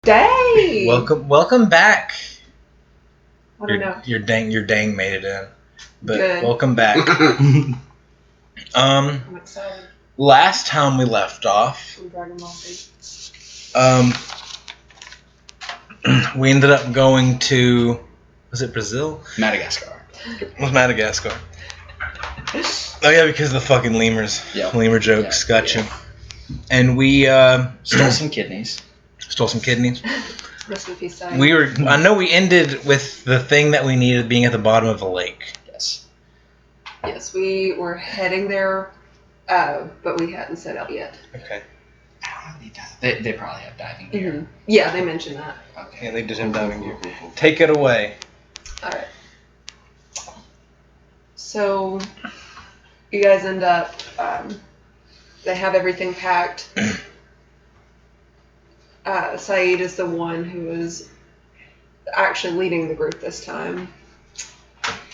Day. Welcome back. I don't know. Your dang made it in. But Good. welcome back. I'm excited. Last time we left off, I'm Dragon Ball Z. we ended up going to, was it Brazil? Madagascar. It was Madagascar. Oh yeah, because of the fucking lemurs. Yep. Lemur jokes got you. And we stole some kidneys. Rest in peace, Sai. I know we ended with the thing that we needed being at the bottom of a lake. Yes, we were heading there, but we hadn't set out yet. Okay. They probably have diving gear. Mm-hmm. Yeah, they mentioned that. Okay. Yeah, they did have diving gear. Take it away. Alright. So, you guys end up, they have everything packed. Saeed is the one who is actually leading the group this time.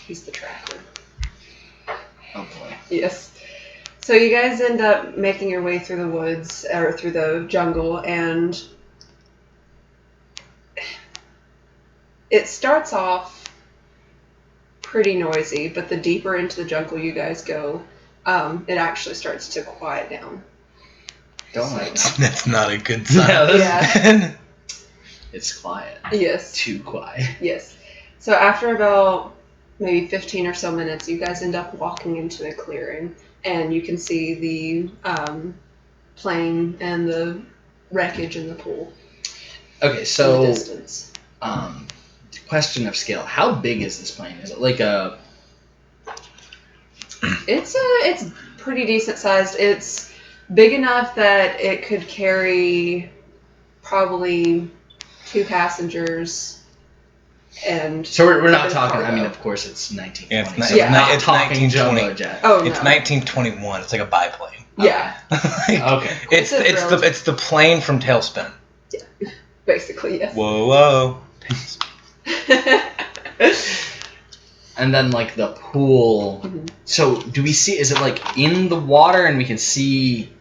He's the tracker. Oh boy. Yes. So you guys end up making your way through the woods, or through the jungle, and it starts off pretty noisy, but the deeper into the jungle you guys go, it actually starts to quiet down. That's not a good sign. Yeah. It's quiet. Yes. Too quiet. Yes. So after about maybe 15 or so minutes, you guys end up walking into a clearing, and you can see the plane and the wreckage in the pool. Okay, so in the distance. Question of scale: how big is this plane? Is it like a? It's pretty decent sized. It's big enough that it could carry probably 2 passengers. And so we're not talking. I mean, of course, it's 1920. Yeah, it's 1920 jet. Oh no, it's 1921. It's like a biplane. Yeah. Okay. It's the plane from Tailspin. Yeah. Basically, yes. Whoa. And then like the pool. Mm-hmm. So do we see? Is it like in the water and we can see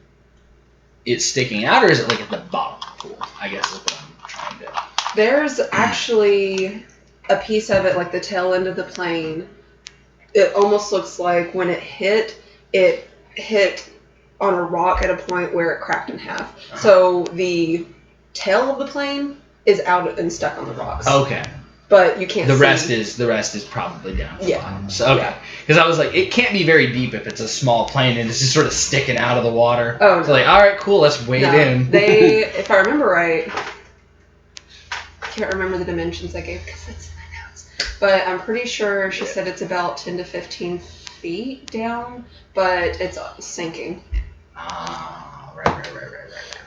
it sticking out, or is it like at the bottom of the pool? I guess is what I'm trying to. There's actually a piece of it, like the tail end of the plane. It almost looks like when it hit on a rock at a point where it cracked in half. Uh-huh. So the tail of the plane is out and stuck on the rocks. Okay. But you can't. The rest is probably down. Yeah. So okay. Because I was like, it can't be very deep if it's a small plane and it's just sort of sticking out of the water. Oh. So like, all right, cool, let's wade in. They, if I remember right, I can't remember the dimensions I gave because it's in my notes. But I'm pretty sure she said it's about 10 to 15 feet down, but it's sinking. Ah, right.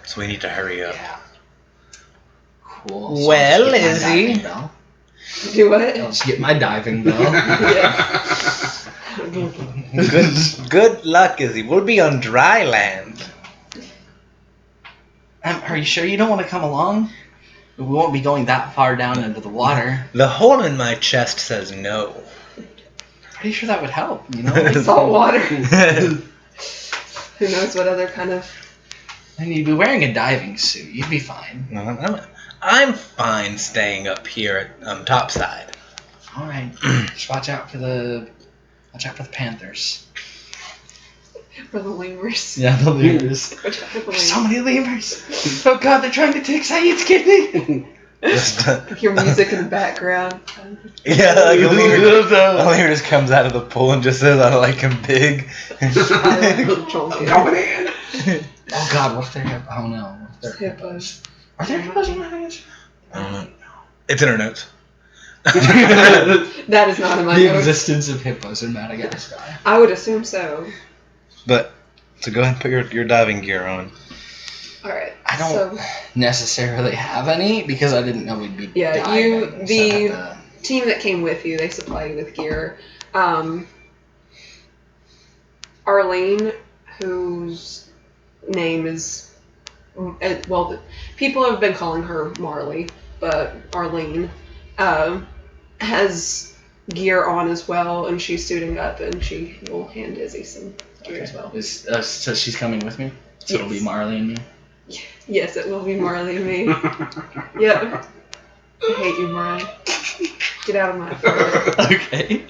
So we need to hurry up. Yeah. Cool. So Well, Lizzie. Do what? Let's get my diving bell. Yeah. Good luck, Izzy. We'll be on dry land. Are you sure you don't want to come along? We won't be going that far down into the water. The hole in my chest says no. Pretty sure that would help, you know? Salt water. Who knows what other kind of... And you'd be wearing a diving suit. You'd be fine. I'm fine staying up here at topside. All right. Just watch out for the panthers. For the lemurs. Yeah, the lemurs. There's so many lemurs. Oh God, they're trying to take Saeed's kidney. Your music in the background. Yeah, like a lemur just comes out of the pool and just says, "I like him big." I'm going in. Oh God, what if they're hippos? Oh no, what if they're hippos? Are there hippos in Madagascar? I don't know. It's in our notes. That is not in my The notes. existence of hippos in Madagascar. I would assume so. But so go ahead and put your diving gear on. All right. I don't necessarily have any because I didn't know we'd be diving. The team that came with you, they supply you with gear. Arlene, whose name is, well, people have been calling her Marley, but Arlene has gear on as well, and she's suiting up, and she will hand Izzy some gear as well. So she's coming with me? So it'll be Marley and me? Yes, it will be Marley and me. Yep. I hate you, Marley. Get out of my apartment. Okay.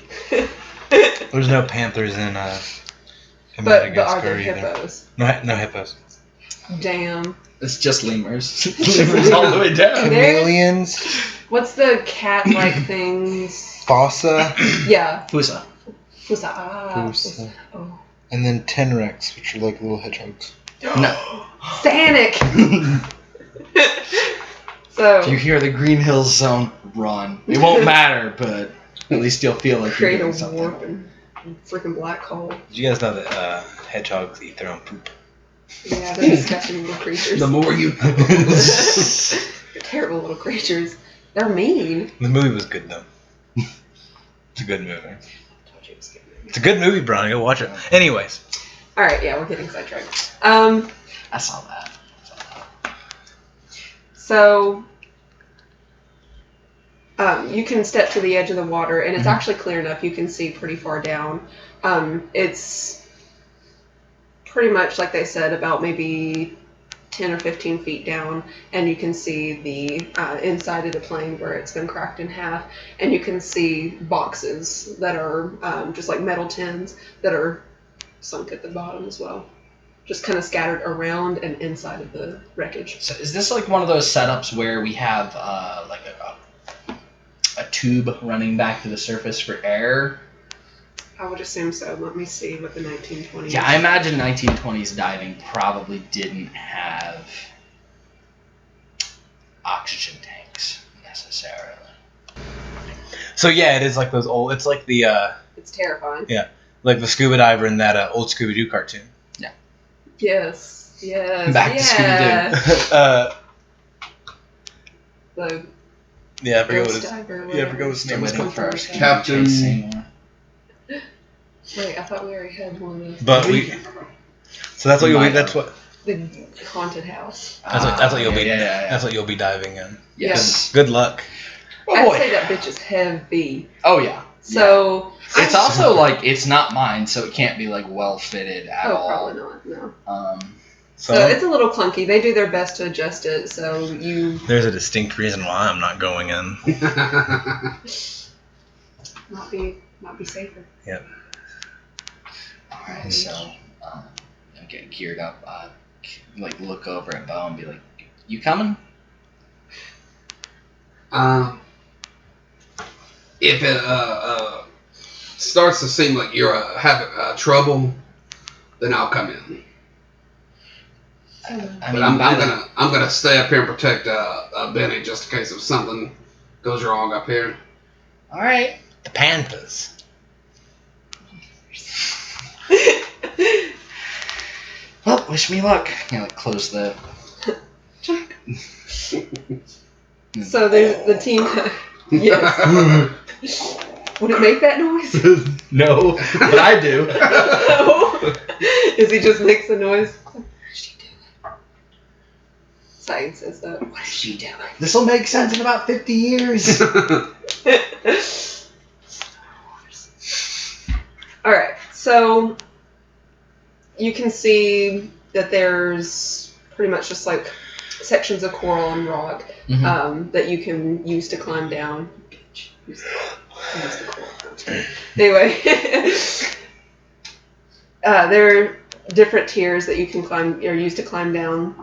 There's no panthers in But are Madagascar there either. hippos? No hippos. Damn. It's just lemurs. Lemurs all the way down. Chameleons, What's the cat-like things? fossa, Yeah. Fusa. Fusa. Ah. Fusa. Oh. and then tenrecs, which are like little hedgehogs. No. Sanic! So. If you hear the Green Hills zone, run. It won't matter, but at least you'll feel like Create you're a doing something. warp and freaking black hole. Did you guys know that hedgehogs eat their own poop? Yeah, they're disgusting little creatures. The more you know. They're terrible little creatures. They're mean. The movie was good though. It's a good movie. I told you it was good. It's a good movie, Brian. Go watch it. Anyways, All right, yeah, we're getting sidetracked. I saw that. So, you can step to the edge of the water, and it's actually clear enough. You can see pretty far down. It's pretty much, like they said, about maybe 10 or 15 feet down, and you can see the inside of the plane where it's been cracked in half, and you can see boxes that are just like metal tins that are sunk at the bottom as well. Just kind of scattered around and inside of the wreckage. So is this like one of those setups where we have like a tube running back to the surface for air? I would assume so. Let me see what the 1920s. Yeah, I imagine 1920s diving probably didn't have oxygen tanks necessarily. so yeah, it is like those old. It's like the It's terrifying. like the scuba diver in that old Scooby Doo cartoon. Yes. Yes. Back to yeah. The Yeah, I forget what ghost his. diver. Yeah, I forget what his Still name is. waiting for our Captain- Seymour. Wait, I thought we already had one of those. But we. So that's what you'll be. That's what. The haunted house. That's what you'll be. Yeah. That's what you'll be diving in. Yes. Good luck. Oh I'd boy. say that bitch is heavy. Oh yeah. So. It's also like it's not mine, so it can't be like well fitted at Oh, all. probably not. No. So, So it's a little clunky. They do their best to adjust it. So you there's a distinct reason why I'm not going in. not be safer. Alright, so I'm getting geared up. Like look over at Bo and be like, "You coming?" If it starts to seem like you're having trouble, then I'll come in. I But mean, I'm gonna stay up here and protect Benny just in case if something goes wrong up here. All right. The Panthers. Well, wish me luck. You know, like close the. So there's the team. Yes. Would it make that noise? No, but I do. No. Is he just makes the noise? What is she doing? Science says that. What is she doing? This will make sense in about 50 years. Alright, so you can see that there's pretty much just like sections of coral and rock that you can use to climb down. Use the coral. Anyway, there are different tiers that you can climb or use to climb down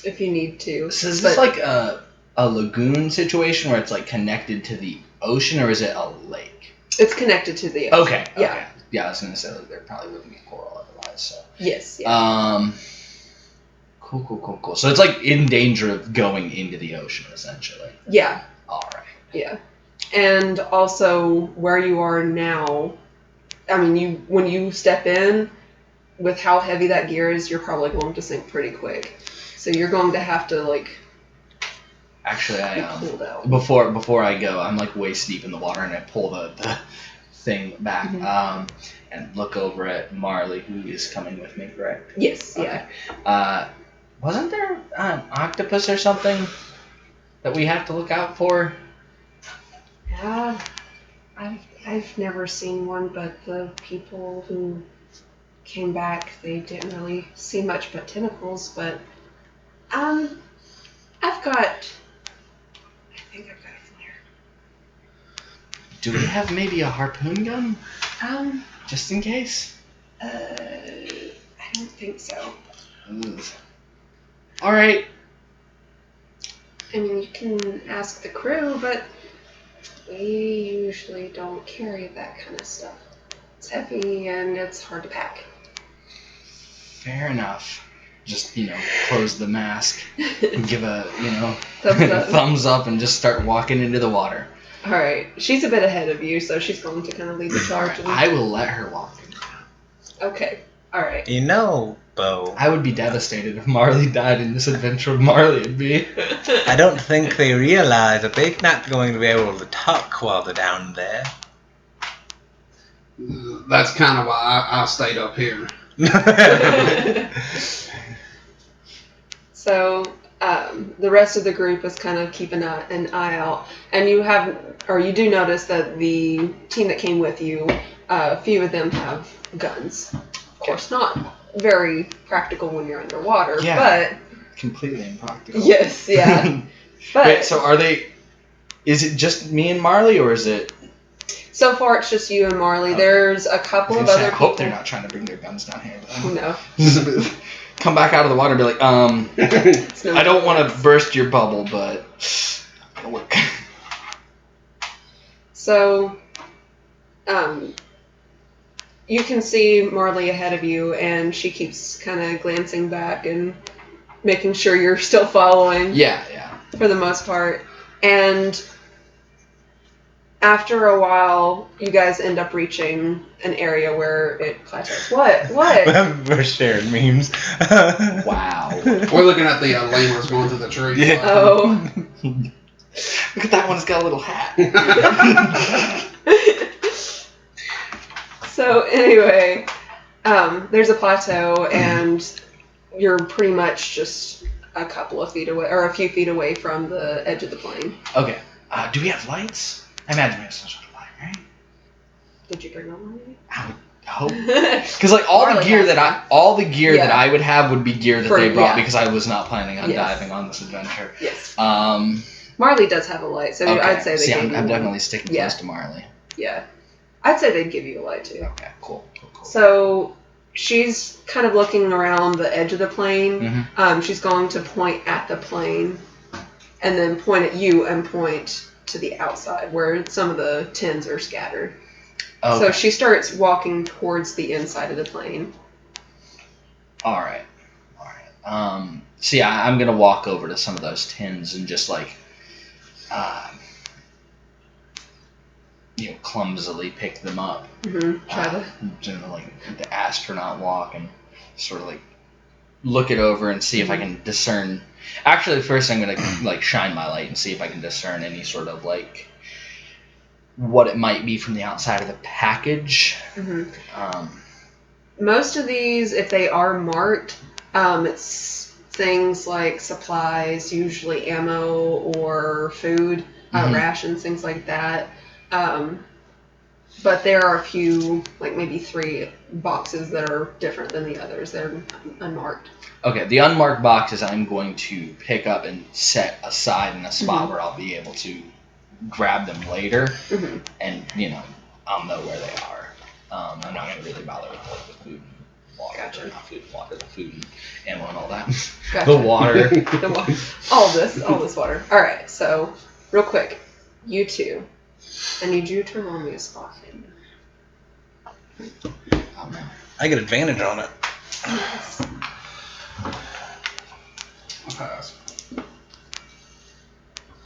if you need to. So is this like a lagoon situation where it's like connected to the ocean, or is it a lake? It's connected to the ocean. Okay. Yeah. Okay. Yeah, I was gonna say like there probably wouldn't be coral otherwise. So. Yes. Yeah. Cool. So it's like in danger of going into the ocean, essentially. Yeah. All right. Yeah. And also where you are now, I mean, when you step in, with how heavy that gear is, you're probably going to sink pretty quick. So you're going to have to like. Actually, I pulled out. before I go, I'm like waist deep in the water, and I pull the thing back and look over at Marley, who is coming with me, correct? Yes. Yeah. Okay. Wasn't there an octopus or something that we have to look out for? Yeah. I've never seen one, but the people who came back, they didn't really see much but tentacles. But I've got. I think I've got a flare. Do we have maybe a harpoon gun? Just in case? I don't think so. Ugh. Alright. I mean, you can ask the crew, but we usually don't carry that kind of stuff. It's heavy and it's hard to pack. Fair enough. Just, close the mask. And give a, Thumbs up. thumbs up and just start walking into the water. Alright, she's a bit ahead of you, so she's going to kind of lead the charge. I will let her walk. Okay, alright. Bo. I would be devastated if Marley died in this adventure of Marley and me. I don't think they realize that they're not going to be able to talk while they're down there. That's kind of why I stayed up here. So, the rest of the group is kind of keeping an eye out. And you do notice that the team that came with you, a few of them have guns. Of course, not very practical when you're underwater, but... Completely impractical. Yes, yeah. But Wait, so is it just me and Marley, or is it... So far, it's just you and Marley. Okay. There's a couple of other I people. hope they're not trying to bring their guns down here. No. Come back out of the water and be like, I don't want to burst your bubble, but it'll work. So, you can see Marley ahead of you, and she keeps kind of glancing back and making sure you're still following. Yeah. For the most part. And after a while, you guys end up reaching an area where it plateaus. What? We're sharing memes. Wow. We're looking at the lemurs going through the tree. Yeah. Oh. Look at that one, it's got a little hat. So anyway, there's a plateau, and you're pretty much just a couple of feet away, or a few feet away from the edge of the plain. Okay. Do we have lights? I imagine we have some sort of light, right? Did you bring one? I would hope. Because all the gear that I would have would be gear that they brought because I was not planning on diving on this adventure. Yes. Marley does have a light, so okay. I'd say they gave I'm you one. definitely sticking close to Marley. Yeah. I'd say they'd give you a light too. Okay, cool. So she's kind of looking around the edge of the plane. Mm-hmm. She's going to point at the plane and then point at you and point to the outside where some of the tins are scattered. Okay. So she starts walking towards the inside of the plane. All right. So yeah, I'm gonna walk over to some of those tins and just clumsily pick them up. Mm-hmm. Like the astronaut walk and sort of look it over and see if I can discern. Actually, first I'm gonna shine my light and see if I can discern any sort of what it might be from the outside of the package. Mm-hmm. Most of these, if they are marked, it's things like supplies, usually ammo or food, rations, things like that. But there are a few, maybe 3 boxes that are different than the others. They're unmarked. Okay, the unmarked boxes I'm going to pick up and set aside in a spot where I'll be able to grab them later, and I'll know where they are. I'm not going to really bother with the food and water. Gotcha. Not food and water, the food and ammo and all that. Gotcha. The water. All this water. All right, so real quick, you two, I need you to roll me a spot hidden. Oh no. I get advantage on it. Yes. I'll pass.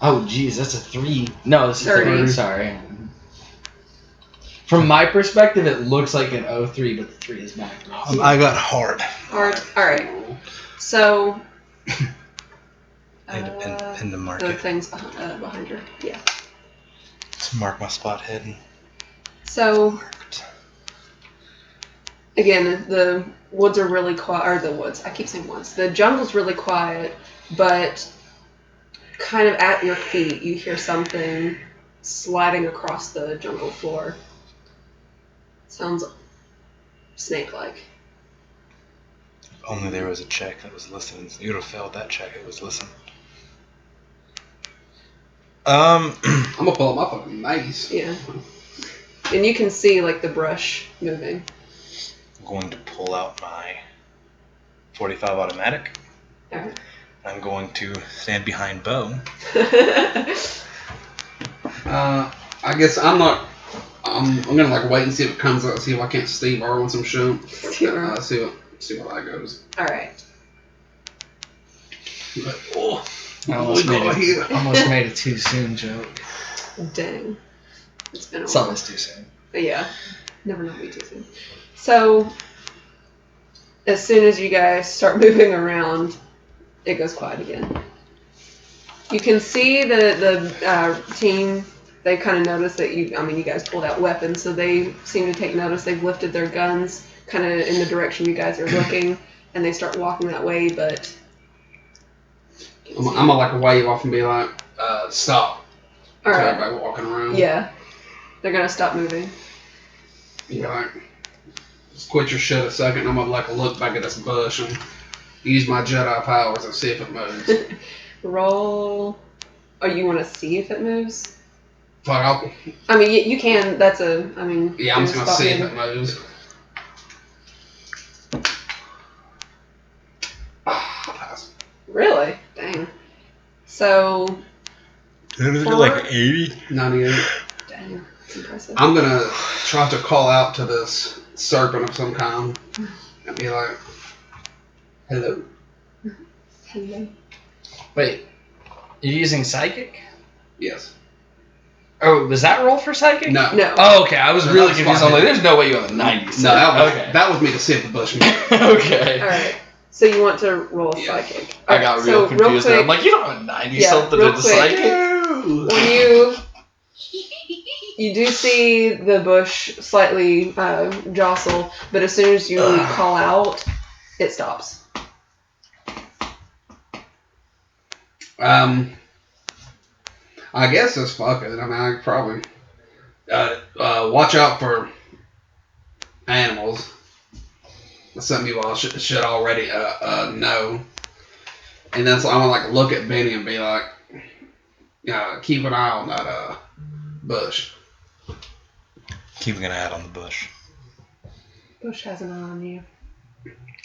Oh geez, that's a 3. No, this is 30. 30. Sorry. From my perspective, it looks like an 03, but the 3 is backwards. I got hard. All right. So. I need to pin the mark The it. things behind her. Yeah. To mark my spot hidden. So. Marked. Again, the woods are really quiet, or the woods, I keep saying woods. The jungle's really quiet, but kind of at your feet, you hear something sliding across the jungle floor. Sounds snake-like. Only there was a check that was listened. You would have failed that check. It was listened. I'm gonna pull up my fucking mace. Yeah. And you can see like the brush moving. I'm going to pull out my .45 automatic. Alright. I'm going to stand behind Bo. I guess I'm not. I'm gonna like wait and see if it comes out. See if I can't Steve Irwin some shit. See what that goes. Alright. But, oh, I almost made it too soon joke. Dang. It's been a It's while. almost too soon. But yeah. Never know be too soon. So as soon as you guys start moving around, it goes quiet again. You can see the team. They kind of notice that you guys pulled out weapons, so they seem to take notice. They've lifted their guns kind of in the direction you guys are looking, and they start walking that way, but... I'm gonna like wave off and be like, stop. All To right. everybody walking around. Yeah. They're going to stop moving. Be like, just quit your shit a second. I'm gonna like look back at this bush and use my Jedi powers and see if it moves. Roll... Oh, you want to see if it moves? Fuck, I mean, you can. That's a... I mean... yeah, I'm just gonna spot see if moving. it moves. Pass. Really? Dang. So... Is it like 80? 98. Dang. That's impressive. I'm gonna try to call out to this serpent of some kind and be like, hello. Hello. Wait, you're using psychic? Yes. Oh, was that roll for psychic? No. No. Oh, okay. I was No, really that's confused. fine. I'm like, there's no way you have a 90. No, okay. that was me to see if the bush moved. Okay. Alright. So you want to roll Yeah. psychic. I got Alright, real so confused there. quick, I'm like, you don't have a 90 Yeah, something real in the quick. psychic? when you do see the bush slightly jostle, but as soon as you call out, it stops. I guess it's fucking. I mean, I probably watch out for animals. That's something you all should already know. And then so I'm gonna like look at Benny and be like, keep an eye on that bush. Keeping an eye on the bush. Bush has an eye on you.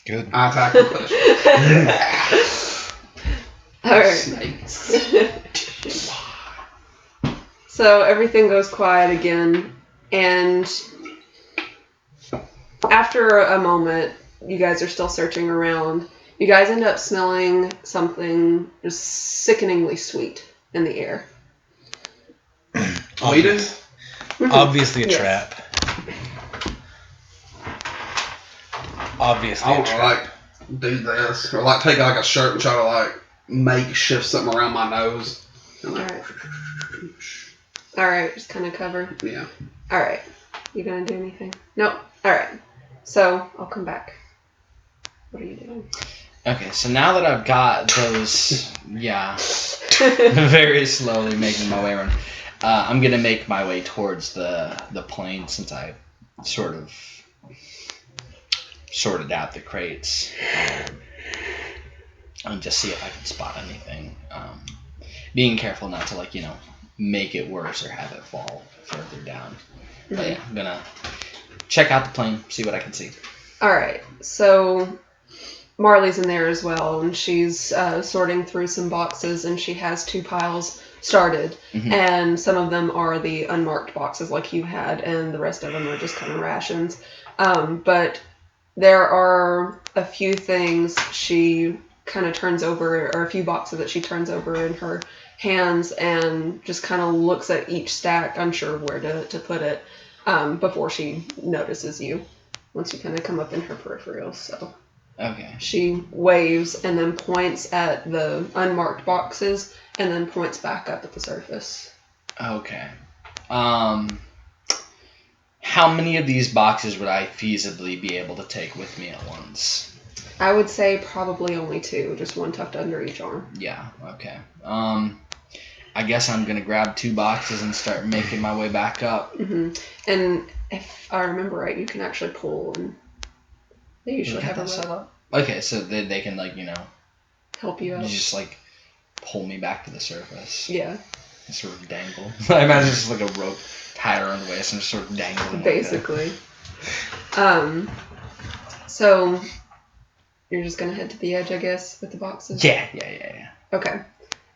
Good. I attack the bush. Alright. Snakes. So everything goes quiet again, and after a moment, you guys are still searching around. You guys end up smelling something just sickeningly sweet in the air. Tweeted? Obviously a Yes. trap. Obviously I a want to trap. like do this, or like take like a shirt and try to like makeshift something around my nose. And, like, Alright, just kind of cover. yeah. Alright. You gonna do anything? Nope. Alright. So, I'll come back. What are you doing? Okay, so now that I've got those, very slowly making my way around, I'm going to make my way towards the plane since I sort of sorted out the crates. And just see if I can spot anything. Being careful not to, make it worse or have it fall further down. But yeah, I'm going to check out the plane, see what I can see. Alright, so Marley's in there as well, and she's sorting through some boxes, and she has 2 piles started, and some of them are the unmarked boxes like you had, and the rest of them are just kind of rations. But there are a few things she kind of turns over, or a few boxes that she turns over in her hands, and just kind of looks at each stack, unsure where to put it, before she notices you, once you kind of come up in her peripherals, so... Okay. She waves and then points at the unmarked boxes and then points back up at the surface. Okay. How many of these boxes would I feasibly be able to take with me at once? I would say probably only 2, just one tucked under each arm. Yeah, okay. I guess I'm going to grab 2 boxes and start making my way back up. And if I remember right, you can actually pull, and they usually have a rope. Okay, so they can like help you out. just like pull me back to the surface. Yeah. And sort of dangle. I imagine it's just like a rope tied around the waist and just sort of dangling. Basically. So you're just gonna head to the edge, I guess, with the boxes? Yeah. Okay.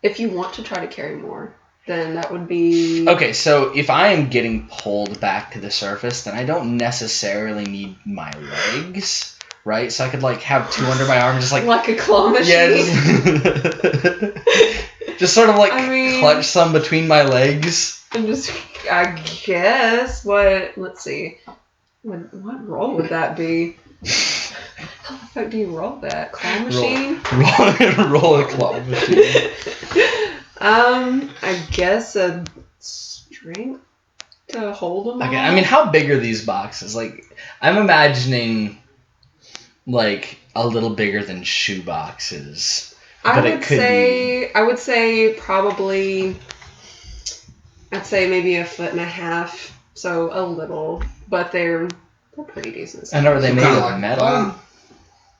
If you want to try to carry more, then that would be... Okay, so if I am getting pulled back to the surface, then I don't necessarily need my legs, right? So I could like have two under my arm, just like a claw machine? Yeah, just sort of like clutch some between my legs. And just, I guess, let's see. What roll would that be? How the fuck do you roll that? Claw machine? Roll a claw machine. I guess a strength to hold them Okay, all? I mean, how big are these boxes? Like, I'm imagining, like, a little bigger than shoe boxes. I would say probably, I'd say maybe 1.5 feet, so a little, but they're pretty decent. And are they made Kinda of like metal? that.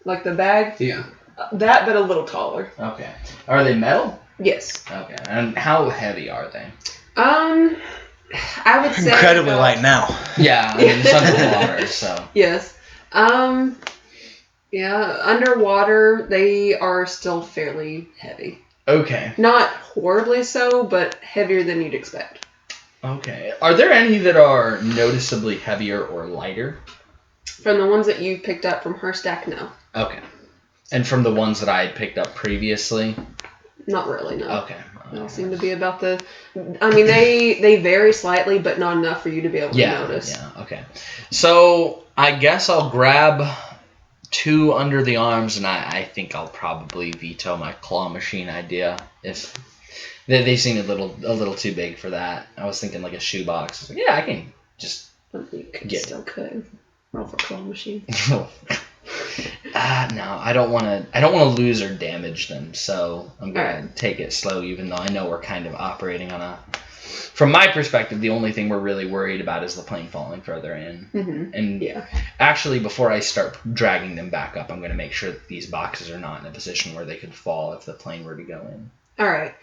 Like the bag? Yeah. That, but a little taller. Okay. Are they metal? Yes. Okay. And how heavy are they? I would say Incredibly light now. Yeah, I mean, it's underwater, so. Yes. Yeah, underwater, they are still fairly heavy. Okay. Not horribly so, but heavier than you'd expect. Okay. Are there any that are noticeably heavier or lighter? From the ones that you picked up from her stack, no. Okay. And from the ones that I had picked up previously? Not really, no. Okay. They all seem to be about the... I mean, they vary slightly, but not enough for you to be able to notice. Yeah, okay. So, I guess I'll grab 2 under the arms, and I think I'll probably veto my claw machine idea. If they seem a little too big for that. I was thinking like a shoebox. Like, yeah, I can just You get could roll for claw machine. No, I don't want to lose or damage them, so I'm going to take it slow, even though I know we're kind of operating on a... From my perspective, the only thing we're really worried about is the plane falling further in. Mm-hmm. And actually, before I start dragging them back up, I'm going to make sure that these boxes are not in a position where they could fall if the plane were to go in. All right.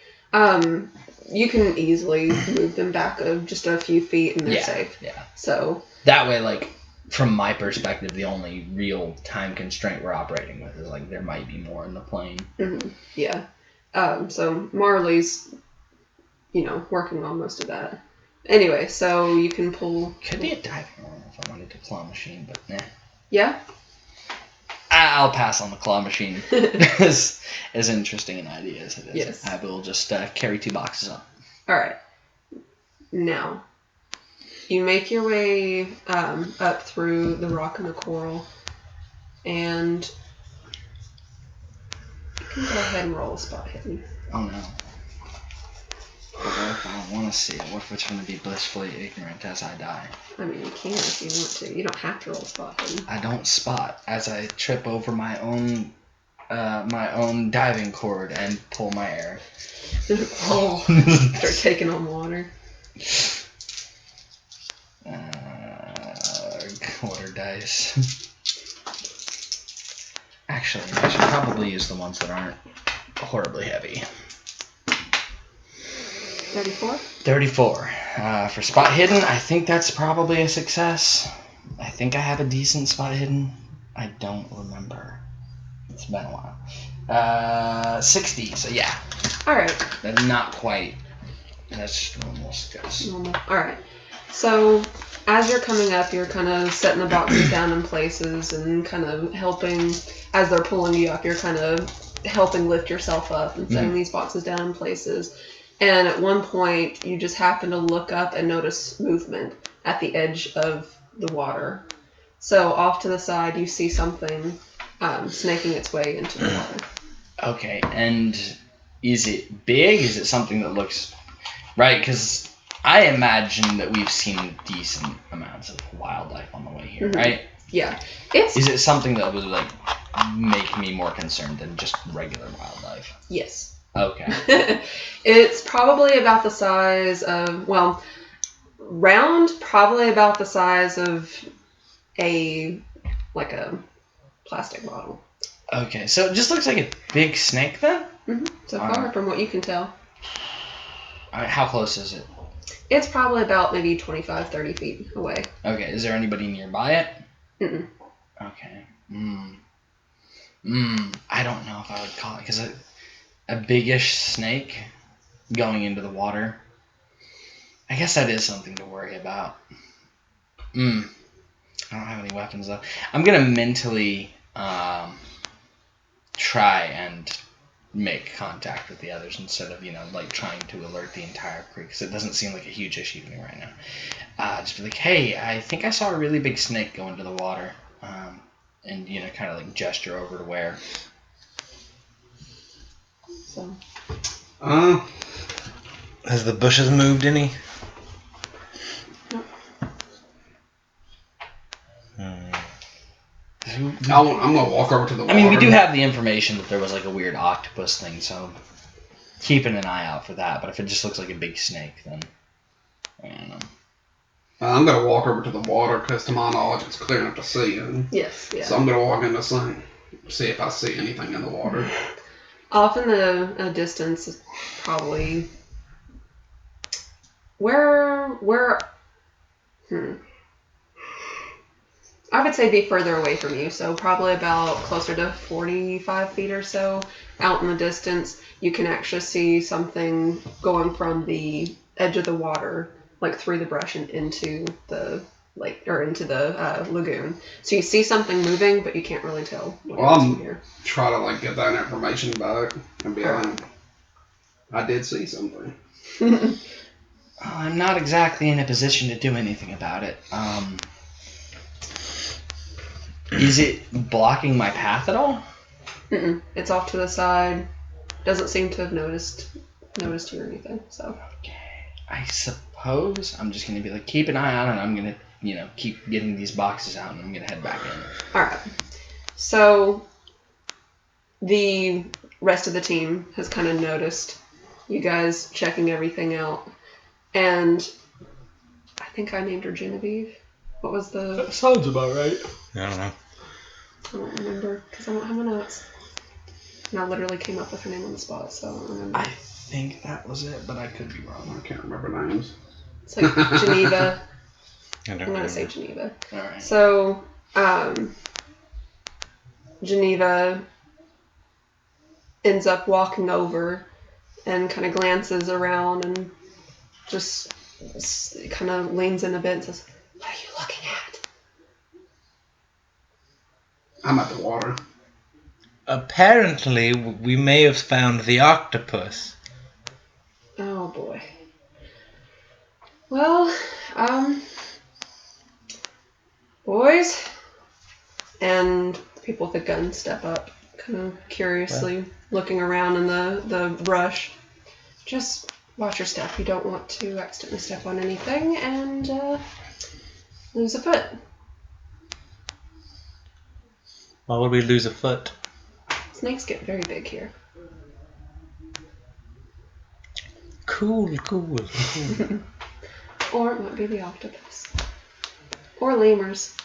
You can easily move them back just a few feet and they're safe. Yeah. So... That way, like... From my perspective, the only real time constraint we're operating with is like there might be more in the plane. Mm-hmm. Yeah. So Marley's, working on most of that. Anyway, so you can pull. Could be a diving roll if I wanted to claw machine, but nah. Yeah. I'll pass on the claw machine. as interesting an idea as it is. Yes. I will just carry 2 boxes up. All right. Now. You make your way up through the rock and the coral, and you can go ahead and roll a spot hidden. Oh no. But what if I don't want to see it? What if it's going to be blissfully ignorant as I die? I mean, you can if you want to. You don't have to roll a spot hidden. I don't spot as I trip over my own diving cord and pull my air. Start taking on water. Water dice. Actually, I should probably use the ones that aren't horribly heavy. 34? 34. For spot hidden, I think that's probably a success. I think I have a decent spot hidden. I don't remember. It's been a while. 60, so yeah. Alright. That's not quite. That's just normal success. Normal. Alright. So, as you're coming up, you're kind of setting the boxes down in places and kind of helping, as they're pulling you up, you're kind of helping lift yourself up and setting these boxes down in places. And at one point, you just happen to look up and notice movement at the edge of the water. So, off to the side, you see something snaking its way into the water. Okay, and is it big? Is it something that looks... Right, because... I imagine that we've seen decent amounts of wildlife on the way here, right? Yeah. Is it something that would like make me more concerned than just regular wildlife? Yes. Okay. It's probably about the size of, round, probably about the size of a plastic bottle. Okay, so it just looks like a big snake then? So far, from what you can tell. Alright, how close is it? It's probably about maybe 25, 30 feet away. Okay, is there anybody nearby it? Mm-mm. Okay. I don't know if I would call it, because a biggish snake going into the water, I guess that is something to worry about. I don't have any weapons though. I'm gonna mentally try and make contact with the others instead of trying to alert the entire crew, because it doesn't seem like a huge issue to me right now. Just be like, hey, I think I saw a really big snake go into the water, and kind of like gesture over to where. So. Has the bushes moved any? I'm gonna walk over to the water. I mean, we do have the information that there was like a weird octopus thing, so keeping an eye out for that. But if it just looks like a big snake, then I don't know. I'm gonna walk over to the water because, to my knowledge, it's clear enough to see. Yes. Yeah. So I'm gonna walk in the sun, see if I see anything in the water. Off in the distance is probably where. I would say be further away from you, so probably about closer to 45 feet or so out in the distance. You can actually see something going from the edge of the water, like through the brush and into the lake or into the lagoon. So you see something moving, but you can't really tell what it is from here. Try to get that information back and be like, I did see something. I'm not exactly in a position to do anything about it. Is it blocking my path at all? It's off to the side. Doesn't seem to have noticed you or anything. So. Okay. I suppose I'm just gonna be like, keep an eye on it. I'm gonna, keep getting these boxes out, and I'm gonna head back in. All right. So the rest of the team has kind of noticed you guys checking everything out, and I think I named her Genevieve. What was the? That sounds about right. I don't know. I don't remember because I don't have my notes. And I literally came up with her name on the spot, so I don't remember. I think that was it, but I could be wrong. I can't remember names. It's like Geneva. I'm going to say Geneva. All right. So, Geneva ends up walking over and kind of glances around and just kind of leans in a bit and says, "What are you looking at?" I'm at the water. Apparently, we may have found the octopus. Oh boy. Well, boys, and people with the gun step up, kind of curiously looking around in the brush. Just watch your step. You don't want to accidentally step on anything and lose a foot. Why would we lose a foot? Snakes get very big here. Cool. Or it might be the octopus. Or lemurs.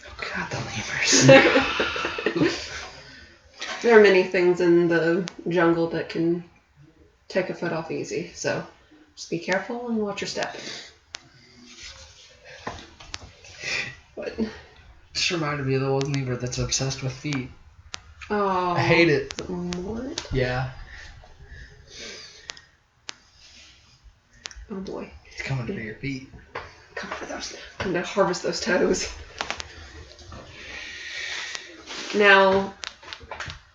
Oh God, the lemurs. There are many things in the jungle that can take a foot off easy, so just be careful and watch your step. What? Just reminded me of the old lemur that's obsessed with feet. Oh. I hate it. Mort? Yeah. Oh boy. It's coming for your feet. Come for those. I'm gonna harvest those toes. Now,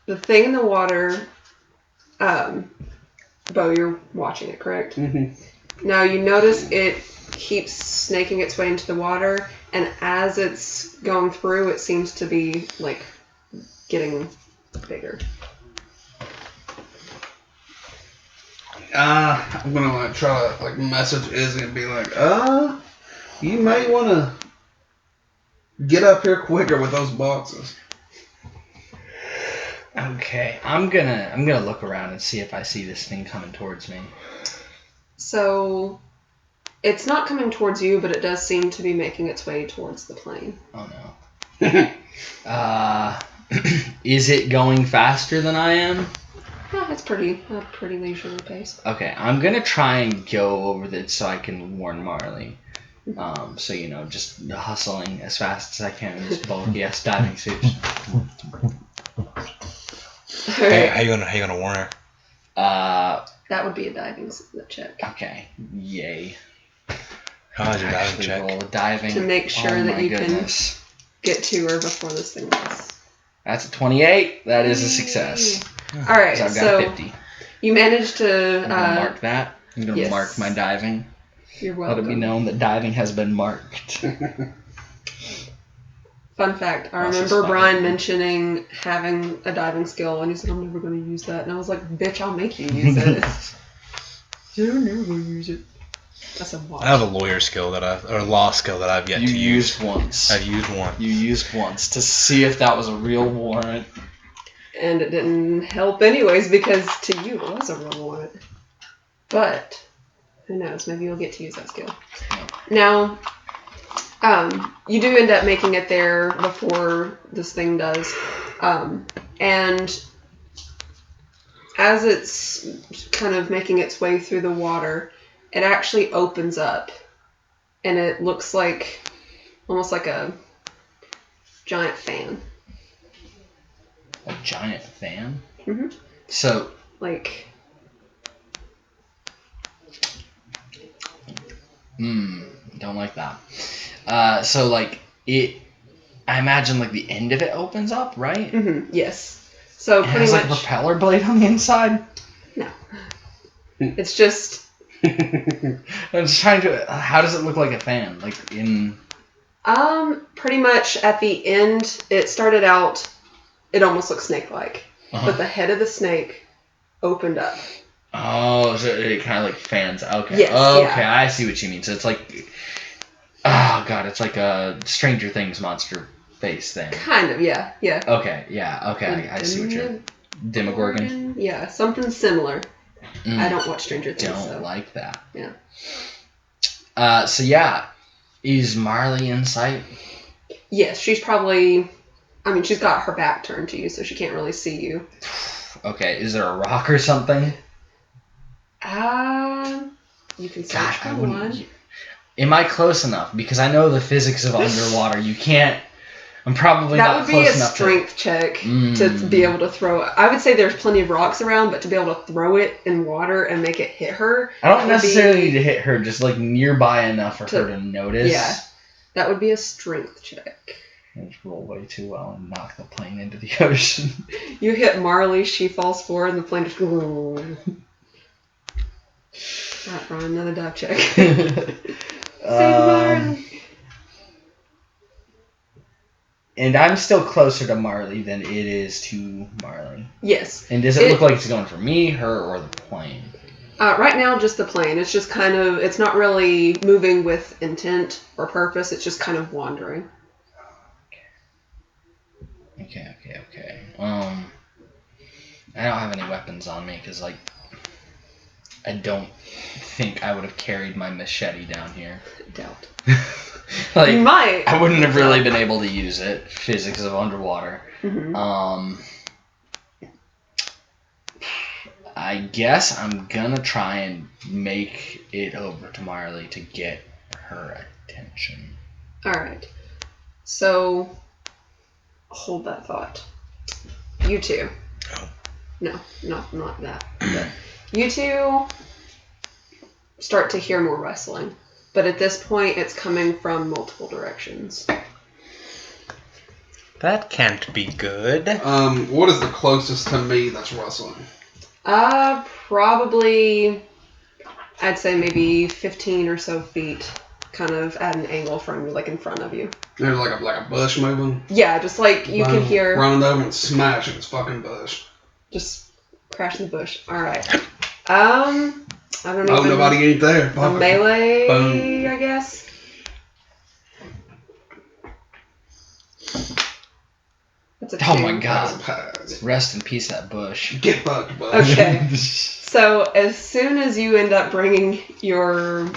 the thing in the water, Bo, you're watching it, correct? Mm-hmm. Now you notice it keeps snaking its way into the water, and as it's going through, it seems to be getting bigger. I'm gonna try to message Izzy and be like, you may want to get up here quicker with those boxes. Okay, I'm gonna look around and see if I see this thing coming towards me. So, it's not coming towards you, but it does seem to be making its way towards the plane. Oh no. Is it going faster than I am? Yeah, it's pretty leisurely pace. Okay, I'm gonna try and go over that so I can warn Marley. So just hustling as fast as I can in this bulky ass diving suit. Hey, how you gonna warn her? That would be a diving check. Okay, yay. How's your diving Actually check? roll diving. To make sure Oh that my you goodness. can get to her before this thing goes. That's a 28. That is a success. All right, So I've got so 50. you managed to I'm gonna mark that. I'm gonna yes. mark my diving. You're Let welcome. it be known that diving has been marked. Fun fact, I That's remember just Brian funny. mentioning having a diving skill, and he said, I'm never going to use that. And I was like, bitch, I'll make you use it. You're never going to use it. I said, watch. I have a lawyer skill or law skill that I've yet to use. You used once. I've used one. You used once to see if that was a real warrant. And it didn't help anyways, because to you it was a real warrant. But, who knows, maybe you'll get to use that skill. Now, you do end up making it there before this thing does. And as it's kind of making its way through the water, it actually opens up. And it looks like, almost like a giant fan. A giant fan? Mm-hmm. So, Like... don't like that. So like I imagine like the end of it opens up, right? Mm-hmm. Yes. So It pretty has much... like a propeller blade on the inside. No. It's just... I'm just trying to. How does it look like a fan? Like in. Pretty much at the end, it started out, it almost looked snake-like. Uh-huh. But the head of the snake opened up. Oh, so it kind of like fans. Okay. Yes, Okay, yeah. I see what you mean. So it's like. Oh god, it's like a Stranger Things monster face thing. Kind of, yeah. Okay, yeah, okay, I see what you're. Demogorgon? Yeah, something similar. I don't watch Stranger Things, Don't so. like that. Yeah. So yeah, is Marley in sight? Yes, she's probably... I mean, she's got her back turned to you, so she can't really see you. Okay, is there a rock or something? You can search God, for I one. wouldn't. Am I close enough? Because I know the physics of underwater. You can't. I'm probably That not would be close a enough strength check to be able to throw it. I would say there's plenty of rocks around, but to be able to throw it in water and make it hit her... I don't necessarily need to hit her, just like nearby enough for her to notice. Yeah. That would be a strength check. I just roll way too well and knock the plane into the ocean. You hit Marley, she falls forward, and the plane just... Alright, Brian, another dive check. Save Marley. And I'm still closer to Marley than it is to Marley. Yes. And does it look like it's going for me, her, or the plane? Right now, just the plane. It's just kind of... It's not really moving with intent or purpose. It's just kind of wandering. Okay. I don't have any weapons on me because, like, I don't think I would have carried my machete down here. Doubt. Like, You might. I wouldn't have really been able to use it. Physics of underwater. Mm-hmm. I guess I'm gonna try and make it over to Marley to get her attention. Alright. So, hold that thought. You two. Oh. No, not that. You two start to hear more rustling. But at this point, it's coming from multiple directions. That can't be good. What is the closest to me that's rustling? Probably, I'd say maybe 15 or so feet, kind of at an angle from you, like in front of you. There's like a bush moving. Yeah, just like you can hear... Running over and smashing this fucking bush. Just crash in the bush. Alright. I don't know. Oh, nobody ain't there. A melee, Boom. I guess. That's a 2. Oh my god. Pass. Rest in peace, that bush. Get fucked, bush. Okay. So as soon as you end up bringing your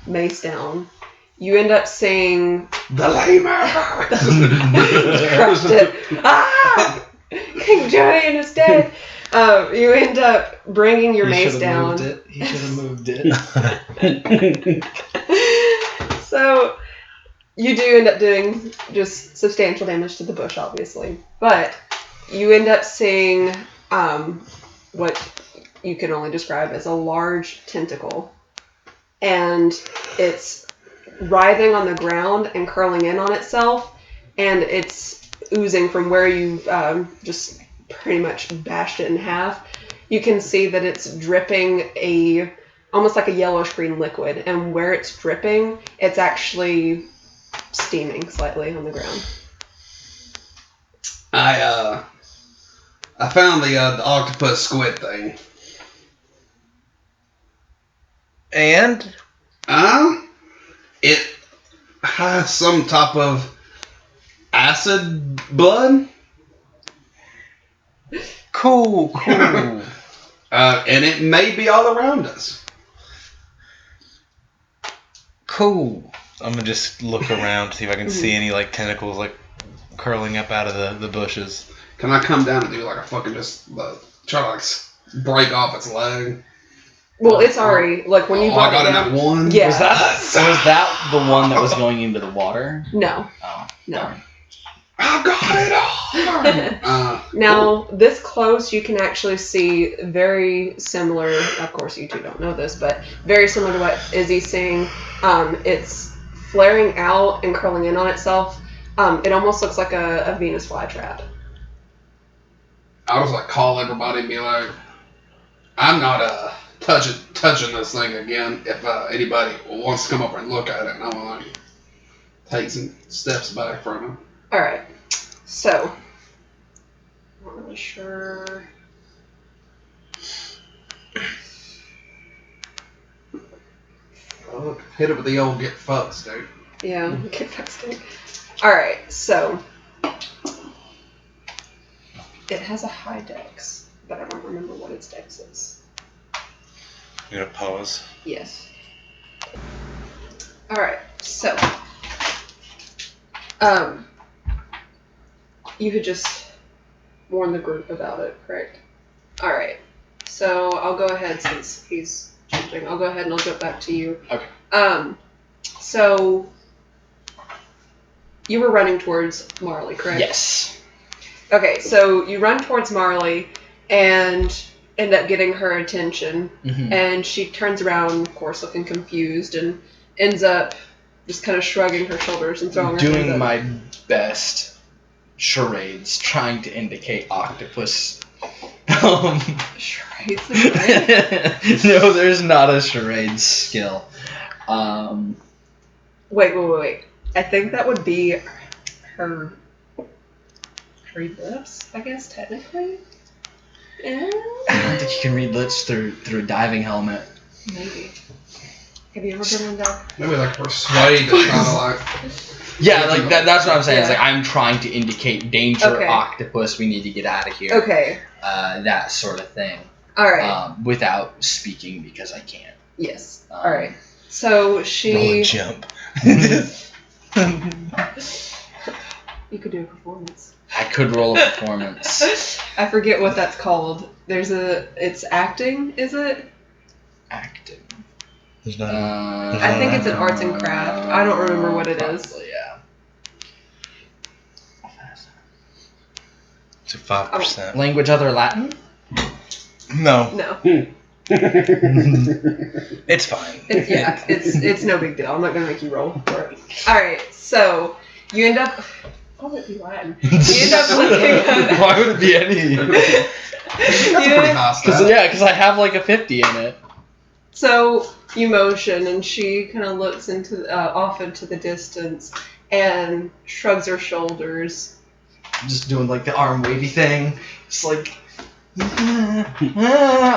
mace down, you end up seeing The lemur! Crushed it. Ah! King Giant is dead. You end up bringing your mace down. He should have moved it. So you do end up doing just substantial damage to the bush, obviously, but you end up seeing what you can only describe as a large tentacle, and it's writhing on the ground and curling in on itself, and it's oozing from where you've just pretty much bashed it in half. You can see that it's dripping almost like a yellowish green liquid, and where it's dripping, it's actually steaming slightly on the ground. I found the octopus squid thing. And? It has some type of acid blood. Cool. And it may be all around us. Cool. I'm gonna just look around, see if I can see any like tentacles like curling up out of the bushes. Can I come down and do like a fucking try to like break off its leg? Well, it's already like when you brought I got it in down. that one. Yeah. Was that the one that was going into the water? No. Oh, No. darn. I got it all. Now, this close, you can actually see very similar. Of course, you two don't know this, but very similar to what Izzy's saying. It's flaring out and curling in on itself. It almost looks like a Venus flytrap. I was like, call everybody and be like, I'm not touching this thing again. If anybody wants to come over and look at it, and I'm gonna take some steps back from him. All right. So, I'm not really sure. Oh, hit it with the old get fucked stick. Yeah, get that stick. All right. So, it has a high dex, but I don't remember what its dex is. You gonna pause? Yes. All right. So, you had just warned the group about it, correct? All right. So I'll go ahead since he's jumping. I'll go ahead and I'll jump back to you. Okay. So you were running towards Marley, correct? Yes. Okay. So you run towards Marley and end up getting her attention, and she turns around, of course, looking confused, and ends up just kind of shrugging her shoulders and throwing her hands up. Doing my best charades, trying to indicate octopus. Charades. Right? No, there's not a charade skill. Wait. I think that would be her read lips, I guess, technically. I don't think you can read lips through a diving helmet. Maybe. Have you ever been in that? Maybe like persuade to kind of like. Yeah, like that's what I'm saying. Yeah. It's like I'm trying to indicate danger, Okay. octopus. We need to get out of here. Okay. That sort of thing. All right. Without speaking because I can't. Yes. All right. So Roll she. and jump. You could do a performance. I could roll a performance. I forget what that's called. It's acting, is it? Acting. There's not. I think it's an arts and craft. I don't remember what it is. Probably, yeah. It's a 5%. Language other Latin? No, No. it's fine. It's no big deal. I'm not gonna make you roll for it. All right. So you end up. Why would it be Latin? You end up looking at. Why would it be any? That's a pretty high stat. Because I have like a 50 in it. So you motion, and she kind of looks off into the distance and shrugs her shoulders. Just doing like the arm wavy thing. Just like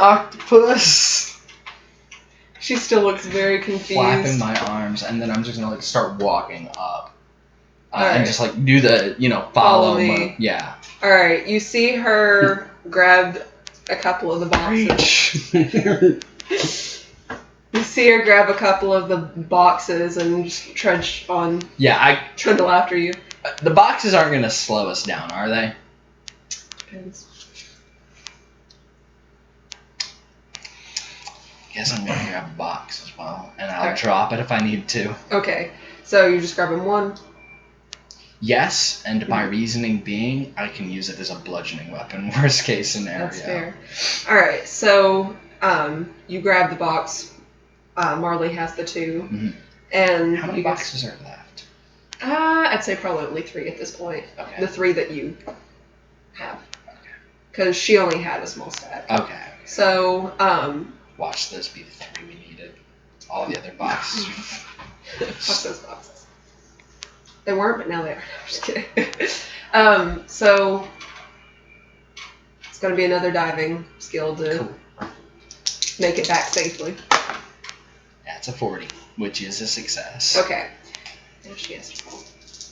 octopus. She still looks very confused. Flapping my arms, and then I'm just gonna like start walking up. Alright. And just like do the Follow follow me. Yeah. All right. You see her grab a couple of the boxes. Reach. You see her grab a couple of the boxes and just trudge on, Yeah, trundle after you. the boxes aren't going to slow us down, are they? Depends. Guess I'm going to grab a box as well, and I'll Alright. drop it if I need to. Okay, so you just grab him one. Yes, and my reasoning being, I can use it as a bludgeoning weapon, worst case scenario. That's fair. Alright, so you grab the box. Marley has the two. Mm-hmm. And How many you guys- boxes are left? I'd say probably only 3 at this point. Okay. The 3 that you have. Because she only had a small stack. Okay. So, Watch this be the 3 we needed. All the other boxes. fuck those boxes. They weren't, but now they are. I'm just kidding. So, it's going to be another diving skill to Cool. make it back safely. That's a 40, which is a success. Okay. Now she has to roll.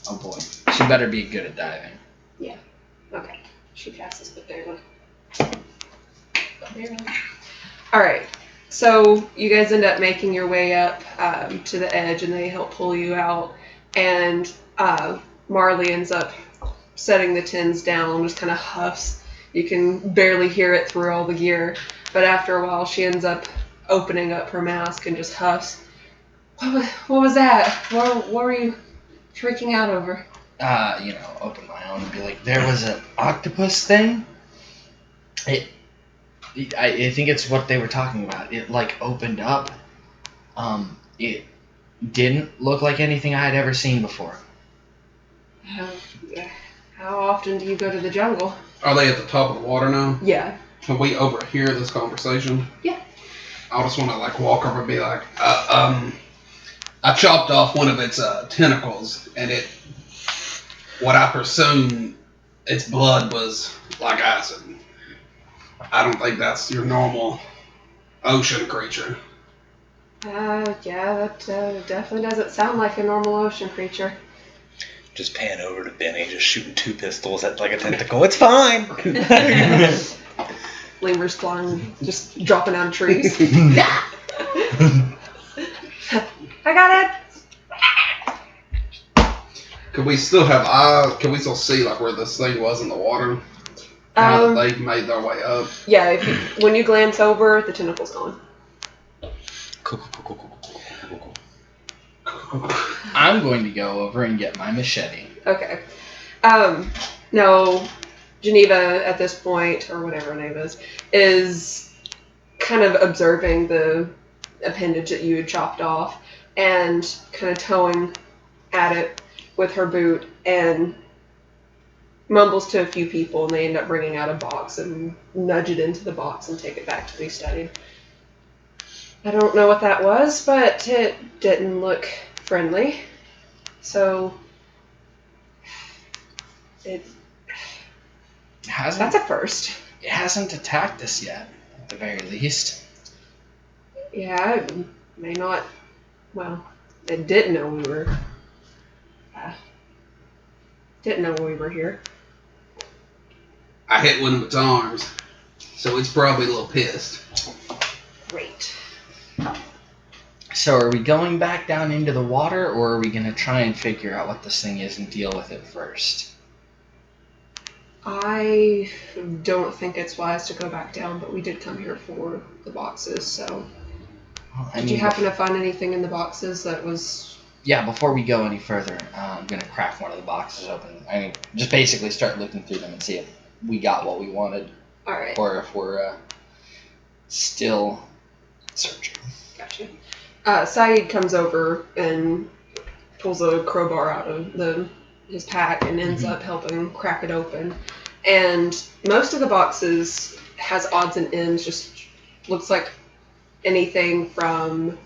Oh boy. She better be good at diving. Okay. She passes, but barely. Alright. So, you guys end up making your way up to the edge, and they help pull you out. And Marley ends up setting the tins down, just kind of huffs. You can barely hear it through all the gear. But after a while, she ends up opening up her mask and just huffs. What was that? What were you freaking out over? Open my own and be like, there was an octopus thing. I think it's what they were talking about. It like opened up. It didn't look like anything I had ever seen before. How often do you go to the jungle? Are they at the top of the water now? Yeah. Can we overhear this conversation? Yeah. I just want to walk over and be like, I chopped off one of its tentacles, and what I presume its blood was like acid. I don't think that's your normal ocean creature. Yeah, that definitely doesn't sound like a normal ocean creature. Just pan over to Benny, just shooting 2 pistols at like a tentacle. It's fine. Lemurs flying, just dropping out of trees. I got it. Can we still have eyes? Can we still see where this thing was in the water? Now that they've made their way up. Yeah, when you glance over, the tentacle's gone. Cool. I'm going to go over and get my machete. Okay. No, Geneva at this point, or whatever her name is kind of observing the appendage that you had chopped off and kind of towing at it with her boot and mumbles to a few people, and they end up bringing out a box and nudge it into the box and take it back to be studied. I don't know what that was, but it didn't look friendly. So that's a first. It hasn't attacked us yet, at the very least. Yeah, it may not. Well, it didn't know we were. Didn't know we were here. I hit one of its arms, so it's probably a little pissed. Great. So are we going back down into the water, or are we going to try and figure out what this thing is and deal with it first? I don't think it's wise to go back down, but we did come here for the boxes, so. Well, Did you happen to find anything in the boxes that was... Yeah, before we go any further, I'm going to crack one of the boxes open. I mean, just basically start looking through them and see if we got what we wanted. Alright. Or if we're still searching. Gotcha. Saeed comes over and pulls a crowbar out of his pack and ends up helping crack it open. And most of the boxes has odds and ends, just looks like anything from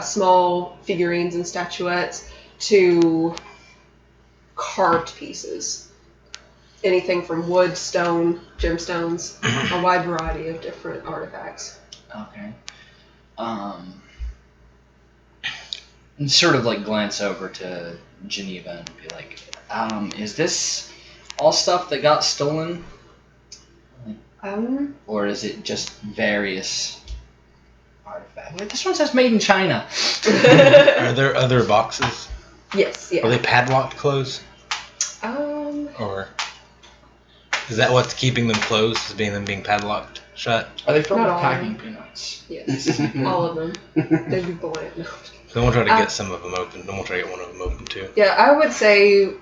small figurines and statuettes to carved pieces. Anything from wood, stone, gemstones, a wide variety of different artifacts. Okay. And sort of glance over to Geneva and be like, is this all stuff that got stolen? Or is it just various artifacts? This one says made in China. Are there other boxes? Yes, yeah. Are they padlocked closed? Or is that what's keeping them closed? Is them being padlocked shut? Are they filled Not with all. packing peanuts? Yes, all of them. They'd be bland. No. Then we'll try to get some of them open. Then we'll try to get one of them open too. Yeah, I would say.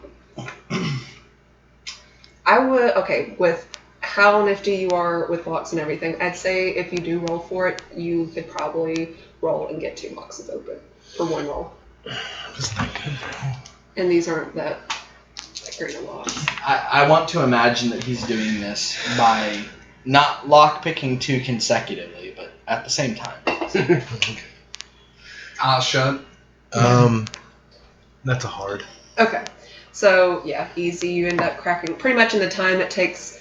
Okay, with how nifty you are with locks and everything, I'd say if you do roll for it, you could probably roll and get 2 boxes open for 1 roll. Just not good, bro. And these aren't that great of locks. I want to imagine that he's doing this by not lockpicking 2 consecutively, but at the same time. I'll shut. That's a hard. Okay. So, yeah, easy. You end up cracking pretty much in the time it takes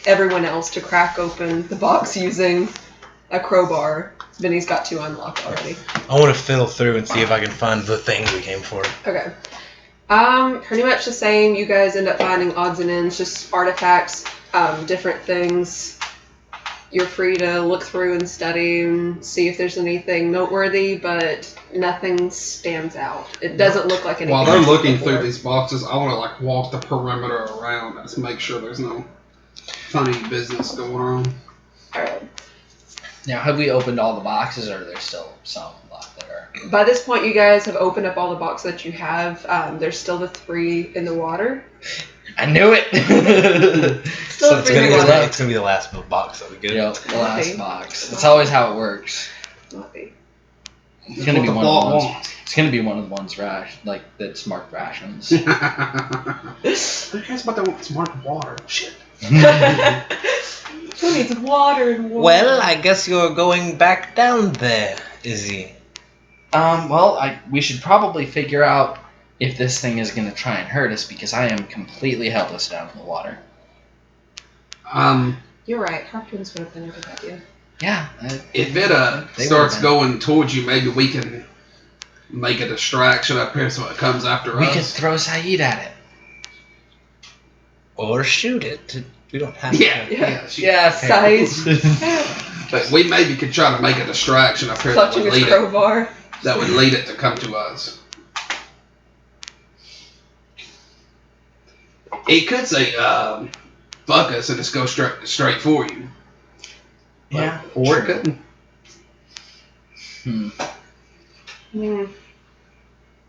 everyone else to crack open the box using a crowbar. Vinny's got 2 unlocked already. I want to fiddle through and see if I can find the thing we came for. Okay. Pretty much the same. You guys end up finding odds and ends, just artifacts, different things. You're free to look through and study and see if there's anything noteworthy, but nothing stands out. It doesn't look like anything. While they're looking through these boxes, I want to like walk the perimeter around and just make sure there's no funny business going on. Alright. Now, have we opened all the boxes, or are there still some left there? By this point, you guys have opened up all the boxes that you have. There's still the 3 in the water. I knew it! Still So the it's 3 in gonna, the be water. it's gonna be the last box that we get. Yep, the last Okay. box. That's always how it works. Might be. It's gonna be What the one of the ball ones. wants. It's gonna be one of the ones that's marked rations. Who cares about that smart water? Shit. Who needs water and water? Well, I guess you're going back down there, Izzy. We should probably figure out if this thing is gonna try and hurt us, because I am completely helpless down in the water. You're right. Harpoons would have been a good idea. Yeah. If it They starts would've been. going towards you, maybe we can make a distraction up here so it comes after We us. could throw Saeed at it. Or shoot it. We don't have Yeah, to. yeah. Yeah, Size. But we maybe could try to make a distraction up here that Clutching would, his lead crowbar. it to come to us. It could say, fuck us and just go straight for you. Yeah. Or it couldn't.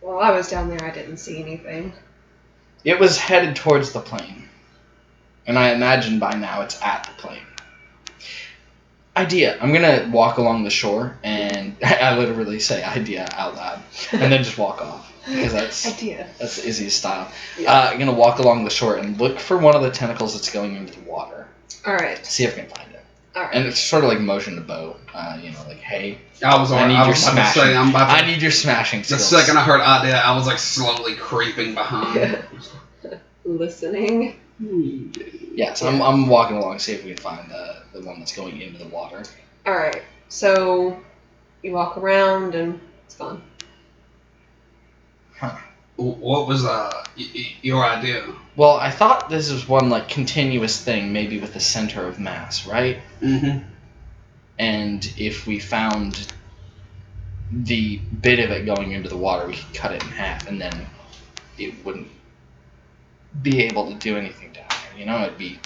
While I was down there, I didn't see anything. It was headed towards the plane. And I imagine by now it's at the plane. Idea. I'm gonna walk along the shore, and I literally say idea out loud, and then just walk off, because Idea. that's Izzy's style. Yeah. I'm gonna walk along the shore and look for one of the tentacles that's going into the water. Alright. See if I can find it. Alright. And it's sort of like motion to Bo, like, hey, I was I need about your to smashing. say, I'm about to. I need your smashing The skills. second I heard idea, I was like slowly creeping behind. Listening. Yeah, so I'm walking along, see if we can find the one that's going into the water. Alright. So, you walk around and it's gone. What was your idea? Well, I thought this was one like continuous thing, maybe with the center of mass, right? Mm-hmm. And if we found the bit of it going into the water, we could cut it in half, and then it wouldn't be able to do anything down there. You know, it'd be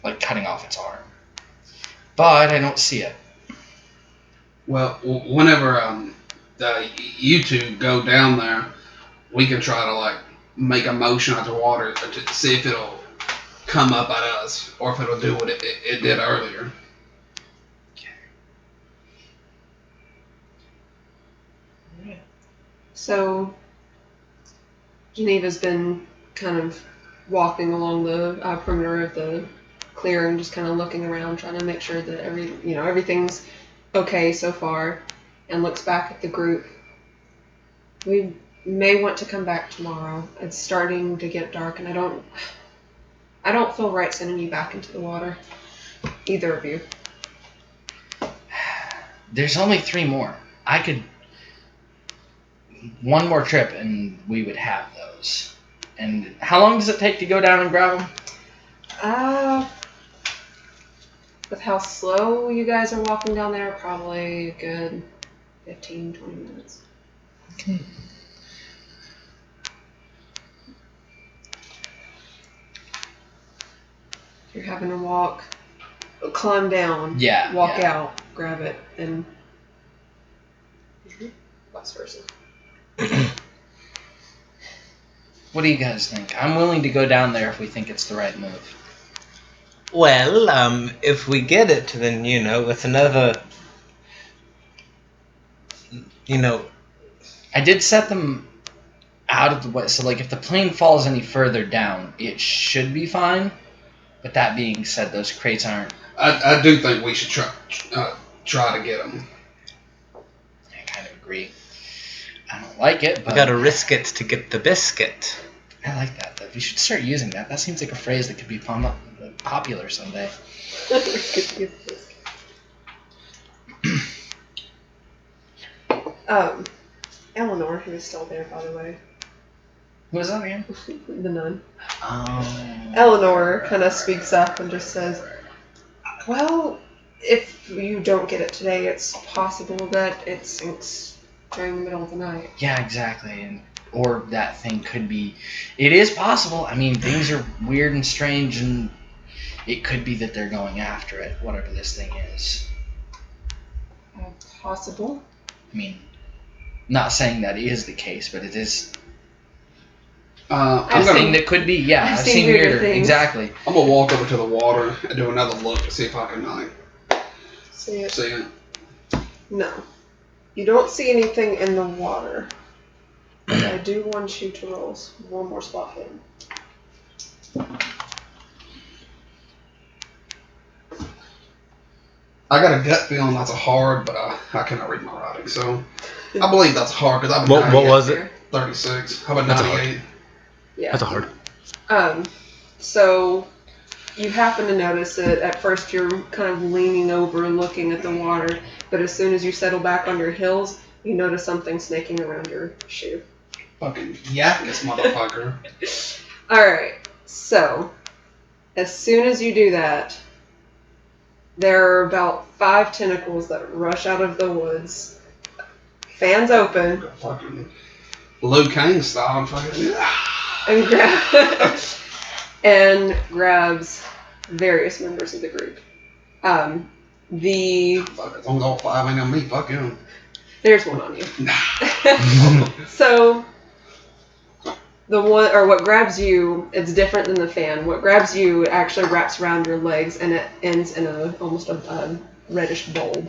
like cutting off its arm. But I don't see it. Well, whenever you two go down there, we can try to like make a motion out the water to see if it'll come up at us or if it'll do what it did earlier. So, Geneva's been kind of walking along the perimeter of the clearing, just kind of looking around, trying to make sure that everything's okay so far, and looks back at the group. We may want to come back tomorrow. It's starting to get dark, and I don't feel right sending you back into the water. Either of you. There's only 3 more. I could... One more trip and we would have those. And how long does it take to go down and grab them? With how slow you guys are walking down there, probably a good 15, 20 minutes. Okay. You're having to walk, climb down, Yeah. walk yeah. out, grab it, and vice versa. What do you guys think? I'm willing to go down there if we think it's the right move. Well, if we get it, then, with another, I did set them out of the way, so like if the plane falls any further down, it should be fine. But that being said, those crates aren't. I do think we should try to get them. I kind of agree. I don't like it, but we gotta risk it to get the biscuit. I like that. Though. We should start using that. That seems like a phrase that could be popular someday. Eleanor, who is still there, by the way. Who was that again? The nun. Oh. Eleanor kind of speaks up and just says, well, if you don't get it today, it's possible that it sinks during the middle of the night. Yeah, exactly. Or that thing could be. It is possible. I mean, things are weird and strange, and it could be that they're going after it, whatever this thing is. Possible. I mean, not saying that is the case, but it is. I'm a thing that could be. Yeah, I've seen weirder. things. Exactly. I'm gonna walk over to the water and do another look to see if I can See it? see it. No. You don't see anything in the water. But I do want you to roll one more spot hidden. I got a gut feeling that's a hard, but I cannot read my writing, so I believe that's hard because I've been What was it? 36. How about That's a 98? Yeah. That's a hard. So you happen to notice it. At first you're kind of leaning over looking at the water, but as soon as you settle back on your heels, you notice something snaking around your shoe. Fucking yakkus, motherfucker. Alright, so as soon as you do that, there are about 5 tentacles that rush out of the woods. Fans open. Fucking Liu Kang style. Fucking. And grabs various members of the group. Fuck, it's on all 5 ain't on me. Fuck him. There's one on you. Nah. So the one, or what grabs you, it's different than the fan. What grabs you actually wraps around your legs and it ends in almost a reddish bulb.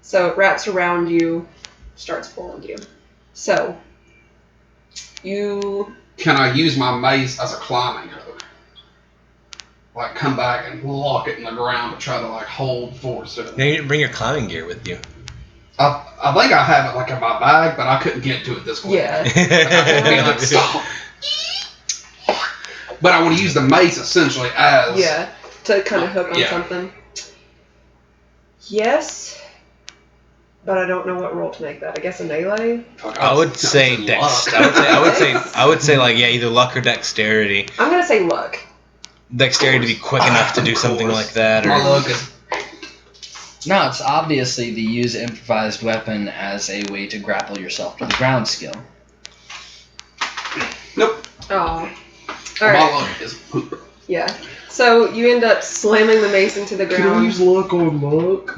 So it wraps around you, starts pulling you. So you. Can I use my mace as a climbing hook? Like come back and lock it in the ground to try to like hold force to it. You need to bring your climbing gear with you. I think I have it like in my bag, but I couldn't get to it this quick. Yeah. I would be like, stop. But I want to use the mace essentially as to kind of hook on Yeah. something. Yes, but I don't know what roll to make that. I guess a melee. Fuck, I would say luck. dex. I would say like either luck or dexterity. I'm gonna say luck. Dexterity to be quick enough to do something like that, My or luck is No, it's obviously the use improvised weapon as a way to grapple yourself to the ground skill. nope. Oh. My Alright. luck is poop. Yeah. So you end up slamming the mace into the ground. luck on luck?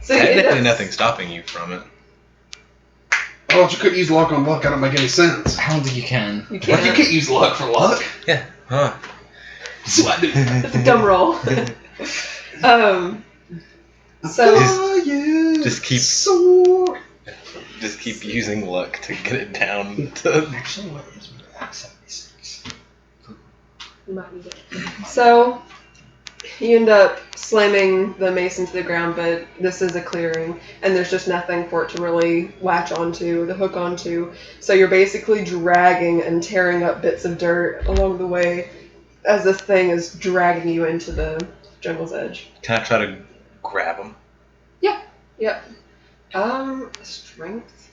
So you end technically up- nothing's stopping you from it. Oh, you couldn't use luck on luck. That don't make any sense. I don't think you can. You Like, you can't. can't use luck for luck. Yeah. Huh. What? It's a dumb roll. So Just keep- Sword. Just keep using luck to get it down to. Actually, what is accent 76? you might need it. So you end up slamming the mace into the ground, but this is a clearing, and there's just nothing for it to really latch onto, the hook onto. So you're basically dragging and tearing up bits of dirt along the way as this thing is dragging you into the jungle's edge. Can I try to grab him? Yep. Strength.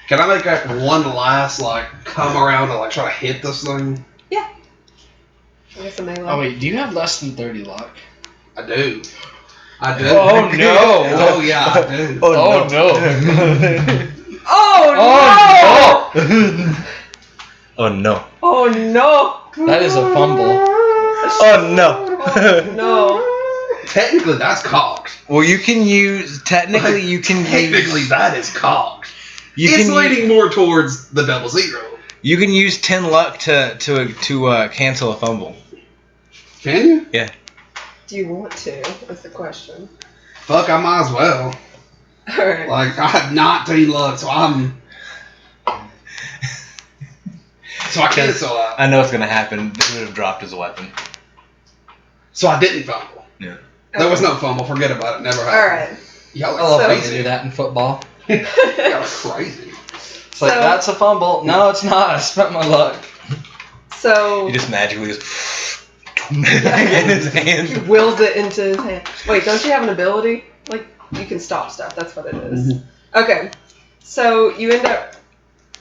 Can I make like one last like come around and like try to hit this thing? Yeah. I guess a melee. Oh wait, do you have less than 30 luck? I do. I do. Oh, no. Oh yeah, I do. Oh no! Oh, no! Oh no. Oh no! That is a fumble. Oh no. Oh, no. Technically, that's cocked. Well, you can use. Technically, you can Technically, use. that is cocked. You It's can leaning more towards the 00. You can use 10 luck to cancel a fumble. Can you? Yeah. Do you want to? That's the question. Fuck, I might as well. Alright. Like, I have 19 luck, so I'm. So I cancel out. I know it's gonna happen. He would have dropped his weapon. So I didn't fumble. Yeah. There was no fumble. Forget about it. Never happened. Alright. Y'all I love are when you crazy. do that in football. Y'all are crazy. It's like, So- that's a fumble. No, it's not. I spent my luck. So He just magically just in his he hand. wills it into his hand. Wait, don't you have an ability? Like, you can stop stuff. That's what it is. Okay. So you end up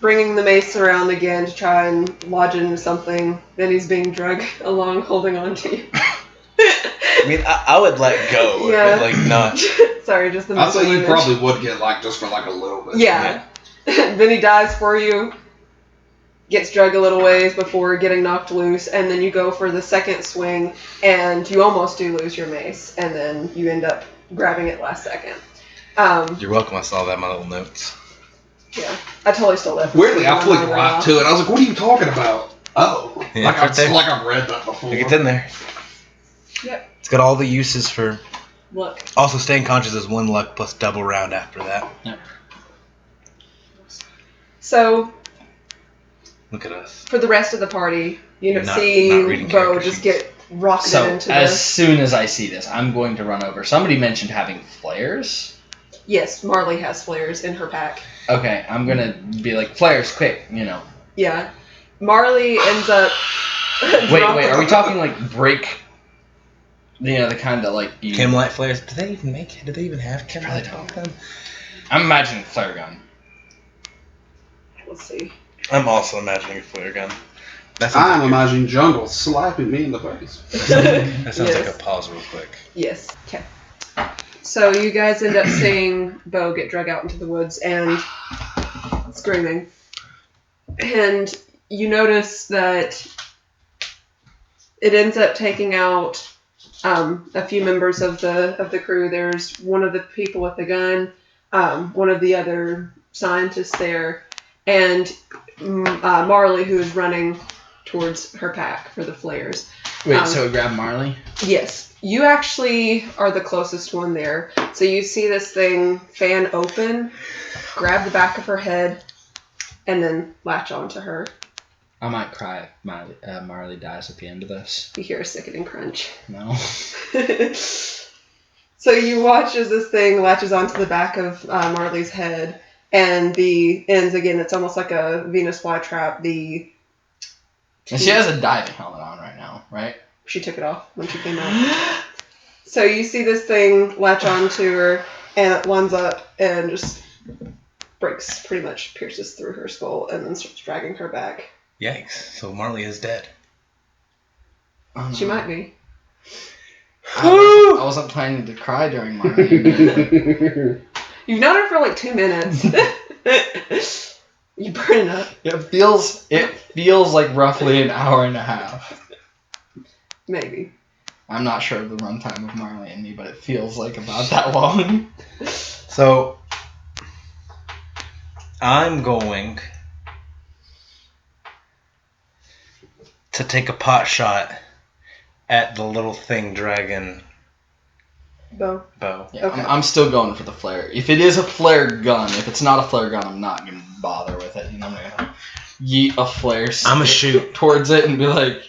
bringing the mace around again to try and lodge it into something. Then he's being dragged along, holding on to you. I mean, I would let go. Yeah. But, like, not. Sorry, just the I'd say mental you image. probably would get, like, just for, like, a little bit. Yeah. Then he dies for you, gets dragged a little ways before getting knocked loose, and then you go for the second swing, and you almost do lose your mace, and then you end up grabbing it last second. You're welcome. I saw that in my little notes. Yeah, I totally stole that. Weirdly, I flicked From right to it. I was like, what are you talking about? Oh. Yeah, like, right there. like I've read that before. Like, it's in there. Yep. It's got all the uses for. Look. Also, staying conscious is 1 luck plus double round after that. So Look at us. for the rest of the party, you know, Not see reading Bo character just sheets. get rocketed So, into as soon as I see this, I'm going to run over. Somebody mentioned having flares. Yes, Marley has flares in her pack. Okay, I'm going to be like, flares, quick, you know. Yeah. Marley ends up. Wait, are we talking like break? You know, the kind of like you. Chem-light flares. Do they even make? Do they even have chem-light Probably on them? I'm imagining flare gun. Let's see. I'm also imagining a flare gun. That sounds I'm like imagining Jungle slapping me in the face. that sounds like Yes. a pause real quick. Yes. Okay. So you guys end up seeing Bo get dragged out into the woods and screaming. And you notice that it ends up taking out a few members of the crew. There's one of the people with the gun, one of the other scientists there, and Marley, who is running towards her pack for the flares. Wait, so we grab Marley? Yes. You actually are the closest one there. So you see this thing fan open, grab the back of her head, and then latch onto her. I might cry if Marley dies at the end of this. You hear a sickening crunch. No. So you watch as this thing latches onto the back of Marley's head, and the ends, again, it's almost like a Venus flytrap. And she has a diving helmet on right now, right? She took it off when she came out. So you see this thing latch onto her, and it lines up and just breaks, pretty much pierces through her skull, and then starts dragging her back. Yikes! So Marley is dead. She might be. I wasn't planning to cry during Marley. You've known her for like 2 minutes. You burn up. It feels like roughly an hour and a half. Maybe. I'm not sure of the runtime of Marley and me, but it feels like about that long. So I'm going to take a pot shot at the little thing dragging Bo. Bo. Yeah, Okay. I'm still going for the flare. If it is a flare gun, if it's not a flare gun, I'm not going to bother with it. And I'm going to yeet a flare I'ma stick shoot. towards it and be like,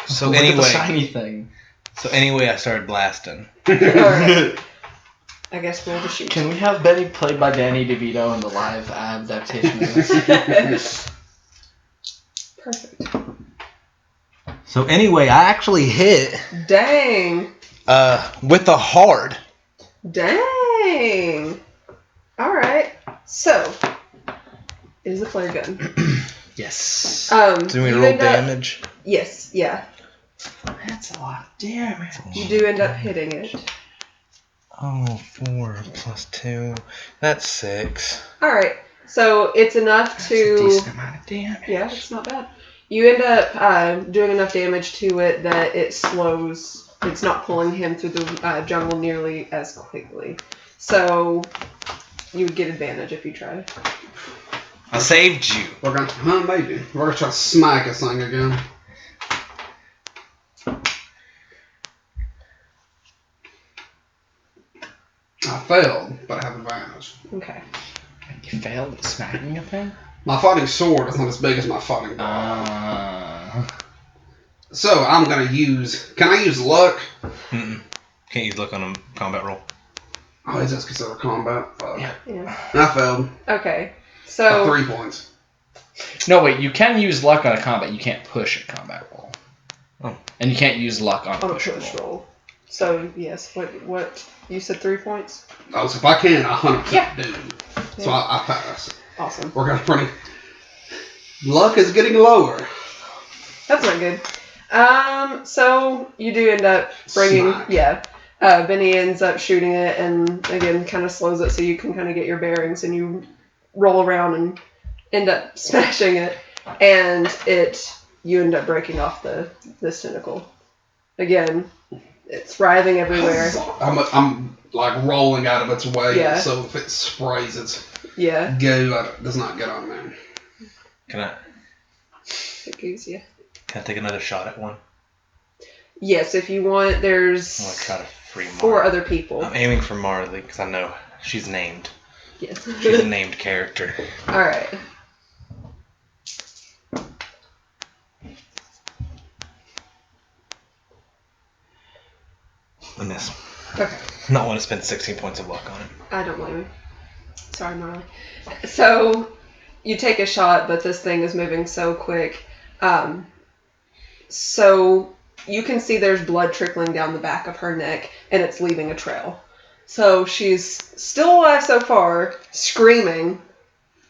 So look at the anyway, shiny thing. I started blasting. Alright. I guess we'll just shoot. Can we have Benny played by Danny DeVito in the live adaptation of this? Perfect. So anyway, I actually hit Dang. with a hard. Dang. Alright. So, It is a flare gun. Yes. Do we you roll end up- damage? Yes, yeah. That's a lot of damage. You do end up hitting it. Oh, 4 plus 2. That's 6. Alright, so it's enough That's to... a decent amount of damage. Yeah, it's not bad. You end up doing enough damage to it that it slows. It's not pulling him through the jungle nearly as quickly. So you would get advantage if you tried. I saved you. We're gonna, maybe. We're gonna try to smack this thing again. I failed, but I have advantage. Okay. You failed at smacking a thing? My fighting sword is not as big as my fighting bow. So I'm gonna use. Can I use luck? Mm-mm. Can't use luck on a combat roll. Oh, is this considered combat? Fuck. Yeah. I failed. Okay. By So 3 points. No, wait, you can use luck on a combat, you can't push a combat roll. Oh. And you can't use luck on a on a push push roll. roll. So yes, what you said 3 points? Oh, so if I can, I 100% Yeah. do. So Yeah. I pass. Awesome. We're gonna run. Luck is getting lower. That's not good. So you do end up bringing, Smack. yeah. Benny ends up shooting it, and again, kind of slows it so you can kind of get your bearings, and you roll around and end up smashing it, and you end up breaking off this tentacle. Again, it's writhing everywhere. I'm like rolling out of its way, Yeah. so if it sprays its Yeah, goo, it does not get on there. Can I it gives you. take another shot at one? Yes, if you want, there's I want to try to free Marley. 4 other people. I'm aiming for Marley because I know she's named. Yes. She's a named character. All right. I miss. Okay. Not want to spend 16 points of luck on it. I don't blame you. Sorry, Marley. So you take a shot, but this thing is moving so quick. So you can see there's blood trickling down the back of her neck, and it's leaving a trail. So she's still alive so far, screaming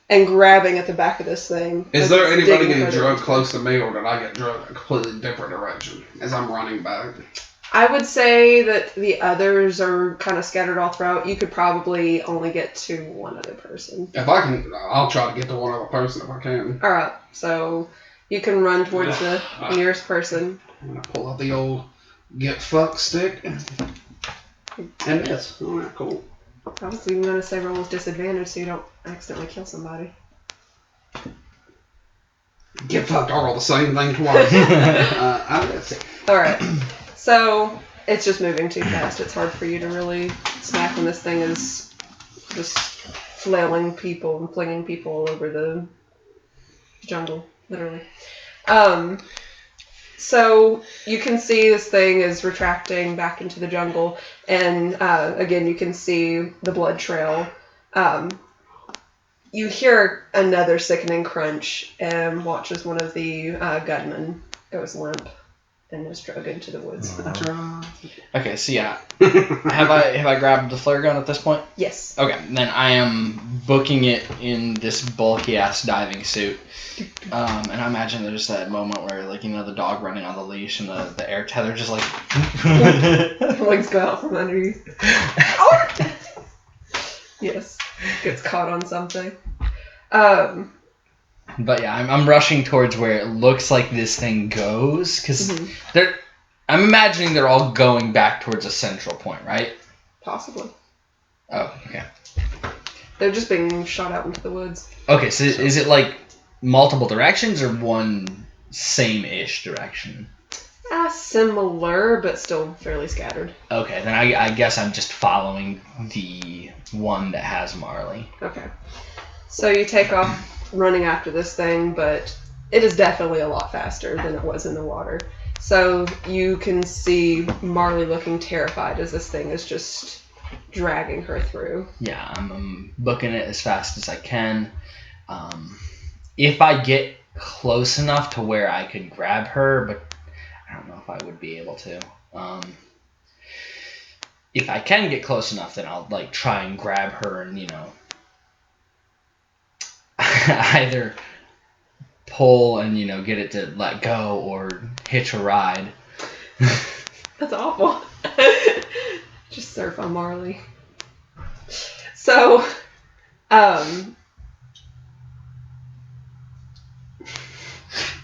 and grabbing at the back of this thing. Is as there it's anybody digging getting further drugged into it. close to me, or did I get drugged a completely different direction as I'm running back? I would say that the others are kind of scattered all throughout. You could probably only get to one other person. If I can, I'll try to get to one other person if I can. All right, so you can run towards the nearest person. I'm gonna pull out the old get fucked stick and miss. Oh, yeah, cool. I was even going to say roll with disadvantage so you don't accidentally kill somebody. Get fucked. I roll the same thing twice. I miss. All right, so it's just moving too fast. It's hard for you to really smack when this thing is just flailing people and flinging people all over the jungle, literally. So you can see this thing is retracting back into the jungle, and again, you can see the blood trail. You hear another sickening crunch, and watch as one of the gunmen goes limp and is dragged into the woods. Okay, so yeah. have I grabbed the flare gun at this point? Yes. Okay, then I am booking it in this bulky ass diving suit. And I imagine there's that moment where, like, you know, the dog running on the leash and the air tether just like Legs go out from underneath. Yes. Gets caught on something. But yeah, I'm rushing towards where it looks like this thing goes, because I'm imagining they're all going back towards a central point, right? Possibly. Oh, okay. They're just being shot out into the woods. Okay, so is it like multiple directions or one same-ish direction? Similar, but still fairly scattered. Okay, then I guess I'm just following the one that has Marley. Okay. So you take off running after this thing, but it is definitely a lot faster than it was in the water. So you can see Marley looking terrified as this thing is just dragging her through. Yeah, I'm booking it as fast as I can. If I get close enough to where I could grab her, but I don't know if I would be able to. If I can get close enough, then I'll like try and grab her and, you know, either pull and get it to let go or hitch a ride. That's awful. Just surf on Marley. So,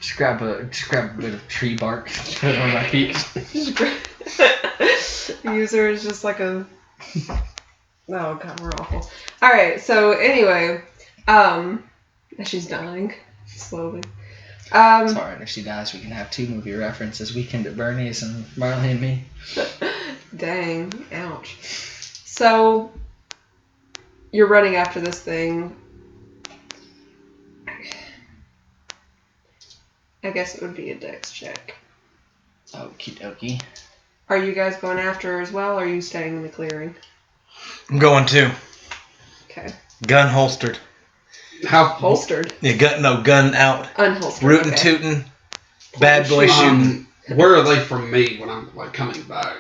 Just grab a bit of tree bark, put it on my feet. User is just like a. Oh god, we're awful. All right. So anyway, she's dying slowly. It's alright, if she dies, we can have 2 movie references: Weekend at Bernie's and Marley and Me. Dang, ouch. So you're running after this thing. I guess it would be a dex check. Okie dokie. Are you guys going after her as well, or are you staying in the clearing? I'm going too. Okay. Gun holstered. How Holstered? Yeah, gun out. Unholstered. Rootin' okay. tootin'. Bad boy shooting. Where are they from me when I'm like coming back?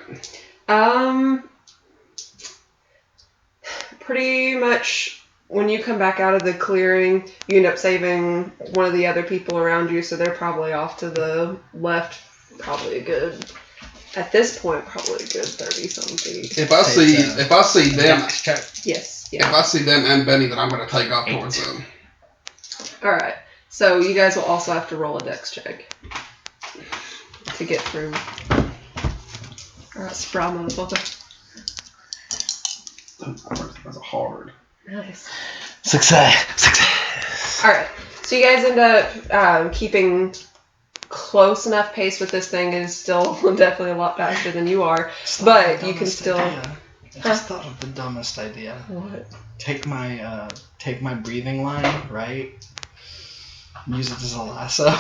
Pretty much when you come back out of the clearing, you end up saving one of the other people around you, so they're probably off to the left, probably a good, at this point, probably a good 30-some feet. If I see them, Yes, if yeah. I see them and Benny, then I'm going to take off towards them. Alright, so you guys will also have to roll a dex check to get through. Alright, sprawl motherfucker. That's a hard. Nice. Success. Alright, so you guys end up keeping close enough pace with this thing. It is still definitely a lot faster than you are, but you can still... I just thought of the dumbest idea. What? Take my breathing line, right? Use it as a lasso.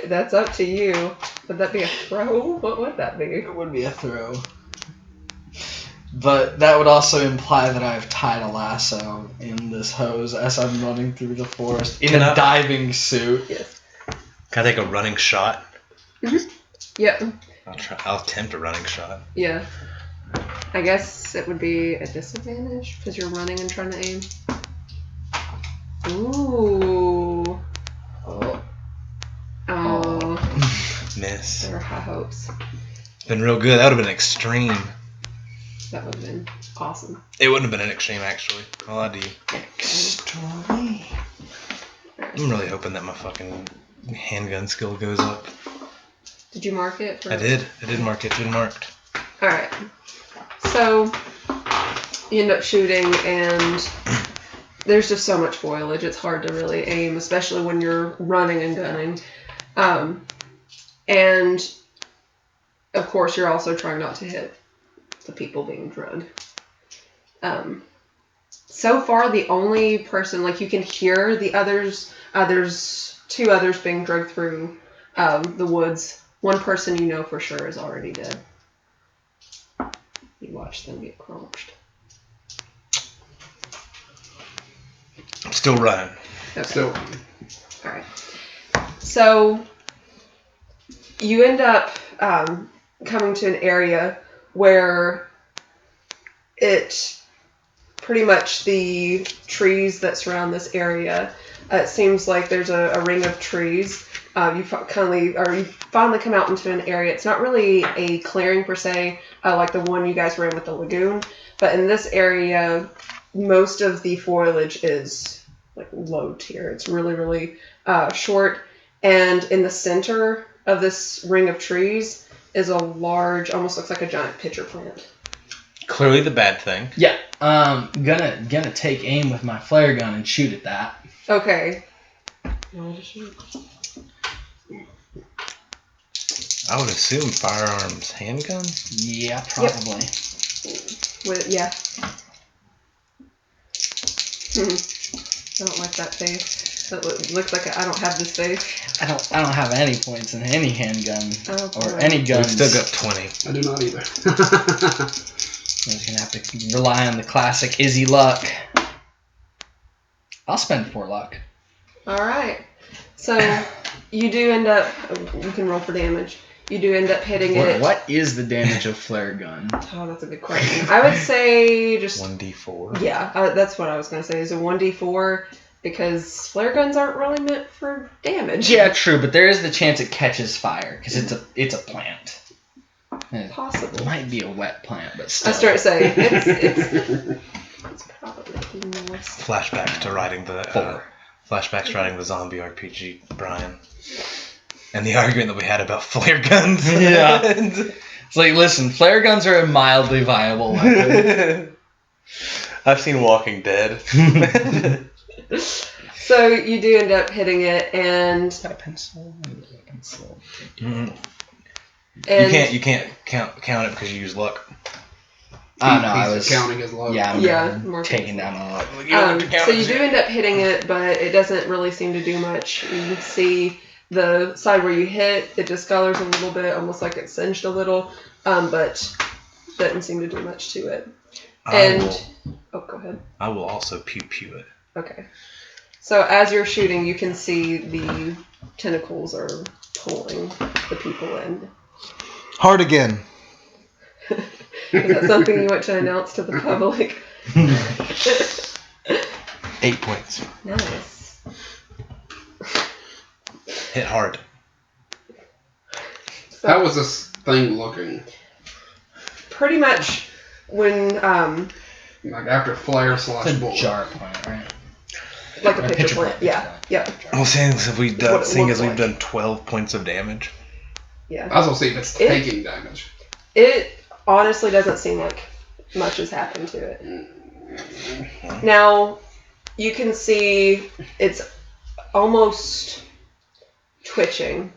That's up to you. Would that be a throw? What would that be? It would be a throw. But that would also imply that I've tied a lasso in this hose as I'm running through the forest in a diving suit. Yes. Can I take a running shot? Mm-hmm. Yep. I'll attempt a running shot. Yeah. I guess it would be a disadvantage because you're running and trying to aim. Ooh. Oh. Miss. There were high hopes. Been real good. That would have been extreme. That would have been awesome. It wouldn't have been an extreme, actually. I'll lie to you. Extreme. I'm really hoping that my fucking handgun skill goes up. Did you mark it? I did. I did mark it. It's been marked. Alright. So, you end up shooting, and there's just so much foliage. It's hard to really aim, especially when you're running and gunning. And, of course, you're also trying not to hit the people being drugged. So far, the only person, like, you can hear the others, there's 2 others being drugged through the woods. One person you know for sure is already dead. You watch them get crunched. I'm still running. Okay. Still, Alright. So, you end up coming to an area where it pretty much the trees that surround this area, it seems like there's a ring of trees. You finally come out into an area. It's not really a clearing per se, like the one you guys were in with the lagoon, but in this area, most of the foliage is like low tier. It's really, really short, and in the center of this ring of trees is a large, almost looks like a giant pitcher plant. Clearly the bad thing. Yeah. Gonna take aim with my flare gun and shoot at that. Okay. You want to shoot? I would assume firearms handgun. Yeah, probably. Yeah. I don't like that face. That looks like I don't have this face. I don't have any points in any handgun or any We've guns. still got 20. I do not either. I'm just gonna have to rely on the classic Izzy luck. I'll spend 4 luck. Alright. So, you do end up... You can roll for damage. You do end up hitting it... What is the damage of flare gun? Oh, that's a good question. I would say just... 1d4. Yeah, that's what I was going to say. Is a 1d4. because flare guns aren't really meant for damage. Yeah, true, but there is the chance it catches fire because it's a plant. It Possible. might be a wet plant, but still. I start saying it's probably moist. Flashbacks to writing the zombie RPG, Brian, and the argument that we had about flare guns. Yeah. It's like, listen, flare guns are a mildly viable weapon. I've seen Walking Dead. So you do end up hitting it, and Is that a pencil? Mm. and You can't count it because you use luck. Oh no, I was counting his load. Yeah, more taking down a lot. so you do end up hitting it, but it doesn't really seem to do much. You can see the side where you hit, it discolors a little bit, almost like it's singed a little, but doesn't seem to do much to it. Oh, go ahead. I will also pew it. Okay. So as you're shooting, you can see the tentacles are pulling the people in. Hard again. Is that something you want to announce to the public? 8 points. Nice. Hit hard. So How was this thing looking? pretty much when Like after flare It's slash a bullet. jar plant, right? like a Or pitcher plant. Yeah. Yeah. Well, seeing as we've What it done, looks like. 12 points of damage. Yeah. I was gonna see if it's taking damage. It honestly doesn't seem like much has happened to it. Now, you can see it's almost twitching.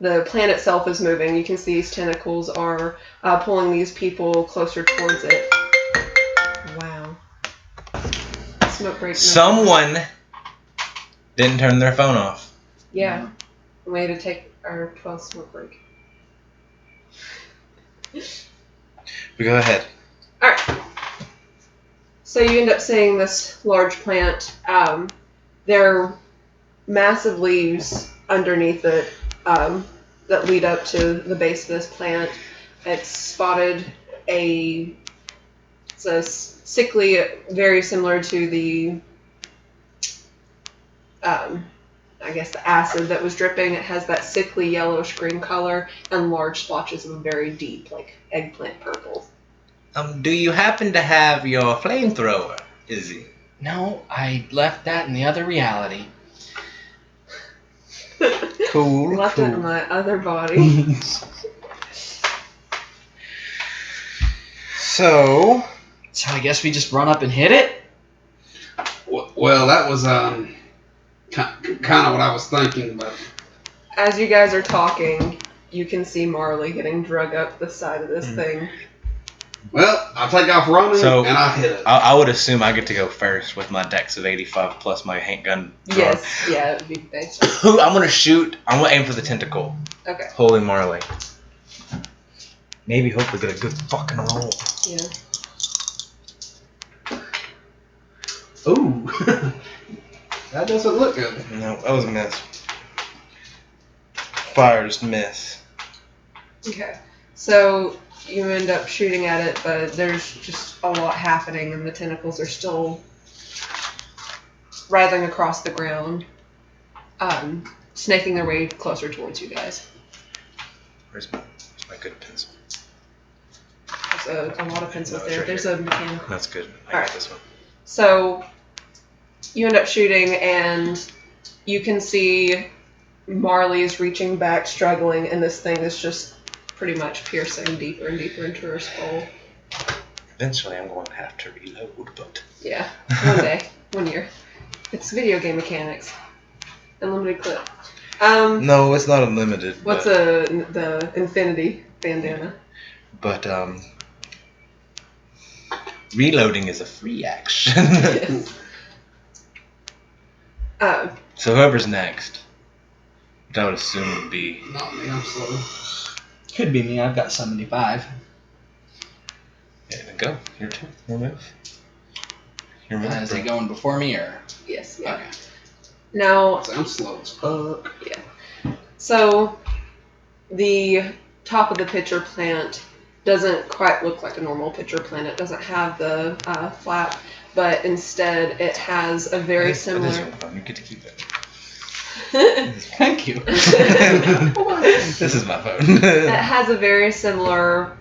The plant itself is moving. You can see these tentacles are pulling these people closer towards it. Wow. Smoke break. Someone didn't turn their phone off. Yeah. We had to take our 12th smoke break. We go ahead. Alright. So you end up seeing this large plant. There are massive leaves underneath it that lead up to the base of this plant. It's spotted it's a sickly, very similar to the, I guess the acid that was dripping. It has that sickly yellowish green color and large splotches of a very deep, like eggplant purple. Do you happen to have your flamethrower, Izzy? No, I left that in the other reality. Cool. Left it in my other body. So I guess we just run up and hit it? Well, that was kind of what I was thinking, but As you guys are talking, you can see Marley getting drug up the side of this thing. well, I take off running So- and I hit it. I would assume I get to go first with my dex of 85 plus my handgun. drawn. Yes, yeah, it'd be based. I'm gonna shoot. I'm gonna aim for the tentacle. Okay, Holy Marley. Maybe hopefully get a good fucking roll. yeah. Ooh, that doesn't look good. No, that was a miss. Fire, just miss. Okay, so you end up shooting at it, but there's just a lot happening, and the tentacles are still writhing across the ground, snaking their way closer towards you guys. Where's my good pencil? There's a lot of pencils No, it's there. right There's here. a mechanical. That's good. I Alright. got this one. So you end up shooting, and you can see Marley is reaching back, struggling, and this thing is just pretty much piercing deeper and deeper into her skull. Eventually, I'm going to have to reload, but Yeah, one day, 1 year. It's video game mechanics. Unlimited clip. no, it's not unlimited. What's but, the infinity bandana? But reloading is a free action. Yes. So whoever's next, which I would assume would be. Not me, I'm slow. Could be me, I've got 75. Yeah, go. Your turn. Your move. Your move. Is bro. he going before me or? Yes, yeah. Okay. Now, I'm slow as fuck. so the top of the pitcher plant doesn't quite look like a normal pitcher plant. It doesn't have the flap, but instead it has a very That is similar. really fun. You get to keep it. Thank you. This is my phone. It has a very similar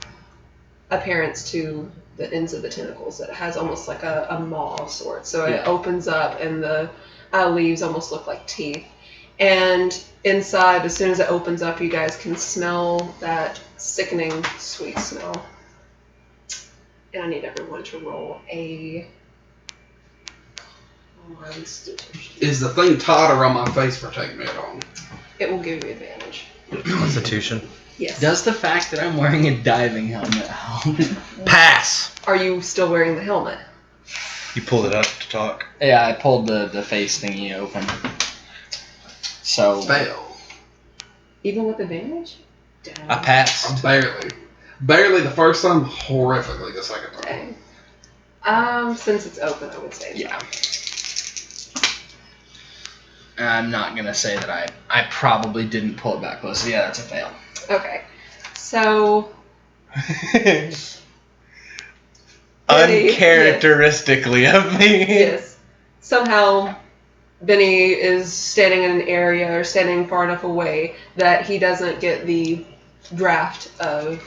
appearance to the ends of the tentacles. It has almost like a maw of sorts. So it Yeah. opens up and the leaves almost look like teeth. And inside, as soon as it opens up, you guys can smell that sickening sweet smell. And I need everyone to roll a constitution. Is the thing tied around my face protect me at all? It will give you advantage. Constitution. Yes. Does the fact that I'm wearing a diving helmet help? Pass. Are you still wearing the helmet? You pulled it up to talk. Yeah, I pulled the face thingy open. So Fail. Even with advantage? Damn. I pass. Barely the first time, horrifically the second time. Okay. Since it's open, I would say. yeah. And I'm not gonna say that I probably didn't pull it back close. So yeah, that's a fail. Okay. So, Uncharacteristically of me. yes. Somehow, Benny is standing in an area or standing far enough away that he doesn't get the draft of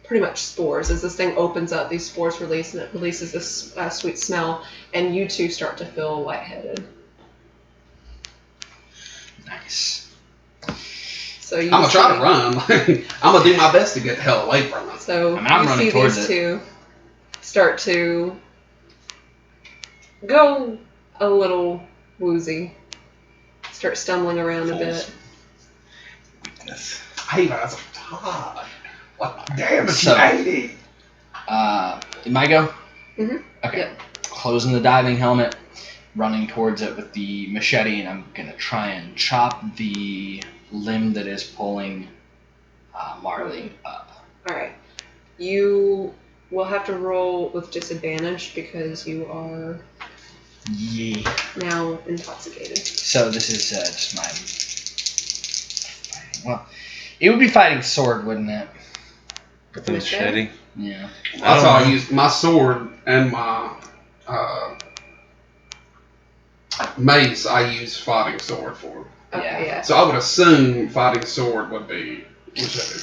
pretty much spores. As this thing opens up, these spores release, and it releases this sweet smell, and you two start to feel lightheaded. Nice. So you I'm gonna try see- to run. I'm gonna do my best to get the hell away from it. So I mean, I'm you running see towards these it. two start to go a little woozy, start stumbling around a bit. Weakness. Hey, that's a Todd. What the damn is So- you 80? It might go? Mhm. Okay. Yep. Closing the diving helmet, running towards it with the machete, and I'm gonna try and chop the limb that is pulling Marley up. Alright. You will have to roll with disadvantage because you are Yeah. now intoxicated. So this is just my. Well, it would be fighting sword, wouldn't it? With the machete. Yeah. That's how I use my sword and my mace. I use fighting sword for. Okay, yeah. So I would assume fighting sword would be machete.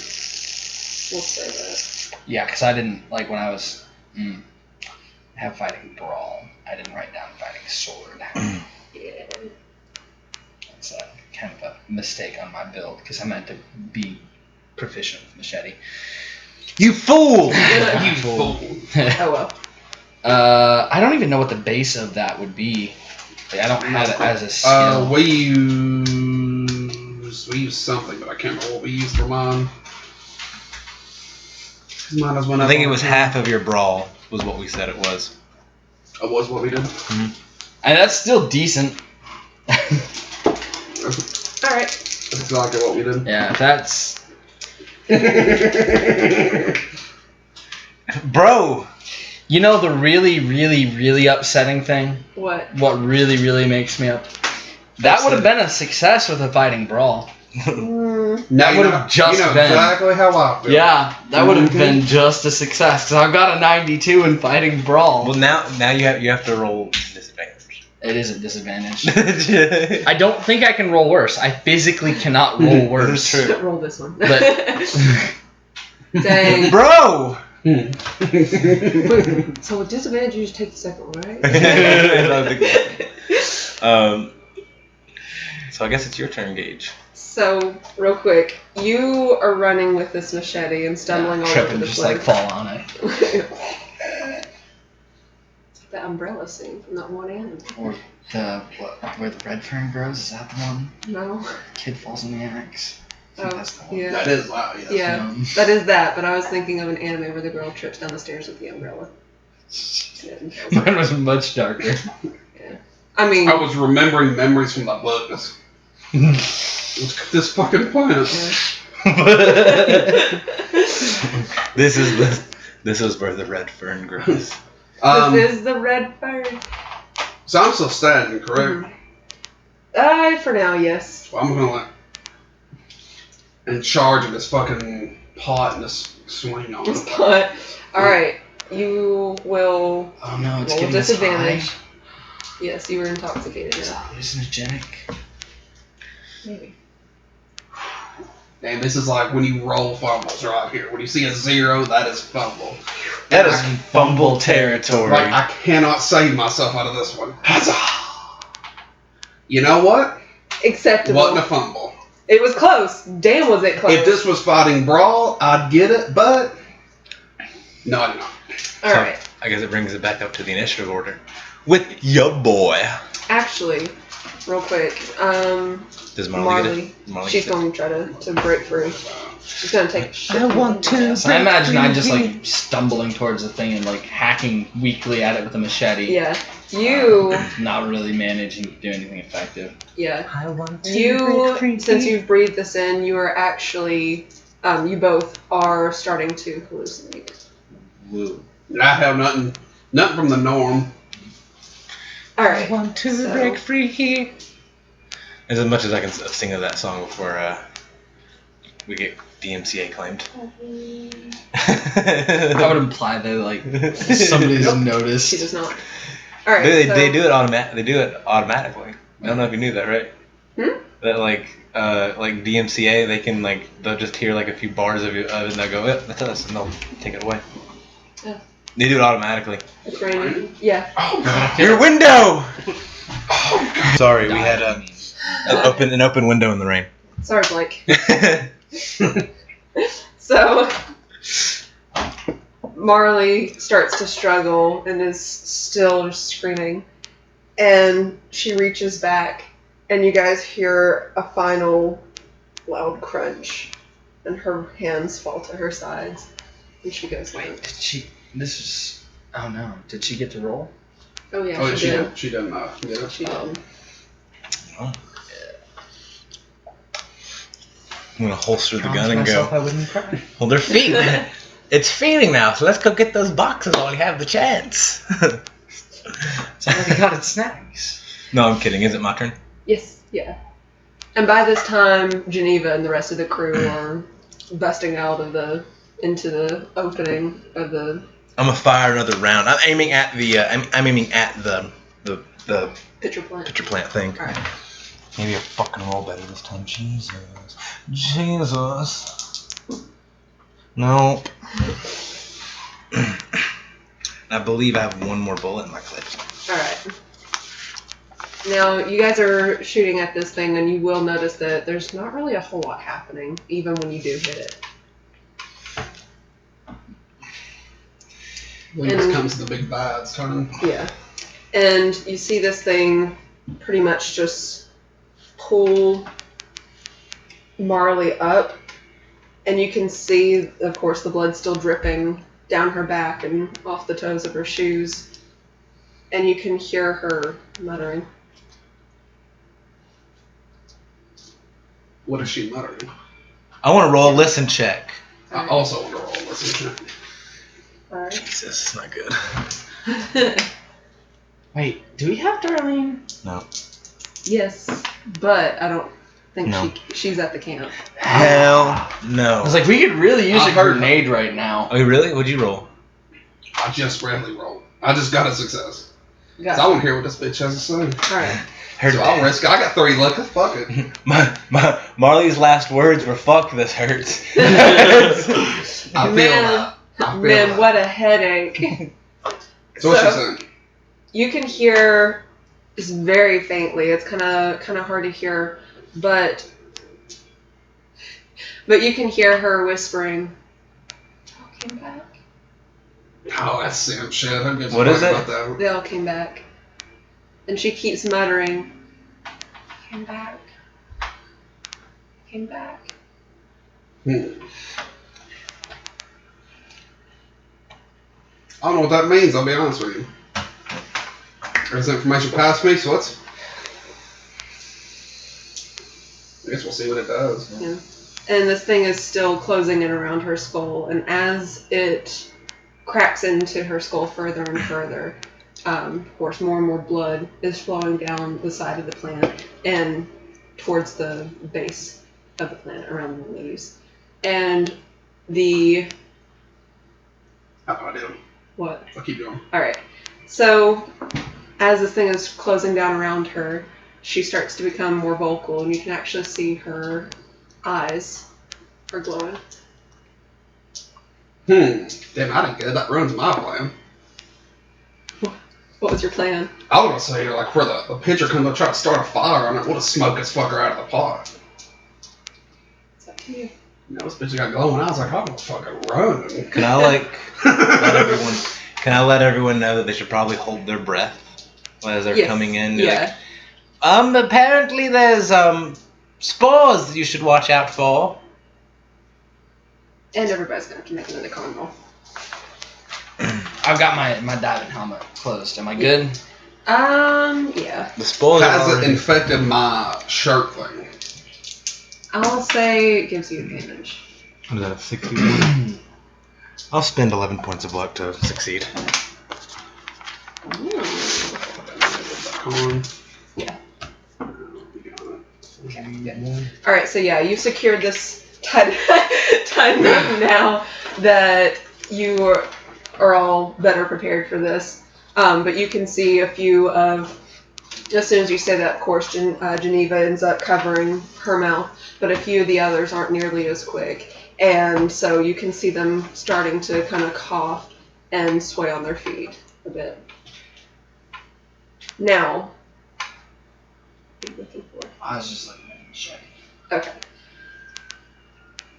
We'll say that. Yeah, because I didn't like when I was have fighting brawl. I didn't write down fighting sword. Yeah. That's kind of a mistake on my build because I meant to be proficient with machete. You fool! You fool. Oh well. I don't even know what the base of that would be. Like, I don't have it as a skill. We use something, but I can't remember what we used for mine. Mine has went I up think it on was the- half of your brawl was what we said it was. It was what we did. And that's still decent. Alright. That's exactly what we did. Yeah, that's. Bro! You know the really, really, really upsetting thing? What? What really, really makes me up? That would have been a success with a fighting brawl. Now would've just you know been. exactly how I feel. Yeah, that would have Mhm. been just a success. Because I've got a 92 in fighting brawl. Well, now you have to roll disadvantage. It is a disadvantage. That's I don't think I can roll worse. I physically cannot roll worse. true. Roll this one. But- Dang. Bro! So with disadvantage, you just take the second one, right? So I guess it's your turn, Gage. So, real quick, you are running with this machete and stumbling all Trip over and the just place. like fall on it. It's like that umbrella scene from that one anime. Or where the red fern grows, is that the one? No? Kid falls in the axe. I think Oh, that's the one. yeah. That is loud, yes. Yeah, Um, that is that, but I was thinking of an anime where the girl trips down the stairs with the umbrella. Mine was much darker. I mean, I was remembering memories from the books. This fucking planet. This is where the red fern grows. this is the red fern. So I'm still standing, correct? For now, yes. So I'm gonna like in charge of this fucking pot and just swing on This it. pot. Alright. You will Oh no, it's roll getting us disadvantage. high. Yes, you were intoxicated. Is Yeah. that hallucinogenic? Maybe. And this is like when you roll fumbles right here. When you see a 0, that is fumble. That is fumble territory. Like, I cannot save myself out of this one. You know what? Acceptable. Wasn't a fumble. It was close. Damn, was it close. If this was fighting brawl, I'd get it, but no, I do not. All right. I guess it brings it back up to the initiative order with your boy. Actually, real quick, Does Marley get it? Marley she's gets it? going to try to break free. She's going to take a shit. I want to. So I imagine I'm just like stumbling towards the thing and like hacking weakly at it with a machete. Yeah. You. Not really managing to do anything effective. Yeah. I want to. You, since you've breathed this in, you are actually, you both are starting to hallucinate. Woo. I have nothing from the norm. All right. I want to break free. As much as I can sing of that song before we get DMCA claimed. I would imply that like somebody's noticed. She does not. All right. They do it automatically. I don't know if you knew that, right? That like DMCA, they can they'll just hear like a few bars of it and they'll go, that's us, and they'll take it away. Yeah. They do it automatically. It's raining. Yeah. Oh, God. Your window. Sorry, we had an open window in the rain. Sorry, Blake. So Marley starts to struggle and is still screaming, and she reaches back, and you guys hear a final loud crunch, and her hands fall to her sides, and she goes limp. Wait, did she? This is. Oh no! Did she get to roll? Oh yeah, Oh, she did. she did not. Yeah. She did. I'm gonna holster the gun and Myself, go. I wouldn't cry. Well, they're feeding. It's feeding now, so let's go get those boxes while we have the chance. It's already got its snacks. No, I'm kidding. Is it my turn? Yes, yeah. And by this time, Geneva and the rest of the crew are busting out of into the opening of the. I'm gonna fire another round. I'm aiming at the. I'm aiming at the Pitcher plant. pitcher plant thing. All right. Maybe a fucking roll better this time. Jesus. No. I believe I have one more bullet in my clip. All right. Now, you guys are shooting at this thing, and you will notice that there's not really a whole lot happening, even when you do hit it. When it comes to the big bad's turn. Yeah. And you see this thing pretty much just pull Marley up, and you can see, of course, the blood still dripping down her back and off the toes of her shoes. And you can hear her muttering. What is she muttering? I want to roll a listen check. All I right. also want to roll. Listen. All right. Jesus, it's not good. Wait, do we have Darlene? No. Yes, but I don't think No. she's at the camp. Hell no. I was like, we could really use I a heard grenade right now. Oh, really? What'd you roll? I just randomly rolled. I just got a success. Got So I want to hear what this bitch has to say. All right. Heard So it. I'll risk it. I got 30 luck. Fuck it. Marley's last words were "fuck, this hurts." I feel Man. that. I feel Man, that. what a headache. So what's she saying? You can hear just very faintly. It's kind of hard to hear, but you can hear her whispering. "They all came back. Oh, that's Sam shit. I'm good. What is it? about that. They all came back." And she keeps muttering, "Came back. Came back." I don't know what that means, I'll be honest with you. There's information past me, so let's... I guess we'll see what it does. Yeah. And this thing is still closing in around her skull, and as it cracks into her skull further and further, of course, more and more blood is flowing down the side of the plant and towards the base of the plant around the leaves. And the I do. What? I'll keep going. Alright. So, as this thing is closing down around her, she starts to become more vocal, and you can actually see her eyes are glowing. Damn, I didn't get it. That ruins my plan. What was your plan? I was gonna say, like, where the pitcher comes up, try to start a fire on it, we'll just smoke this fucker out of the pot. It's up to you. You know, this bitch got glowing eyes, like, I'm gonna fucking run. Can I let everyone know that they should probably hold their breath as they're coming in? Yeah. Like, apparently there's spores you should watch out for. And everybody's gonna make another con roll. I've got my diving helmet closed. Am I good? Yeah. The spores Has are it infected my shirt thing? I'll say it gives you advantage. What is that, a 61? I'll spend 11 points of luck to succeed. Ooh. Con. Yeah. Okay, good. Alright, so yeah, you've secured this ton enough now that you are all better prepared for this. But you can see a few of, as soon as you say that, of course, Geneva ends up covering her mouth, but a few of the others aren't nearly as quick. And so you can see them starting to kind of cough and sway on their feet a bit. Now, what are you looking for? I was just looking at the machete. Okay.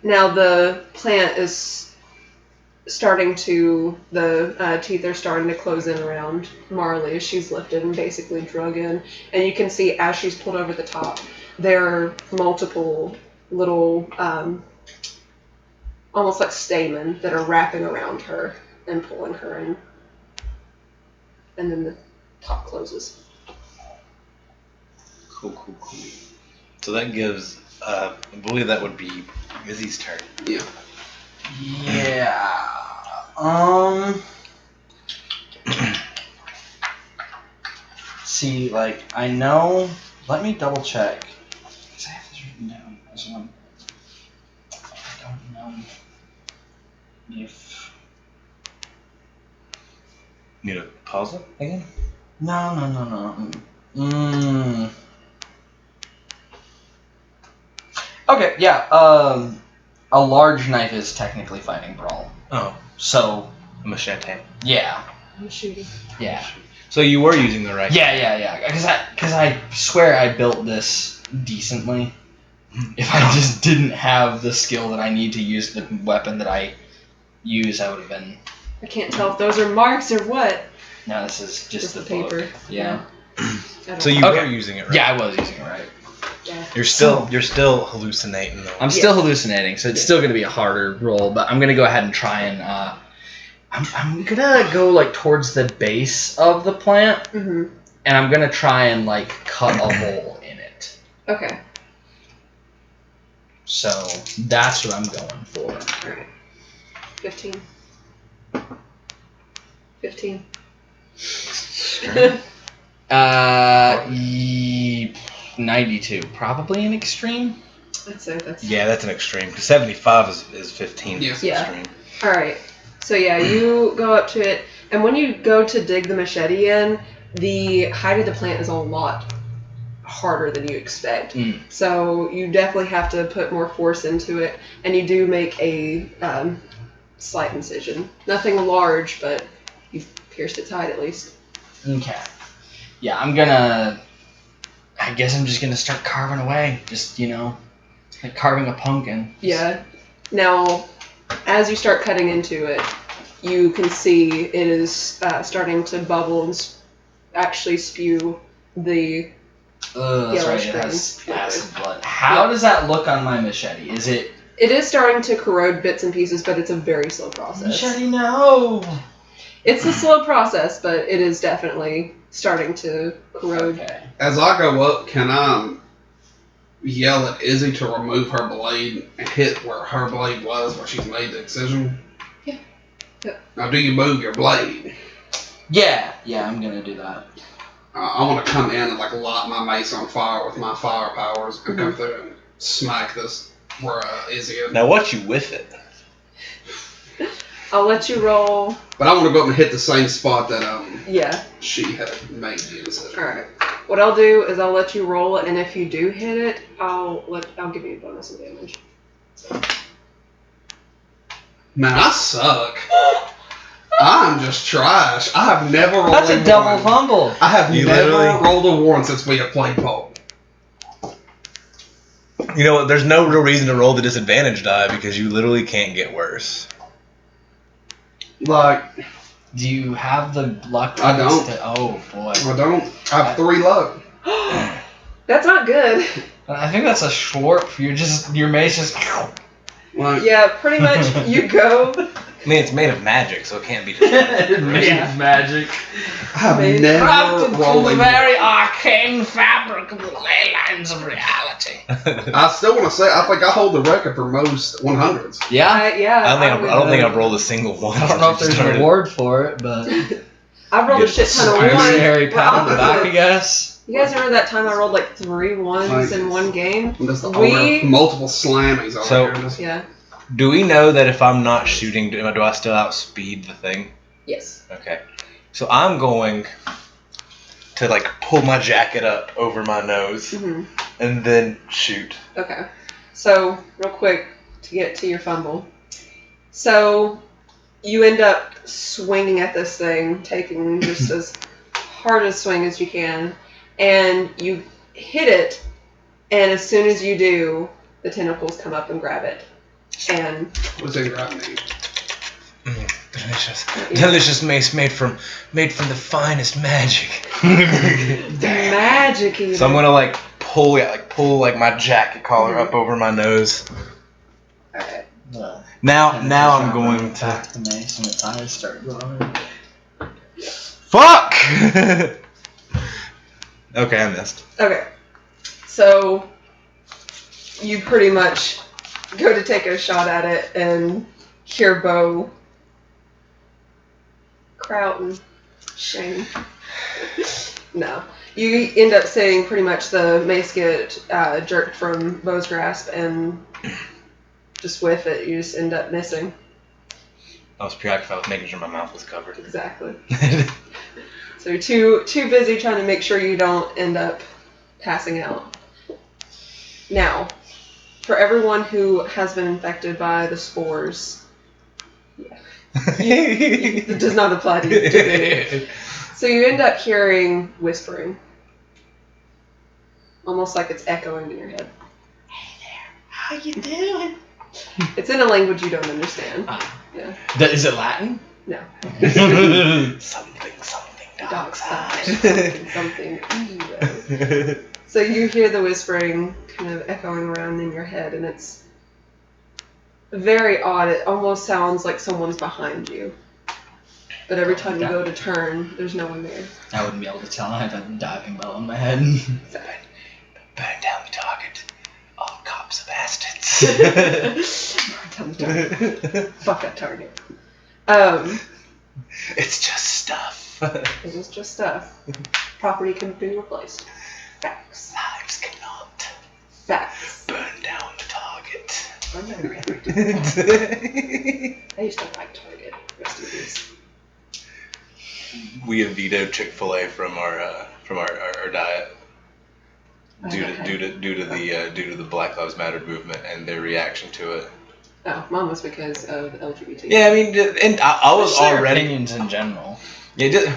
Now the plant is starting to, the teeth are starting to close in around Marley as she's lifted and basically drug in. And you can see as she's pulled over the top, there are multiple little, almost like stamen that are wrapping around her and pulling her in. And then the top closes. Cool. So that gives, I believe that would be Izzy's turn. Yeah. Yeah. See, like, I know. Let me double check. Because I have this written down as one. I don't know if. Need to pause it again? No. Okay, yeah. A large knife is technically fighting brawl. Oh, So, a machete. yeah. I'm shooting. Yeah. So you were using the right. Yeah. Because I swear I built this decently. If I just didn't have the skill that I need to use the weapon that I use, I would have been. I can't tell if those are marks or what. No, this is just the paper. book. Yeah. I don't So you know. were using it right. Yeah, I was using it right. Yeah. You're still hallucinating though. I'm still hallucinating, so it's still going to be a harder roll. But I'm going to go ahead and try and. I'm gonna go like towards the base of the plant, Mm-hmm. and I'm gonna try and like cut a hole in it. Okay. So that's what I'm going for. Alright. 15. 15. 92, probably an extreme. I'd say that's... Yeah, that's an extreme. 75 is 15. Yeah. Yeah. Extreme. Alright. So yeah, you go up to it, and when you go to dig the machete in, the height of the plant is a lot harder than you expect. Mm. So you definitely have to put more force into it, and you do make a slight incision. Nothing large, but you've pierced its height at least. Okay. Yeah, I guess I'm just gonna start carving away. Just, like carving a pumpkin. Yeah. Now, as you start cutting into it, you can see it is starting to bubble and actually spew the... That's Yellow right, it string. has acid blood. How does that look on my machete? Is it... It is starting to corrode bits and pieces, but it's a very slow process. Machete, no! It's a slow process, but it is definitely starting to corrode. Okay. As I go up, can I yell at Izzy to remove her blade and hit where her blade was, where she's made the incision? Yeah. Now, do you move your blade? Yeah, I'm gonna do that. I want to come in and like light my mace on fire with my fire powers and come through and smack this where Izzy is. Now watch you whiff it. I'll let you roll. But I want to go up and hit the same spot that Yeah. she had made use of. All right. What I'll do is I'll let you roll it, and if you do hit it, I'll give you a bonus of damage. Man, I suck. I'm just trash. I have never rolled That's a double fumble. I have You never literally- rolled a 1 since we have played Pulp. You know what? There's no real reason to roll the disadvantage die because you literally can't get worse. Like, Do you have the luck? I don't. Oh boy. I don't. I have 3 luck. That's not good. I think that's a Schwarp. Your mace just. Like, Yeah, pretty much you go. I mean, it's made of magic, so it can't be destroyed. Yeah. magic. I have Crafted never From rolled the a very arcane fabric of the ley lines of reality. I still want to say, I think I hold the record for most 100s. Yeah. Yeah. I don't think I've rolled a single one. I don't know if since we there's a started. reward for it, but I've rolled a shit ton of ones. Harry pat on the back, I guess. You guys remember that time I rolled like 3 ones Like- in one game? I'm just We- over multiple slammings over So- here. Just, Yeah. Do we know that if I'm not shooting, do I still outspeed the thing? Yes. Okay. So I'm going to like pull my jacket up over my nose hmm and then shoot. Okay. So, real quick to get to your fumble. So, you end up swinging at this thing, taking just as hard a swing as you can, and you hit it, and as soon as you do, the tentacles come up and grab it. And what's in grab me? Delicious, Yeah. delicious mace made from the finest magic. magic even. So I'm gonna like pull my jacket collar up over my nose. Alright. Now I'm going to back the mace and its eyes start glowing. fuck. Okay, I missed. Okay. So, you pretty much go to take a shot at it and hear Bo Crowton. Shame. No. You end up saying pretty much the mace get jerked from Bo's grasp and just with it, you just end up missing. I was preoccupied with making sure my mouth was covered. Exactly. So you're too busy trying to make sure you don't end up passing out. Now, for everyone who has been infected by the spores, it does not apply to you. So you end up hearing whispering. Almost like it's echoing in your head. Hey there, how you doing? It's in a language you don't understand. Yeah. Is it Latin? No. something Dark side. Something evil. So you hear the whispering kind of echoing around in your head, and it's very odd. It almost sounds like someone's behind you. But every time you go to turn, there's no one there. I wouldn't be able to tell. I have a diving bell on my head. Burn down the target. All cops are bastards. Burn down the target. Fuck that target. It's just stuff. It is just stuff. Property can be replaced. Facts. Lives cannot. Facts. Burn down the target. Burn down Target. I used to like Target. Rest in peace. We have vetoed Chick-fil-A from our diet due to the Black Lives Matter movement and their reaction to it. Oh, mine was because of the LGBT. Yeah, I mean, and I was Just their already opinions in general. yeah,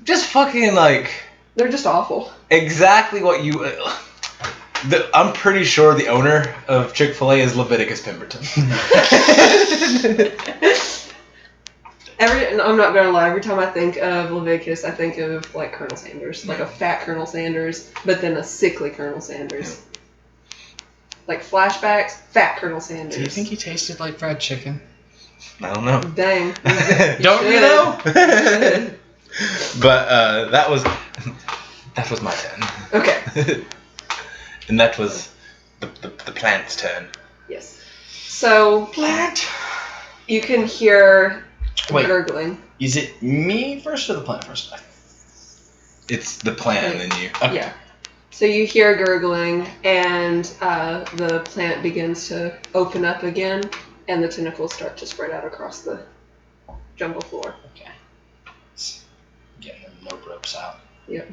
just fucking like They're just awful. exactly what you. I'm pretty sure the owner of Chick-fil-A is Leviticus Pemberton. I'm not gonna lie. Every time I think of Leviticus, I think of like Colonel Sanders, like a fat Colonel Sanders, but then a sickly Colonel Sanders. Like flashbacks, fat Colonel Sanders. Do you think he tasted like fried chicken? I don't know. Dang. Don't you know? But that was my turn. Okay. And that was the plant's turn. Yes. So Plant. you can hear Wait. gurgling. Is it me first or the plant first? It's the plant and then you. Okay. Yeah. So you hear gurgling, and the plant begins to open up again, and the tentacles start to spread out across the jungle floor. Okay. Getting the nope ropes out. Yep.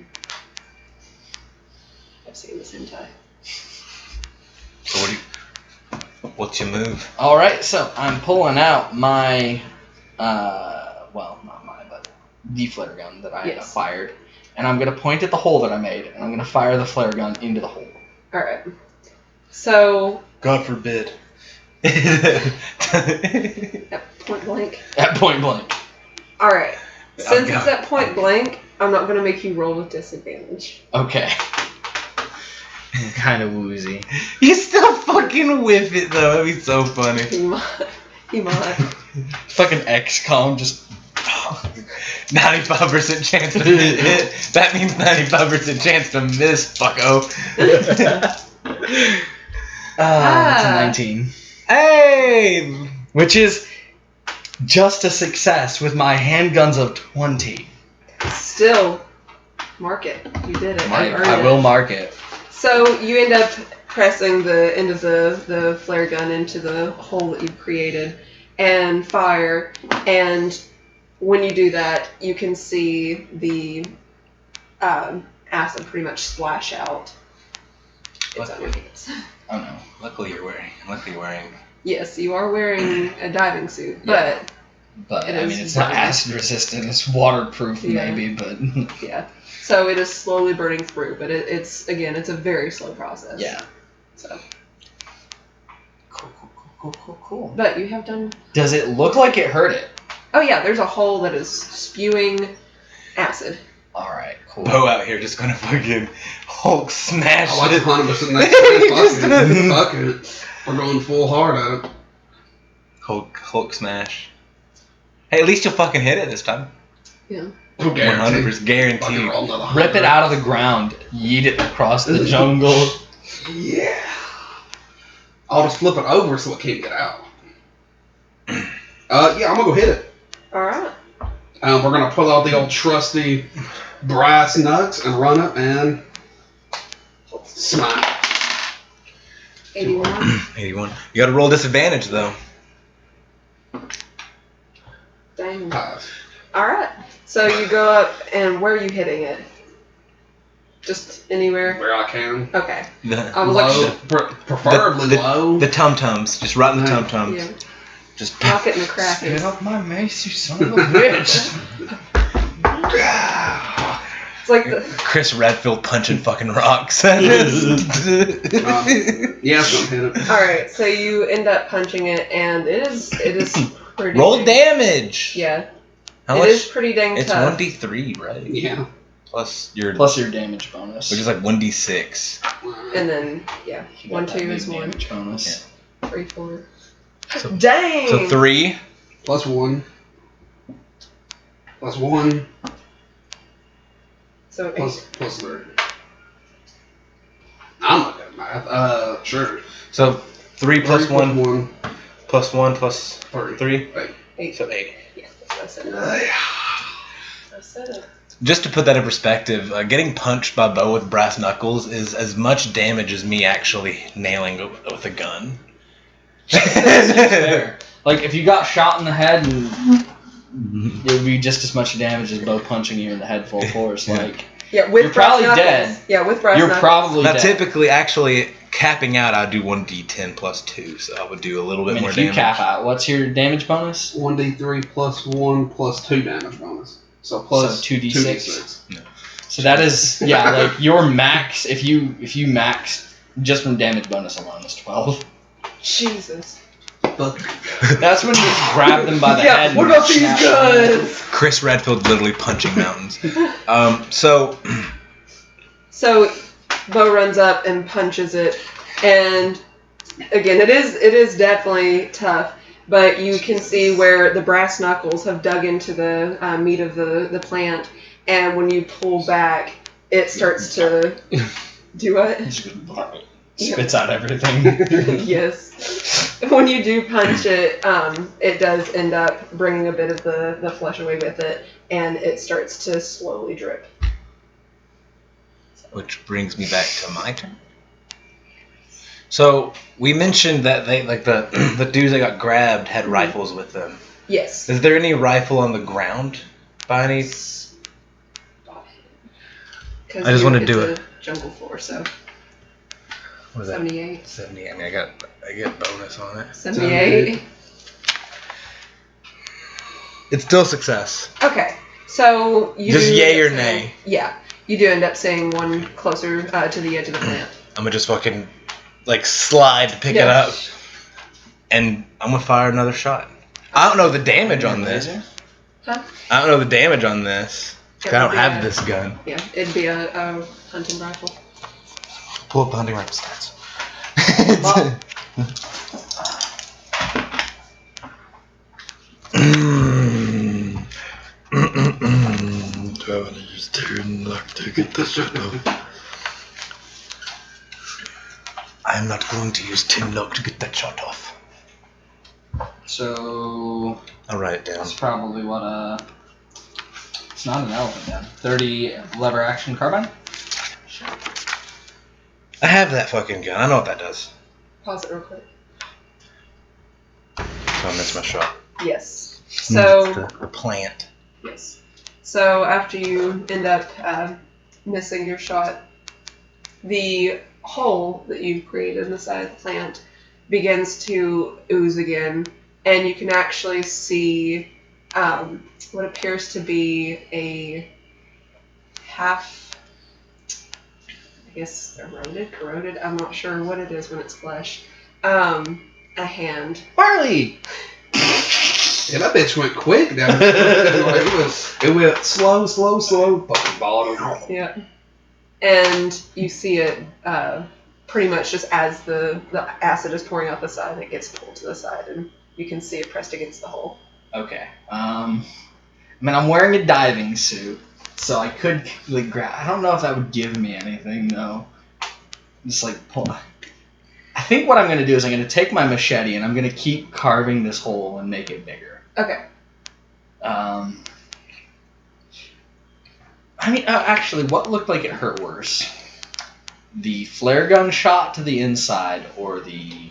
I've seen this hentai. So what's your move? All right, so I'm pulling out my, well, not mine, but the flare gun that I fired, and I'm gonna point at the hole that I made, and I'm gonna fire the flare gun into the hole. All right. So. God forbid. At point blank. At point blank. All right. Since it's at point blank, I'm not gonna make you roll with disadvantage. Okay. Kind of woozy. You still fucking whiff it though. That'd be so funny. He might. Fucking XCOM just. 95% chance to hit. That means 95% chance to miss, fucko. It's a 19. Hey! Which is just a success with my handguns of 20. Still, mark it. You did it. I will mark it. So you end up pressing the end of the flare gun into the hole that you've created and fire. And when you do that, you can see the acid pretty much splash out. It's on your hands. Oh no. Luckily you're wearing. Yes, you are wearing a diving suit, Yeah. but I mean, it's not acid resistant. It's waterproof, Yeah. maybe, but yeah. So it is slowly burning through, but it's a very slow process. yeah. So, Cool. but you have done. Does it look like it hurt it? Oh yeah, there's a hole that is spewing acid. All right, cool. Bo out here just gonna fucking Hulk smash I like it. 100% next time. Fuck it. We're going full hard at it. Hulk smash. Hey, at least you'll fucking hit it this time. Yeah. 100% guaranteed. Rip it out of the ground. Yeet it across the jungle. Yeah. I'll just flip it over so it can't get out. Yeah, I'm gonna go hit it. All right. We're gonna pull out the old trusty brass knucks and run it and smack. 81. 81. You gotta roll disadvantage though. Dang. Pass. All right. So you go up, and where are you hitting it? Just anywhere. Where I can. Okay. The, I was Low, like, preferably low. the tum-tums. Just right in the tum-tums. yeah. Just Knock it in the crack. Get off my mace, you son of a bitch. It's like the. Chris Redfield punching fucking rocks. Yes, I'm hit it. All right. So you end up punching it, and it is pretty. Roll damage. Yeah. How It much? is pretty dang It's tough. 1d3, right? Yeah. Plus your damage bonus. which is like 1d6. And then yeah, You got 1, that 2 big is 1, damage bonus. 3, 4. So- Dang. So 3. Plus 1. Plus 1. So 8. Plus 3. I'm not good at math. Sure. So 3 plus 3 1 1. plus 1 plus 3. 3. 8. So 8. Yeah, that's what I said. I said it. Just to put that in perspective, getting punched by Bo with brass knuckles is as much damage as me actually nailing with a gun. Fair. Like, if you got shot in the head, and it would be just as much damage as Bo punching you in the head full force. Like, Yeah, with You're brass probably knuckles. dead. Yeah, with brass you're knuckles. probably Now, dead. typically, actually, capping out, I'd do 1d10 plus 2, so I would do a little bit I mean, more if you damage. cap out, what's your damage bonus? 1d3 plus 1 plus 2 damage bonus. So plus 2d6. So that is, yeah, like your max, if you max just from damage bonus alone is 12. Jesus. That's when you grab them by the Yeah, head. what and about these snap them. guns? Chris Redfield literally punching mountains. So So Bo runs up and punches it, and again, it is definitely tough. But you can see where the brass knuckles have dug into the meat of the plant, and when you pull back, it starts to do what? Spits out everything. Yes. When you do punch it, it does end up bringing a bit of the flesh away with it, and it starts to slowly drip. which brings me back to my turn. So we mentioned that they the dudes that got grabbed had rifles with them. Yes. Is there any rifle on the ground by any? Because I just want to do it's it. a jungle floor, so What is that? 78. 70. I mean, I get bonus on it. 78. It's still success. Okay, so you Just do yay end or up saying- nay. Yeah, you do end up saying one closer to the edge of the plant. I'm gonna just fucking like slide to pick it up, and I'm gonna fire another shot. I don't know the damage on this. Huh? I don't know the damage on this. It I don't would be have a- this gun. Yeah, it'd be a hunting rifle. Pull up the hunting rifle stats. Well- Just turn left to get the shot off. I'm not going to use tin lock to get that shot off. So I'll write it down. that's probably what it's not an elephant then. 30 lever action carbine. I have that fucking gun. I know what that does. Pause it real quick. So I missed my shot. Yes. So It's the plant. yes. So after you end up missing your shot, the hole that you created in the side of the plant begins to ooze again, and you can actually see what appears to be a half, I guess, corroded. I'm not sure what it is when it's flesh. A hand. Marley! Yeah, that bitch went quick down there. It went slow, fucking bottom. Yeah. And you see it pretty much just as the acid is pouring out the side, it gets pulled to the side, and you can see it pressed against the hole. Okay. I mean, I'm wearing a diving suit, so I could like grab. I don't know if that would give me anything though. Just like pull. I think what I'm gonna do is I'm gonna take my machete and I'm gonna keep carving this hole and make it bigger. Okay. I mean, actually, what looked like it hurt worse? The flare gun shot to the inside or the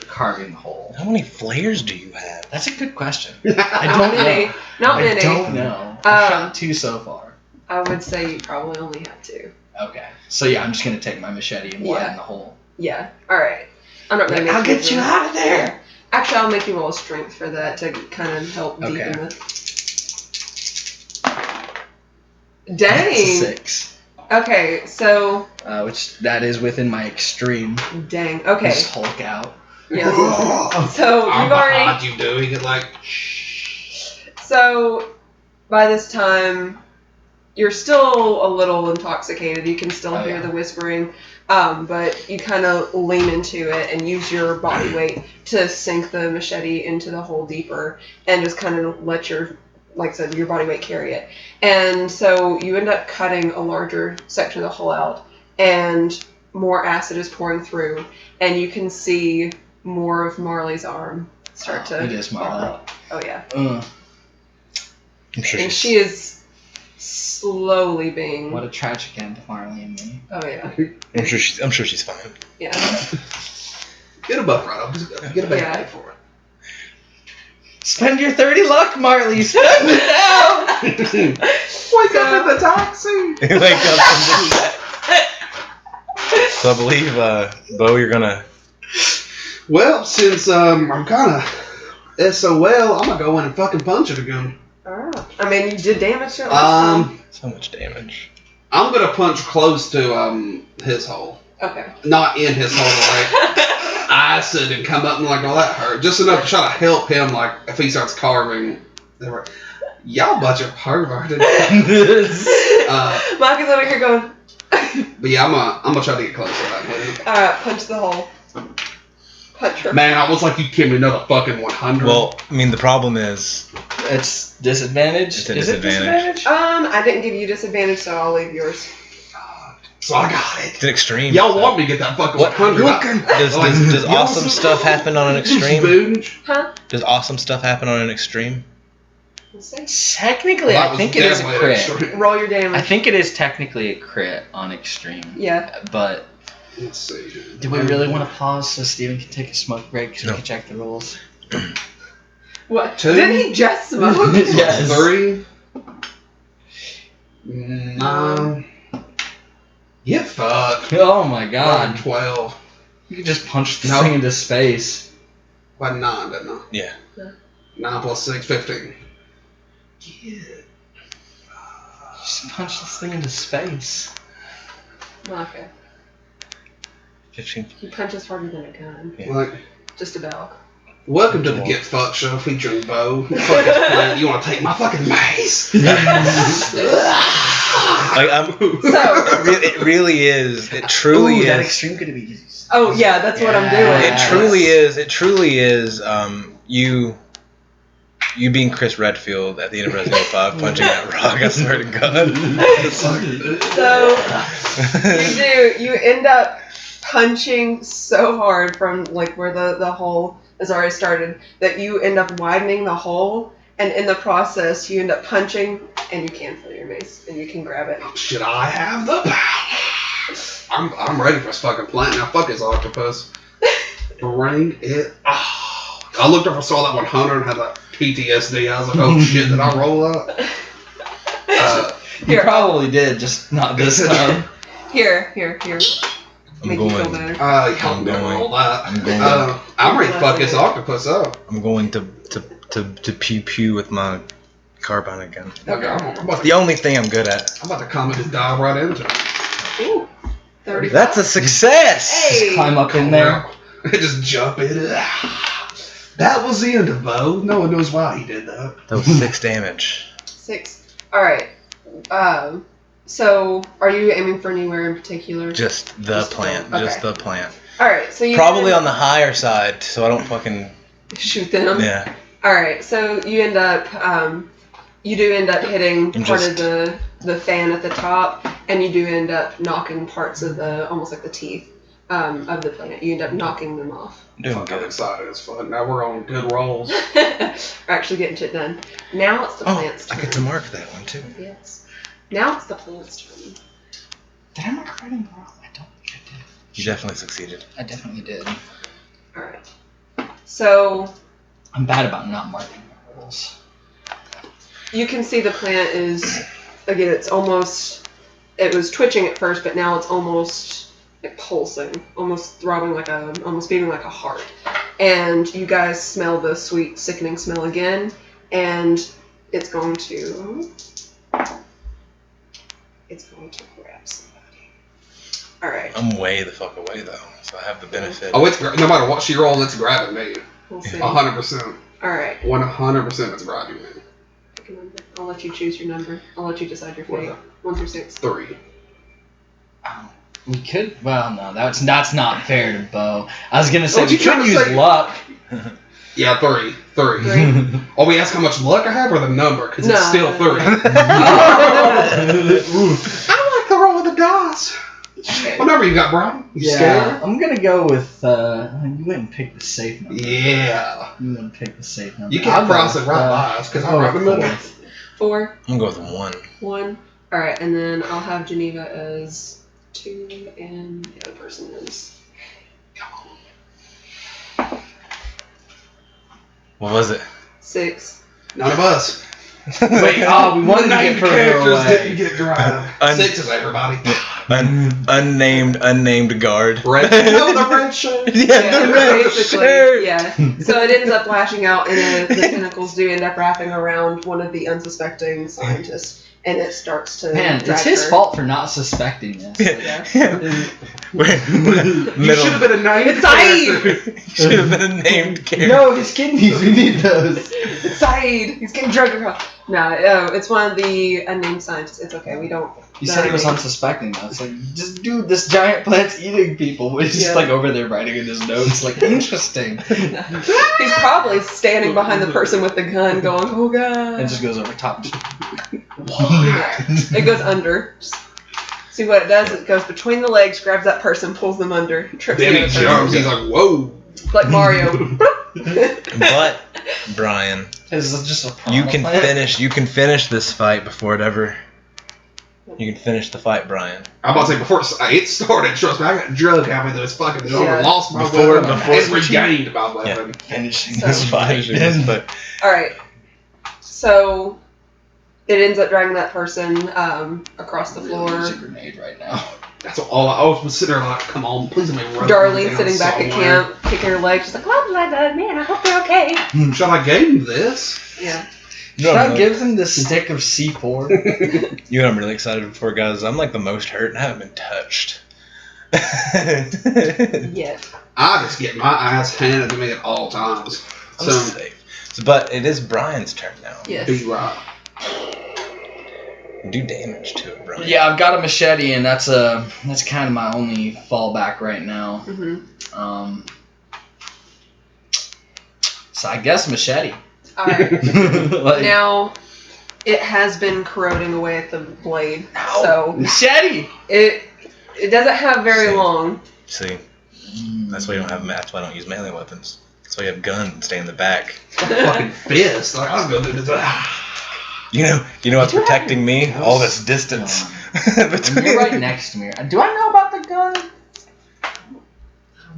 carving the hole? How many flares do you have? That's a good question. I don't many. know. Not many. I don't know. I've shot 2 so far. I would say you probably only have 2. Okay. So yeah, I'm just going to take my machete and widen the hole. Yeah. Alright. I'm not gonna make I'll get you out of there! Actually, I'll make you roll a strength for that to kind of help deepen Okay. the... That's Dang! a 6. Okay, so... Which, that is within my extreme. Dang. Okay. Just Hulk out. Yeah. So, I'm you've already... behind you doing it like... So, by this time, you're still a little intoxicated. You can still hear the whispering, but you kind of lean into it and use your body weight to sink the machete into the hole deeper and just kind of let your, like I said, your body weight carry it. And so you end up cutting a larger section of the hole out, and more acid is pouring through, and you can see more of Marley's arm start to It is fall Marley. out. Oh, yeah. I'm sure And she's... she is slowly being. What a tragic end to Marley and me. Oh yeah. I'm sure she's fine. Yeah. Get a buff right up. Get a better Yeah. day for it. Spend your 30 luck, Marley. Spend it now. Wake up in the taxi. Wake up from the... So I believe, Bo, you're gonna... Well, since I'm kind of SOL, I'm gonna go in and fucking punch it again. Alright. I mean, you did damage to it last time. So much damage. I'm gonna punch close to his hole, Okay. not in his hole. Like acid and come up and like, oh, that hurt. Just enough to try to help him. Like if he starts carving, they were, y'all bunch of perverted. Mike is over here going. But yeah, I'm gonna try to get close to that. Alright, punch the hole. Punch her. Man, I was like, you give me another fucking 100. Well, I mean, the problem is... It's disadvantage. It's a Is it disadvantage. disadvantage? I didn't give you disadvantage, so I'll leave yours. So I got it. It's an extreme. Y'all want me to get that fucking What? 100? Does awesome stuff happen on an extreme? Huh? Does awesome stuff happen on an extreme? We'll see. Technically, I think it is a crit. Roll your damage. I think it is technically a crit on extreme. Yeah. But Let's see. do we really want to pause so Steven can take a smoke break so No. we can check the rules? What? 2. Didn't he just smoke? Yes. 3. Get fucked. Oh my god. 12. You could just punch the No. thing into space. By 9, didn't I? Yeah. 9 plus 6, 15. Just punch this thing into space. Okay. 15. He punches harder than a gun. Yeah. Like, Just about. welcome to the Get Fucked show featuring Bo. Fucking plan. You want to take my fucking mace? Like it really is. It truly is. That extreme could be. Oh yeah, that's what I'm doing. It truly is. It truly is. You being Chris Redfield at the end of Resident Evil 5 punching that rock. I swear to God. So you end up punching so hard from like where the hole has already started that you end up widening the hole, and in the process you end up punching and you can feel your mace and you can grab it. Should I have the power? I'm ready for this fucking plant now. Fuck this octopus. Bring it. Oh. I looked up and saw that 100 and had that PTSD. I was like, oh shit, did I roll up? You probably did, just not this time. Here. I'm Make you feel going. better. I'm going to roll that. I'm going. I'm ready to fuck this octopus up. I'm going to pew pew with my carbine again. Okay, I'm about The only thing I'm good at. to come and just dive right into it. Ooh, 35. That's a success. Hey. Climb up in there. Just jump in. That was the end of Bo. No one knows why he did that. That was 6 damage. 6. All right. So are you aiming for anywhere in particular? Just the plant. Okay. Just the plant. All right. So you Probably on the higher side, so I don't fucking. shoot them. Yeah. All right. So you end up. You do end up hitting part of the fan at the top, and you do end up knocking parts of the almost like the teeth of the plant. You end up knocking them off. I'm doing I'm good. excited as fuck. Now we're on good rolls. We're actually getting shit done. Now it's the Oh, plant's turn. I get to mark that one too. Yes. Now it's the plant's turn. Did I mark writing wrong? I don't think I did. You definitely succeeded. I definitely did. All right. So I'm bad about not marking my rolls. you can see the plant is, again, it's almost, it was twitching at first, but now it's almost like pulsing, almost throbbing almost beating like a heart. And you guys smell the sweet, sickening smell again, and it's going to grab somebody. All right. I'm way the fuck away though, so I have the benefit. Oh, it's no matter what she rolls, it's grabbing me. We'll see. 100%. All right. 100% it's grabbing me. Pick a number. I'll let you choose your number. I'll let you decide your What is fate. that? 1 through 6. 3. We could. Well, no, that's not fair to Bo. I was gonna say What we you trying could to use say? luck. Yeah, 3. 3. 3. Oh, we ask how much luck I have or the number? Because No. it's still 3. Oh. I like the roll of the dice. What number you got, Brian? You Yeah, I'm gonna go with. You went and picked the safe number. scared? Yeah. You went and picked the safe number. You can't cross it right by us because I'm right in the middle. 4. I'm gonna go with 1. 1. All right, and then I'll have Geneva as 2, and the other person is. What was it? 6. None of us. Wait, we wanted to Named get further characters away. didn't get it right. 6 is everybody. Unnamed guard. Red. No, the red shirt. Yeah, the red basically, shirt. yeah. So it ends up lashing out, and the tentacles do end up wrapping around one of the unsuspecting scientists, and it starts to. Man, drag it's his her. fault for not suspecting this. Yeah. You should have been a named It's Saeed! character. Should have been a named character. No, his kidneys. We need those. It's Saeed! He's getting drugged across. No, it's one of the unnamed scientists. It's okay, we don't. He said he was unsuspecting though. It's like, just dude, this giant plant's eating people. But he's just like over there writing in his notes, like, interesting. He's probably standing behind the person with the gun going, oh god. And just goes over top. It goes under. See what it does? It goes between the legs, grabs that person, pulls them under, trips Then the he other jumps. person. He's like, whoa. Like Mario. But Brian, Is this just a you piranha can plant? finish. You can finish this fight before it ever. You can finish the fight, Brian. I'm about to say, before it started, trust me, I got drug halfway through this fucking door, Yeah. lost my Before- weapon, before and switching? regained my weapon. Finishing So- this fight. All right. So it ends up dragging that person across the Really use a floor. grenade right now. That's all I was sitting there like, come on, please let me run. Darlene down sitting back at somewhere. camp, kicking her legs. She's like, "Oh my God, man, I hope they're okay." Should I gave him this? Yeah. Should I give him the stick of C4? You know what I'm really excited for, guys? I'm like the most hurt and I haven't been touched. Yet. I just get my ass handed to me at all times. I'm So, safe. But it is Brian's turn now. Yes. be right. Do damage to it, Brian. Yeah, I've got a machete, and that's kind of my only fallback right now. Mm-hmm. So I guess machete. All right. Like, Now, it has been corroding away at the blade, Ow. so machete. it doesn't have very See. long. See, that's why you don't have. That's why I don't use melee weapons. That's why you have gun and stay in the back. Fucking fist. Like, I was going to do this. You know what's You have protecting me? your All ghost this distance And between. you're right next to me. Do I know about the gun?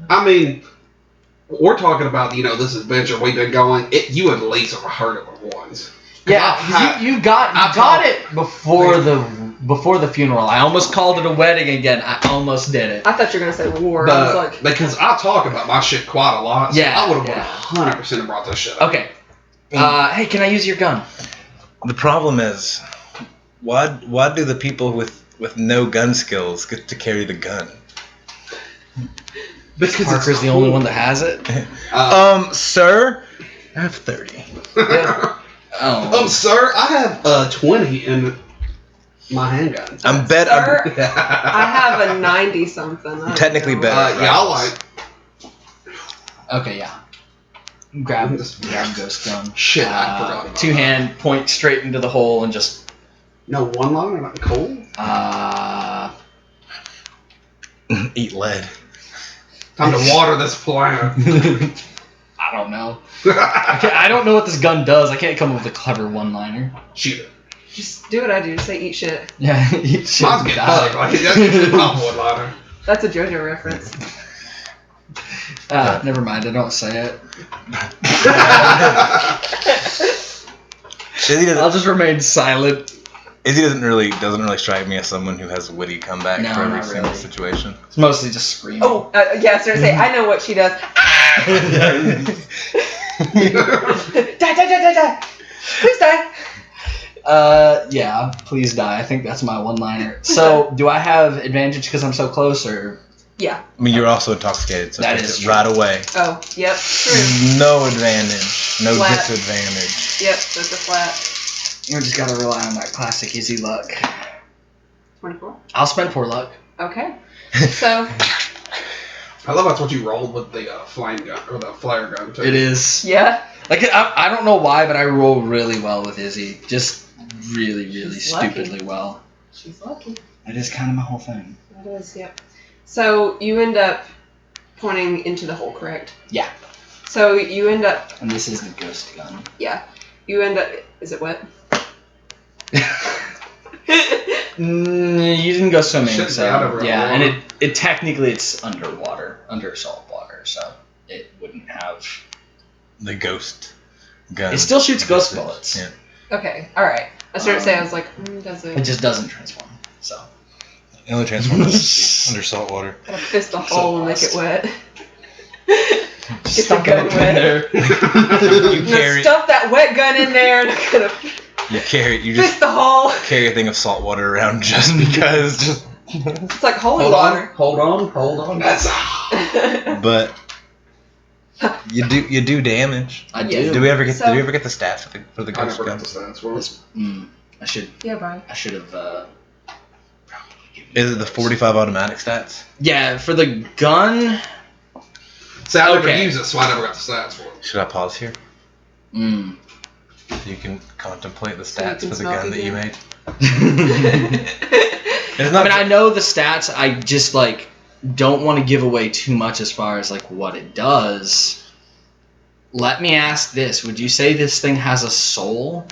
I mean, we're talking about, this adventure we've been going. You at least have heard of it once. Yeah, you got it before the funeral. I almost called it a wedding again. I almost did it. I thought you were gonna say war. I was like, Because I talk about my shit quite a lot. So Yeah, I would have yeah. 100% have brought this shit up. Okay. Hey, can I use your gun? The problem is, why do the people with no gun skills get to carry the gun? Because Parker's it's the only one that has it. Sir, I have 30. Oh. Sir, I have 20 in my handgun. I'm bet. "Sir, I'm I have a 90 something. technically better. yeah, I like Okay, yeah. Grab ghost gun. shit. I forgot about Two hand, point straight into the hole, and just No, one liner, not cool. Eat lead. Time to water this plant. I don't know. I don't know what this gun does. I can't come up with a clever one-liner. Shoot it. Just do what I do. Just say eat shit. Yeah, you should Mine's getting die. bugged. Like, that's usually my one liner. That's a JoJo reference. Never mind. I don't say it. Izzy I'll just remain silent. doesn't really strike me as someone who has a witty comeback No, for every not single really. situation. It's mostly just screaming. Oh, yeah. I was gonna say I know what she does. Die! Please die. Yeah, please die. I think that's my one-liner. So, do I have advantage because I'm so close, or? Yeah. I mean, you're also intoxicated, so That take is it true. right away. Oh, yep. True. No advantage. No Flat. disadvantage. Yep. That's a flat. We just gotta rely on that classic easy luck. 24. I'll spend 4 luck. Okay. So I love that's what you rolled with the flame gun or the flare gun too. It is. yeah. Like, I don't know why, but I roll really well with Izzy. Just really, really She's lucky. stupidly well. She's lucky. That is kind of my whole thing. It is. Yep. So you end up pointing into the hole, correct? Yeah. So you end up. And this is the ghost gun. Yeah. You end up. Is it wet? You didn't go swimming, Shouldn't so be out of yeah, water. and it technically it's underwater, under salt water, so it wouldn't have. The ghost gun. It still shoots ghost bullets. Yeah. Okay. All right. I started to say I was like, does It it? just doesn't transform. So The only transformers under salt water. Gotta fist a So hole and make it lost. wet. just the stuck gun it wet. in there. You No, carry. stuff that wet gun in there and I'm gonna You just fist the hole. carry a thing of salt water around just because. Just. It's like holy Hold water. on. That's But you do damage. I Yeah. do. Did we ever get the stats for the I ghost never gun? got the stats for it. I should Yeah, Brian. have. Is it the 45 automatic stats? Yeah, for the gun. See, I never Okay. used it, so I never got the stats for it. Should I pause here? Mm. So you can contemplate the So you stats can for the smell gun it that you again? made. It's I not. mean, I know the stats. I just like don't want to give away too much as far as like what it does. Let me ask this: would you say this thing has a soul?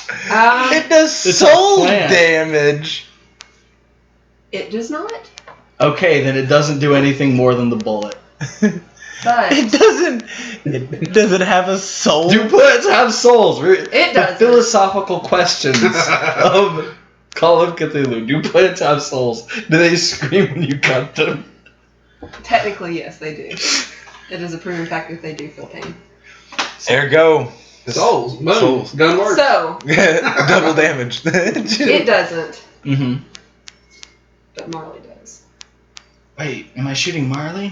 It does It's a soul plant. damage. It does not. Okay, then it doesn't do anything more than the bullet. But It doesn't have a soul. Do bullets have souls? It doesn't. The philosophical questions of Call of Cthulhu. Do plants have souls? Do they scream when you cut them? technically, yes, they do. It is a proven fact that they do feel pain. Ergo. Souls. Boom. Souls. Gun works. So Double damage. it doesn't, Mm-hmm. but Marley does. Wait, am I shooting Marley?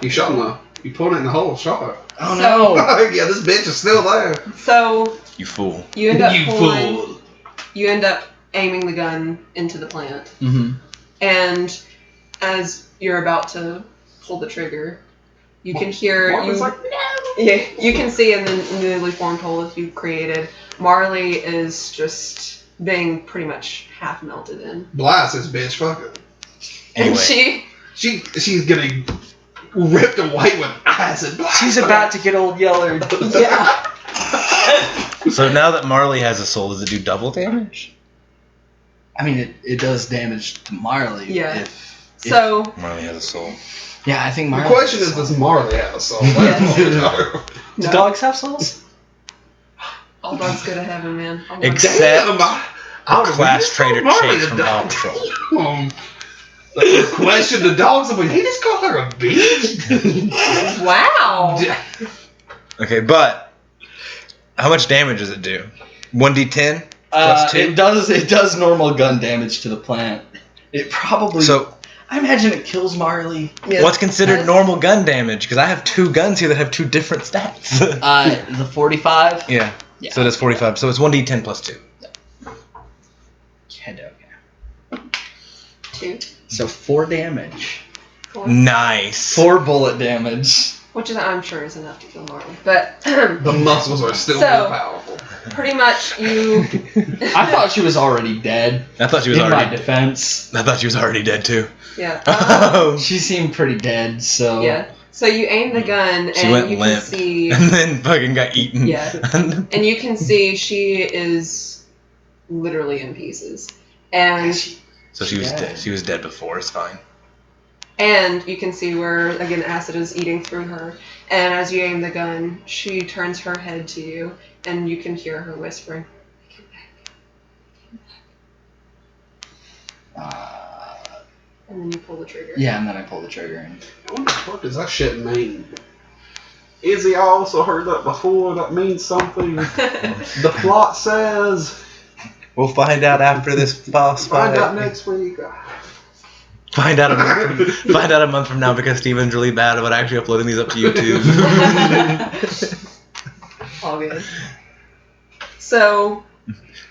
You shot him though. You pulled it in the hole. Shot. Oh So- no! Yeah, this bitch is still there. So You fool. you end up You pulling. fool. You end up aiming the gun into the plant, Mm-hmm. and as you're about to pull the trigger, you can hear Marley's you. like, Yeah, you can see in the newly formed hole that you created, Marley is just being pretty much half melted in. blast this bitch. Fuck it. And Anyway. She's getting ripped away with acid. She's about to get old Yeller. Yeah. So now that Marley has a soul, does it do double damage? I mean, it does damage to Marley. Yeah. If, So Marley has a soul. yeah, I think The Marley. question is, does Marley have a soul? Yes. Do no, dogs have souls? all dogs go to heaven, man. All dogs- Except Damn, I would've Class been- Trader Marley Chase the from dog. Paw Patrol. The question the dogs. I mean, he just called her a bitch. Wow. Okay, but how much damage does it do? 1d10 plus 2? It does normal gun damage to the plant. It probably. So I imagine it kills Marley. Yeah. what's considered Yes. normal gun damage? Because I have 2 guns here that have 2 different stats. The 45. Yeah. Yeah. So that's 45. So it's 1d10 plus 2. Okay. 2, So 4 damage. 4, Nice. 4 bullet damage. which is I'm sure is enough to kill Marley. But The muscles are still So- more powerful. pretty much you. I thought she was already dead. I thought she was In my already. defense, I thought she was already dead too. Yeah. Oh. she seemed pretty dead. So Yeah. So you aim the gun She and went you limp. can see. And then fucking got eaten. Yeah. And you can see she is literally in pieces. And So she was Yeah. dead. She was dead before. It's fine. and you can see where again acid is eating through her. And as you aim the gun, she turns her head to you and you can hear her whispering. And then you pull the trigger. Yeah, and then I pull the trigger and What the fuck does that shit mean? Izzy, I also heard that before. That means something. The plot says. We'll find out after this boss Find fight. out next week. Find out a month from now because Steven's really bad about actually uploading these up to YouTube. All good. So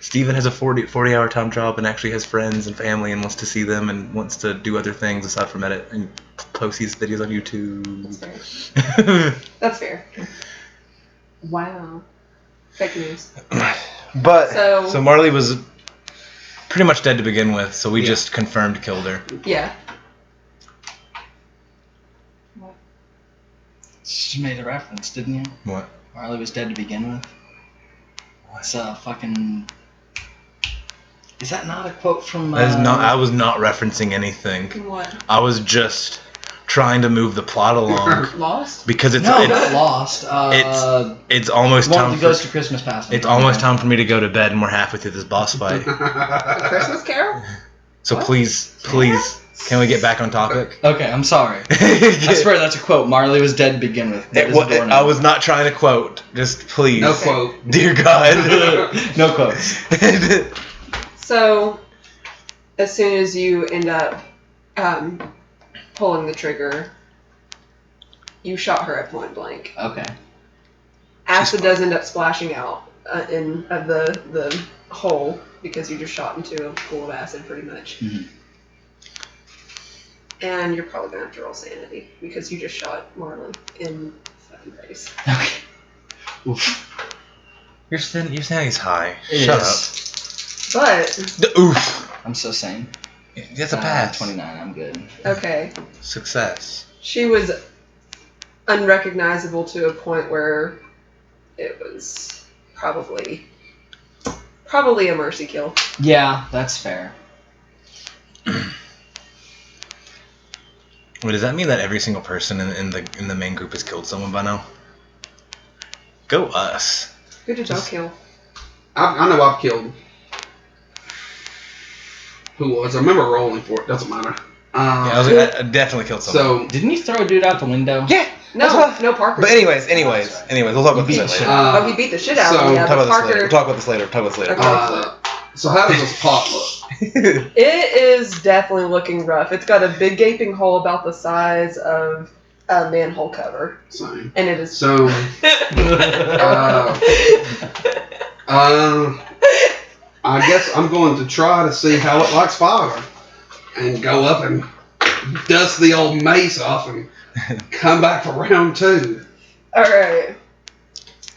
Steven has a 40-hour time job and actually has friends and family and wants to see them and wants to do other things aside from edit and post these videos on that's YouTube. fair. That's fair. Wow. Fake news. But So- so Marley was pretty much dead to begin with, so we Yeah. just confirmed killed her. Yeah. just made a reference, didn't you? What? Marley was dead to begin with. It's fucking. Is that not a quote from? That is not. I was not referencing anything. What? I was just trying to move the plot along Lost? because it's not Lost. it's almost one time that for, goes to Christmas past. it's almost time for me to go to bed and we're halfway through this boss fight. A Christmas Carol? So What? please, can we get back on topic? Okay, I'm sorry. I swear that's a quote. Marley was dead to begin with. Dead as a doornail. I was not trying to quote. Just please. No quote. Dear God. No quotes. So, as soon as you end up pulling the trigger, you shot her at point blank. Okay. Acid does end up splashing out in the hole because you just shot into a pool of acid pretty much. Mhm. And you're probably gonna have to roll sanity because you just shot Marley in the fucking face. Okay. Oof. You're saying he's high. It Shut is. But Oof. I'm so sane. That's a pass. 29. I'm good. okay, Success. she was unrecognizable to a point where it was probably Probably a mercy kill. Yeah, that's fair. Wait, does that mean that every single person in the main group has killed someone by now? Go us. Who did y'all kill? I know I've killed. Who was? I remember rolling for it. Doesn't matter. I definitely killed someone. So Didn't you throw a dude out the window? Yeah. No, no Parker. But anyways, we'll talk about this later. Oh, he beat the shit out of me. Yeah, We'll but Parker. talk about this later. Okay. So how does this pot look? It is definitely looking rough. It's got a big gaping hole about the size of a manhole cover, Same. and it is. So, I guess I'm going to try to see how it likes fire, and go up and dust the old mace off and come back for round 2. All right.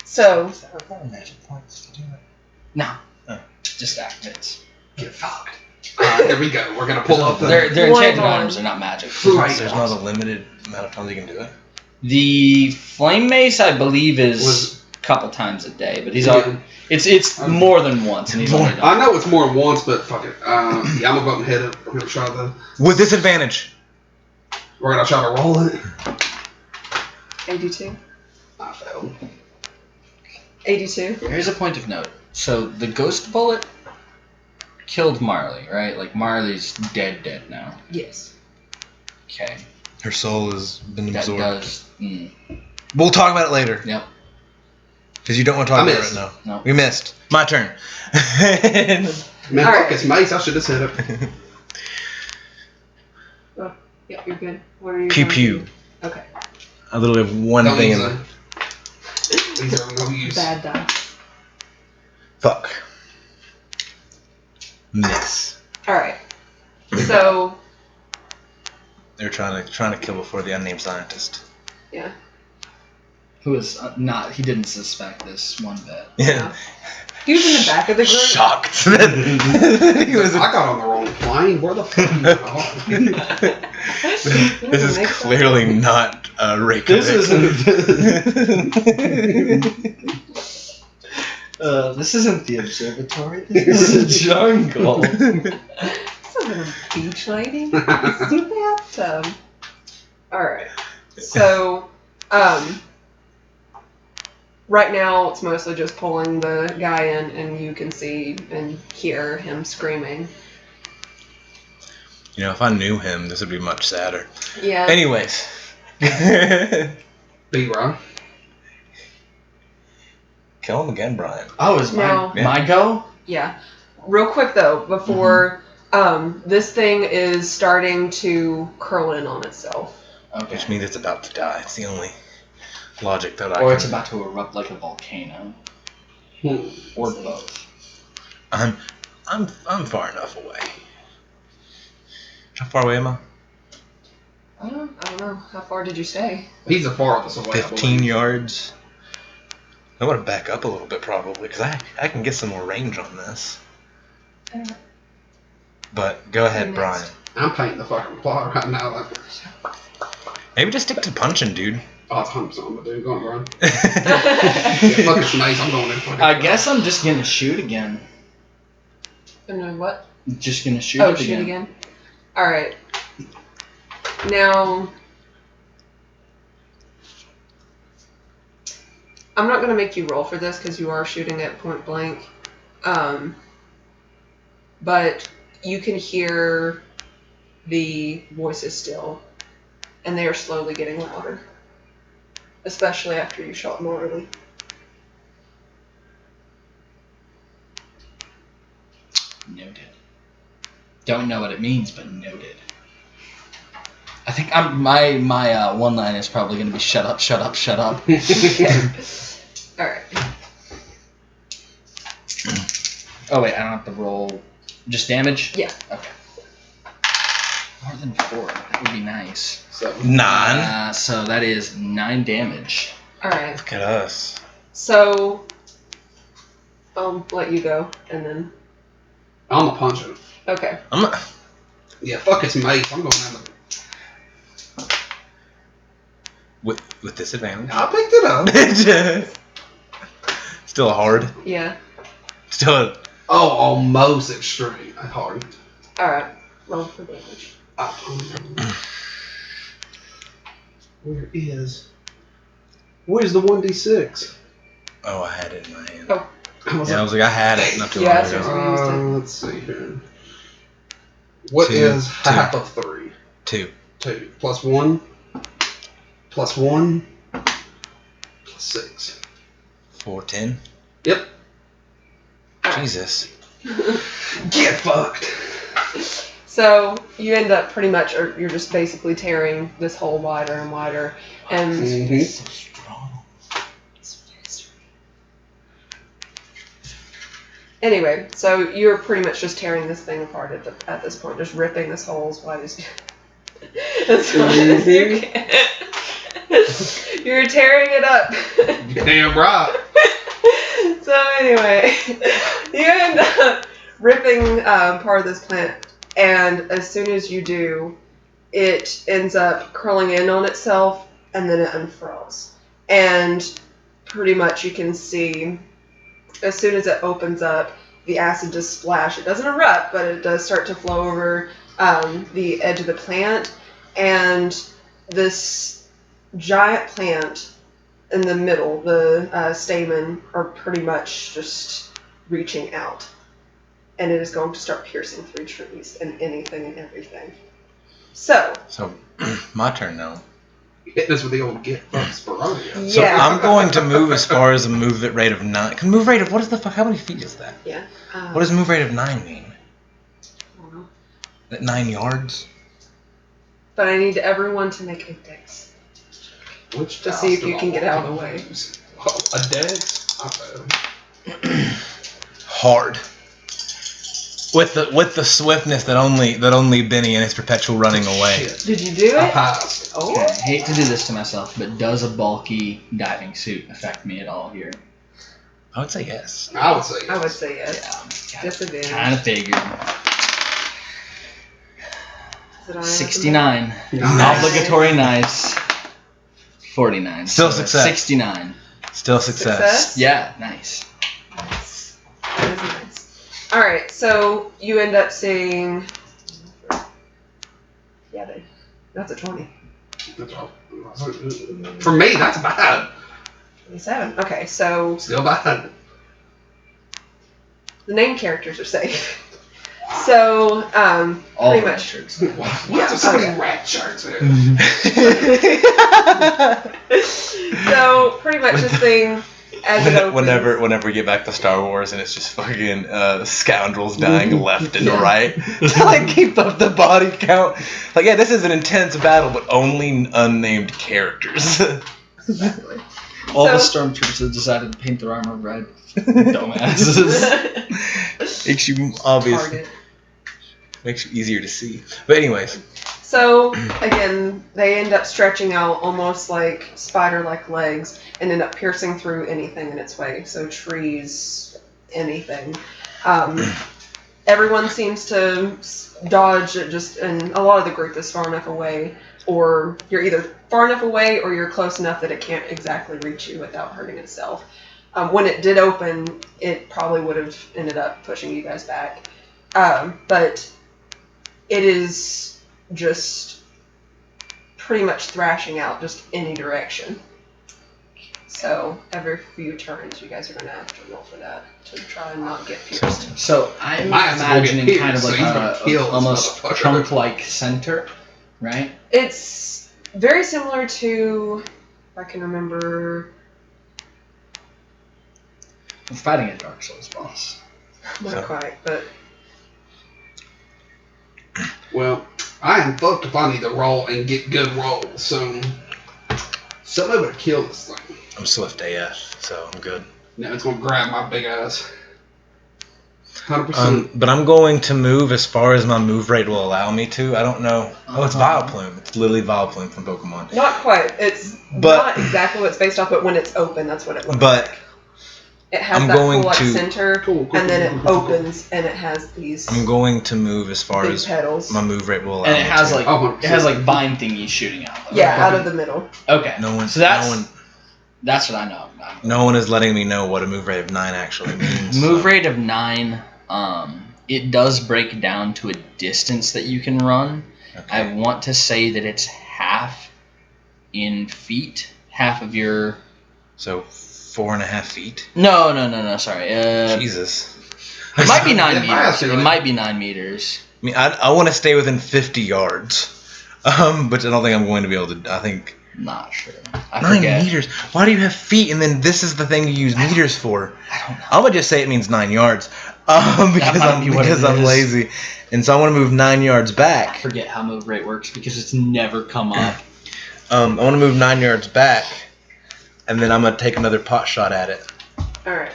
So. No. Just activates. Get fucked. Here we go. We're gonna pull up the. They're enchanted One. items. They're not magic. There's not a limited amount of times you can do it. The flame mace, I believe, is a couple times a day, but it's more than once, and he's only done. I know it's more than once, but fuck it. Yeah, I'm gonna go ahead and we're gonna try With disadvantage. We're gonna try to roll it. 82. I failed. 82. Here's a point of note. So the ghost bullet killed Marley, right? Like Marley's dead now. Yes. Okay. Her soul has been That absorbed. does. We'll talk about it later. Yep. Because you don't want to talk about it missed. right now. No. We missed. My turn. Man, All fuck, right. it's mace. I should have said it. Oh, yeah, you're good. What are you? Pew going to pew. do? Okay. I literally have one Don't thing use in it. These are no use. Bad die. Fuck. Miss. All right. So. They're trying to kill before the unnamed scientist. Yeah. Who is not? He didn't suspect this one bit. Yeah. He was in the back of the group. Shocked. He was I got on the wrong plane. Where the fuck are you going? This is clearly not Reykjavik. This isn't the observatory. This is a jungle. This isn't a beach lady. This is a bathtub. Alright. So, right now it's mostly just pulling the guy in, and you can see and hear him screaming. You know, if I knew him, this would be much sadder. Yeah. Anyways. B-Ron. Kill him again, Brian. Oh, is No. my go? Yeah. Real quick though, before this thing is starting to curl in on itself. Okay. Which means it's about to die. It's the only logic that Or it's about to erupt like a volcano. Hmm. Or both. I'm far enough away. How far away am I? I don't know. How far did you stay? He's the farthest away. I 15 believe. yards. I want to back up a little bit probably, because I can get some more range on this. But go ahead, Next. Brian. I'm painting the fucking plot right now. Like, Maybe just stick to punching, dude. oh, it's 100% I'm gonna do. Go on, Brian. Yeah, fuck it's mace. I'm going in. Fucking I guess I'm just gonna shoot again. And then what? Just gonna shoot Oh, it shoot again. again. Alright. Now, I'm not going to make you roll for this because you are shooting at point blank. But you can hear the voices still, and they are slowly getting louder. Especially after you shot Morley. Noted. Don't know what it means, but noted. I think my one line is probably gonna be shut up, shut up, shut up. Alright. Oh wait, I don't have to roll just damage? Yeah. Okay. More than 4. That would be nice. So, 9. So that is 9 damage. Alright. Look at us. So, I'll let you go, and then... I'm gonna punch him. Okay. I'm not. Yeah, fuck it's mace. I'm going down the. With disadvantage. I picked it up. Still a hard. Yeah. Still a Oh, almost extreme. Hard. Alright, roll for damage. Where's the 1d6? Oh, I had it in my hand. Oh. I was like, I had it not too long Yeah, ago. Let's see here. What is half of 3? 2. 2. Plus 1. Plus 1. Plus 6. 4, 10. Yep. Jesus. Get fucked. So you end up pretty much, or you're just basically tearing this hole wider and wider, and So strong. anyway, so you're pretty much just tearing this thing apart at this point, just ripping this hole as wide as you can. You're tearing it up. Damn right. So anyway, you end up ripping part of this plant, and as soon as you do, it ends up curling in on itself, and then it unfurls. And pretty much you can see, as soon as it opens up, the acid just splash. It doesn't erupt, but it does start to flow over the edge of the plant, and this giant plant in the middle, the stamen, are pretty much just reaching out. And it is going to start piercing through trees and anything and everything. So My turn now. Hit this with the old get fucked Sporania. So yeah. I'm going to move as far as a move rate of 9. Can move rate of what is the fuck? How many feet is that? Yeah. What does move rate of 9 mean? I don't know. That 9 yards? But I need everyone to make a dex. Which To see if you can get out of the way. Oh, a dex? I failed. Hard. With the swiftness that only Benny and his perpetual running away. Shit. Did you do I it? passed. Oh. Okay, I hate to do this to myself, but does a bulky diving suit affect me at all here? I would say yes. I would say. I would say yes. Yeah, Disadvantage. kind of figured. Is it on 69. Nice. Obligatory nice. 49. Still So success. 69. Still success. Success? Yeah, nice. Nice. That is nice. Alright, so you end up seeing... Yeah, that's a 20. That's all. For me, that's bad. 27. Okay, so Still bad. the named characters are safe. So, All pretty red much. shirts. What's with so many rat shirts there? So, pretty much this thing, as it opens... Whenever we get back to Star Wars and it's just fucking scoundrels dying left and right to like keep up the body count. Like, yeah, this is an intense battle, but only unnamed characters. Exactly. All the So- stormtroopers have decided to paint their armor red. Dumbasses. Makes you obvious. Target. Makes you easier to see. But anyways, So, again, they end up stretching out almost like spider-like legs and end up piercing through anything in its way. So trees, anything. Everyone seems to dodge it just, and a lot of the group is far enough away, or you're either far enough away or you're close enough that it can't exactly reach you without hurting itself. When it did open, it probably would have ended up pushing you guys back. But it is just pretty much thrashing out just any direction. So every few turns, you guys are going to have to roll for that to try and not get pierced. So I'm Might have to go get imagining pierced, kind of so like he's gonna kill a this almost motherfucker. trunk-like center, right? It's very similar to, if I can remember, I'm fighting a Dark Souls boss. not So- quite, but Well, I am fucked if I need to roll and get good rolls, so somebody better kill this thing. I'm swift AF, so I'm good. Now it's gonna grab my big ass. 100%. But I'm going to move as far as my move rate will allow me to. I don't know. Oh, it's Vileplume. It's literally Vileplume from Pokemon. not quite. It's But- not exactly what it's based off, but when it's open, that's what it looks But like. It has I'm that going full like to- center, Cool. and then it opens, and it has these I'm going to move as far big as petals. my move rate will allow And me it has to. like Oh, it has like vine thingies shooting out. Yeah, out of the middle. Okay. No one, So that's no one, that's what I know. no one is letting me know what a move rate of 9 actually means. Move so. rate of 9. It does break down to a distance that you can run. Okay. I want to say that it's half in feet, half of your. So 4.5 feet. No. Sorry. Jesus. It might be 9 Yeah, meters. actually. It might be 9 meters. I mean, I want to stay within 50 yards. But I don't think I'm going to be able to. I think Not sure. I 9 forget. meters. Why do you have feet? And then this is the thing you use meters for. I don't know. I'm gonna just say it means 9 yards. Because might be what it I'm is. lazy, and so I want to move 9 yards I back. forget how move rate works because it's never come up. I want to move 9 yards back, and then I'm gonna take another pot shot at it All right.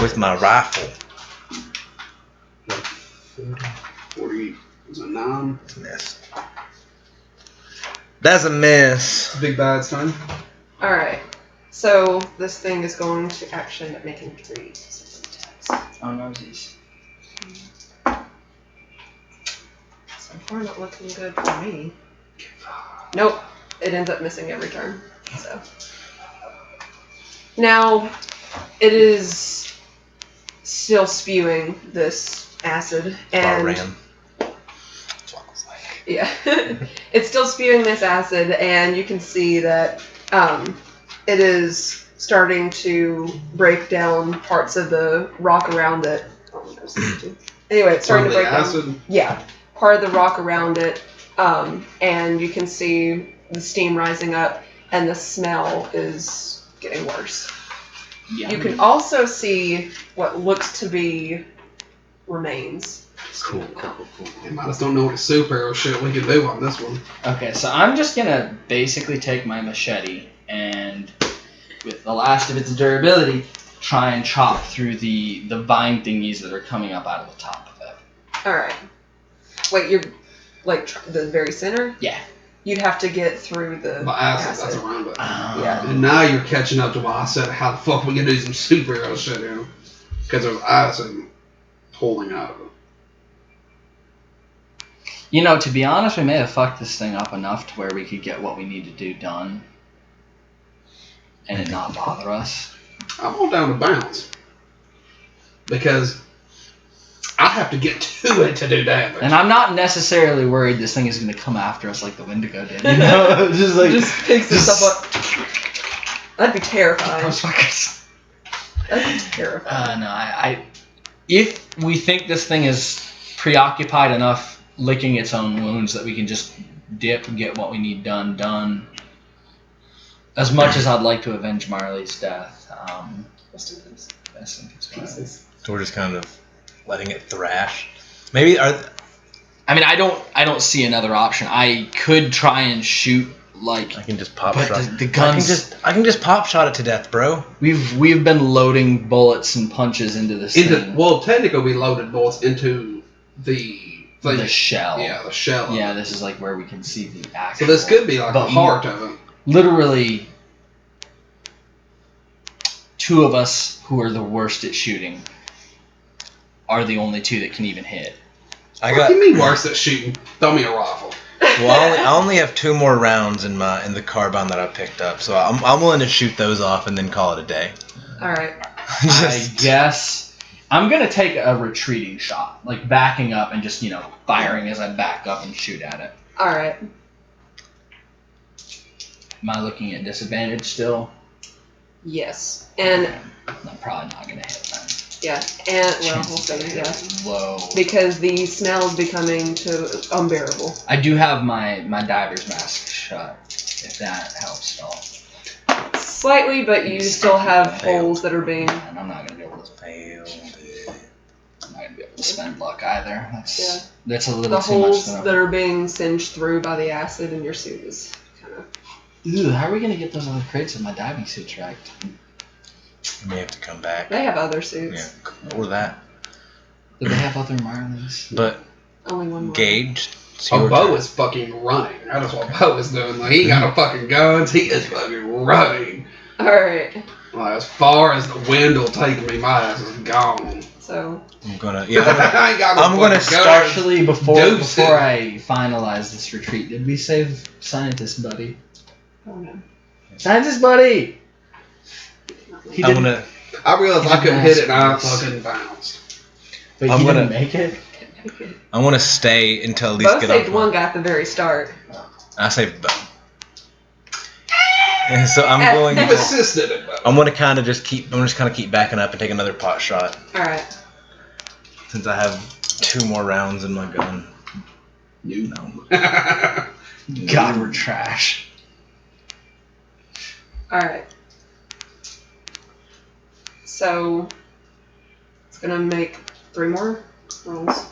with my rifle. 40 was a 9. It's a miss. That's a miss. Big bad time. All right. So this thing is going to actually end up making 3 attacks. Oh no, these. So far, not looking good for me. Nope. It ends up missing every turn. So now it is still spewing this acid, and Ram. That's what I was like. yeah, it's still spewing this acid, and you can see that it is starting to break down parts of the rock around it. Oh, there's two. Anyway, it's starting to break down. Yeah, part of the rock around it, and you can see the steam rising up, and the smell is getting worse. Yeah. You can also see what looks to be remains. Cool. They might just don't know what superhero shit we can do on this one. Okay, so I'm just gonna basically take my machete and, with the last of its durability, try and chop through the vine thingies that are coming up out of the top of it. All right. Wait, you're like the very center? Yeah. You'd have to get through the The acid that's around it. Yeah. And now you're catching up to what I said, how the fuck we can do some superhero shit here. Because there's acid holding out of it. You know, to be honest, we may have fucked this thing up enough to where we could get what we need to do done and it not bother us. I'm all down to bounce. Because I have to get to it to do damage. And I'm not necessarily worried this thing is going to come after us like the Wendigo did. You know, just like just picks this up. That'd be terrifying. Motherfuckers. That'd be terrifying. No, I. If we think this thing is preoccupied enough licking its own wounds that we can just dip and get what we need done. As much as I'd like to avenge Marley's death, Rest in peace. best thing is Marley. Pieces. So we're just kind of letting it thrash. Maybe I mean, I don't see another option. I could try and shoot like. I can just pop But shot. the guns. I can just pop shot it to death, bro. We've been loading bullets and punches into this thing. Well, technically we loaded bullets into the thing. The shell. Yeah, the shell. Yeah, this is like where we can see the actual. So this could be like But the heart of it. Literally, two of us who are the worst at shooting are the only two that can even hit. What do you mean worse at shooting? Throw me a rifle. Well, I only have 2 more rounds in the carbine that I picked up, so I'm willing to shoot those off and then call it a day. All right. I guess I'm gonna take a retreating shot, like backing up and just firing as I back up and shoot at it. All right. Am I looking at disadvantage still? Yes. And I'm probably not gonna hit then. yeah. And well, we'll see. Yeah. Low. Because the smell is becoming unbearable. I do have my diver's mask shut, if that helps at all. Slightly, but you still have holes that are being. And I'm not gonna be able to. Failed it. I'm not gonna be able to spend luck either. Yeah. That's a little The too much. holes To that are being singed through by the acid in your suit is kind of. Ew, how are we gonna get those other crates if my diving suit's wrecked? You may have to come back. They have other suits. Yeah, or that. Do they have other Marleys? But Only one more. Gage. Oh, Bo is fucking running. That's what Bo is doing. Like, he ain't got no fucking guns. He is fucking running. All right. Like, as far as the wind will take me, my ass is gone. So. I'm gonna. I Yeah. ain't got no I'm gonna fucking start- guns. Actually, before Deuces. I finalize this retreat, did we save Scientist Buddy? Oh no. Scientist Buddy! He I'm didn't, gonna. I realized I couldn't hit it and I fucking bounced. But I'm you gonna- didn't make it? I want to stay until at least Both get saved off. one guy at the very start. I saved both. And so I'm going. You've assisted it, but I'm gonna kind of just keep. I'm just kind of keep backing up and take another pot shot All right. since I have 2 more rounds in my gun. No. God, we're trash. All right. So it's gonna make 3 more rolls.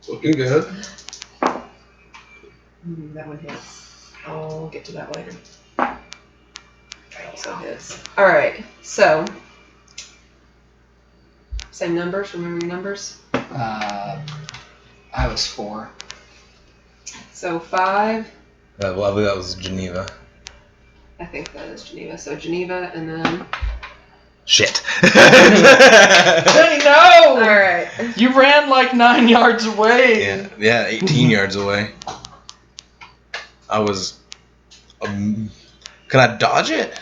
Looking good. That one hits. I'll get to that later. That also hits. All right. So same numbers. Remember your numbers. I was 4. So 5. Well, I believe that was Geneva. I think that is Geneva. So Geneva, and then. Shit. Jenny, no! All right. You ran like 9 yards away. Yeah, 18 yards away. I was. Can I dodge it?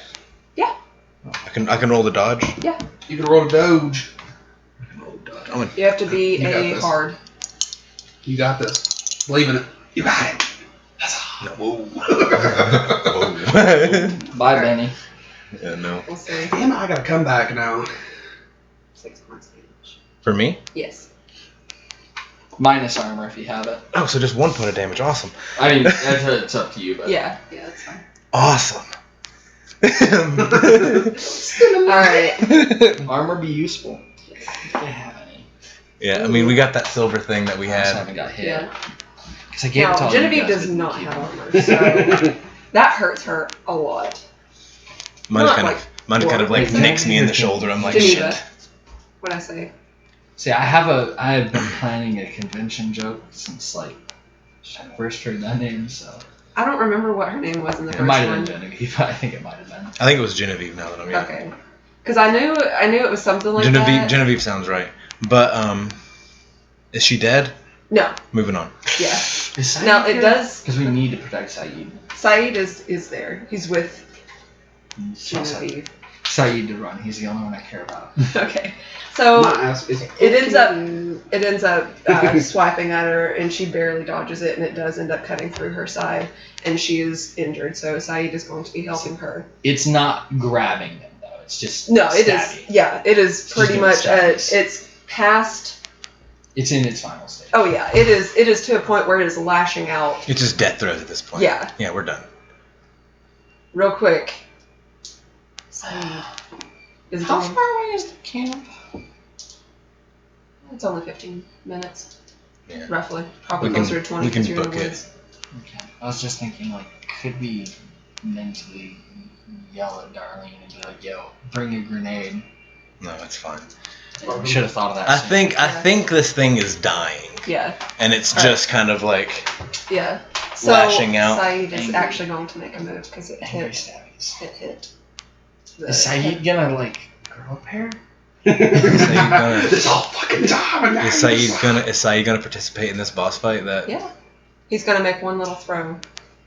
Yeah. I can roll the dodge. Yeah. You can roll a doge. I'm You have to be You got a this. hard. You got this. Believe in it. You got it. Whoa. Bye, Benny. Yeah, no. We'll see. Damn, I gotta come back now. 6 points damage. For me? Yes. Minus armor if you have it. Oh, so just 1 point of damage. Awesome. I mean, it's up to you, but Yeah. Yeah, that's fine. Awesome. All right. armor be useful. If you have any. Yeah, I mean, we got that silver thing that we I just had. haven't got hit. Yeah. Because I gave it to Now, all you Genevieve guys, does but not you have don't. armor, so that hurts her a lot. Mine Not kind like of four. like nicks me in the shoulder. I'm like, Geneva. shit. What'd I say? See, I have been planning a convention joke since like I first heard that name, so I don't remember what her name was in the it first might have one. been Genevieve. I think it might have been. I think it was Genevieve now that I'm here. Okay. Because I knew it was something like that. Genevieve sounds right. But, is she dead? No. Moving on. Yeah. Is Saeed Now it does. because we need to protect Saeed. Saeed is there. He's with Genevieve. Saeed to run. He's the only one I care about. Okay. So My ass is it ends up swiping at her, and she barely dodges it, and it does end up cutting through her side, and she is injured. So Saeed is going to be helping her. It's not grabbing them though. It's just No, it is. stabby. Yeah, it is pretty doing much. stabbies. It's past. It's in its final stage. Oh yeah, it is. It is to a point where it is lashing out. It's just death throes at this point. Yeah. Yeah, we're done. Real quick. Saeed is How going. far away is the camp? It's only 15 minutes, Yeah. roughly. Probably We can- closer to 20. we can because you're in book the it. woods. Okay. I was just thinking, like, could we mentally yell at Darlene and be like, "Yo, bring a grenade"? No, it's fine. We should have thought of that. I sooner. think this thing is dying. Yeah, And it's Alright. just kind of like yeah. So Lashing out. Saeed is Angry. actually going to make a move because it Angry hit. stabbies. It hit. the Is Saeed gonna like girl pair? This all fucking time. is Saeed gonna participate in this boss fight that Yeah. He's going to make one little throw.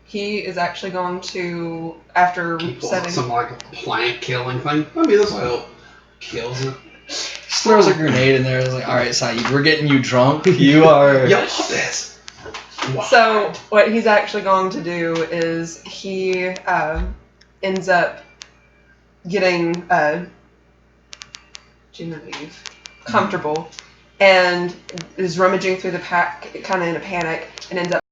He is actually going to, after setting. Some like plant killing thing. I mean, this will help. Kills it. Just throws a grenade in there. It's like, all right, Saeed, we're getting you drunk. You are. Yo, love this. Wow. So what he's actually going to do is he ends up getting Genevieve comfortable and is rummaging through the pack kind of in a panic and ends up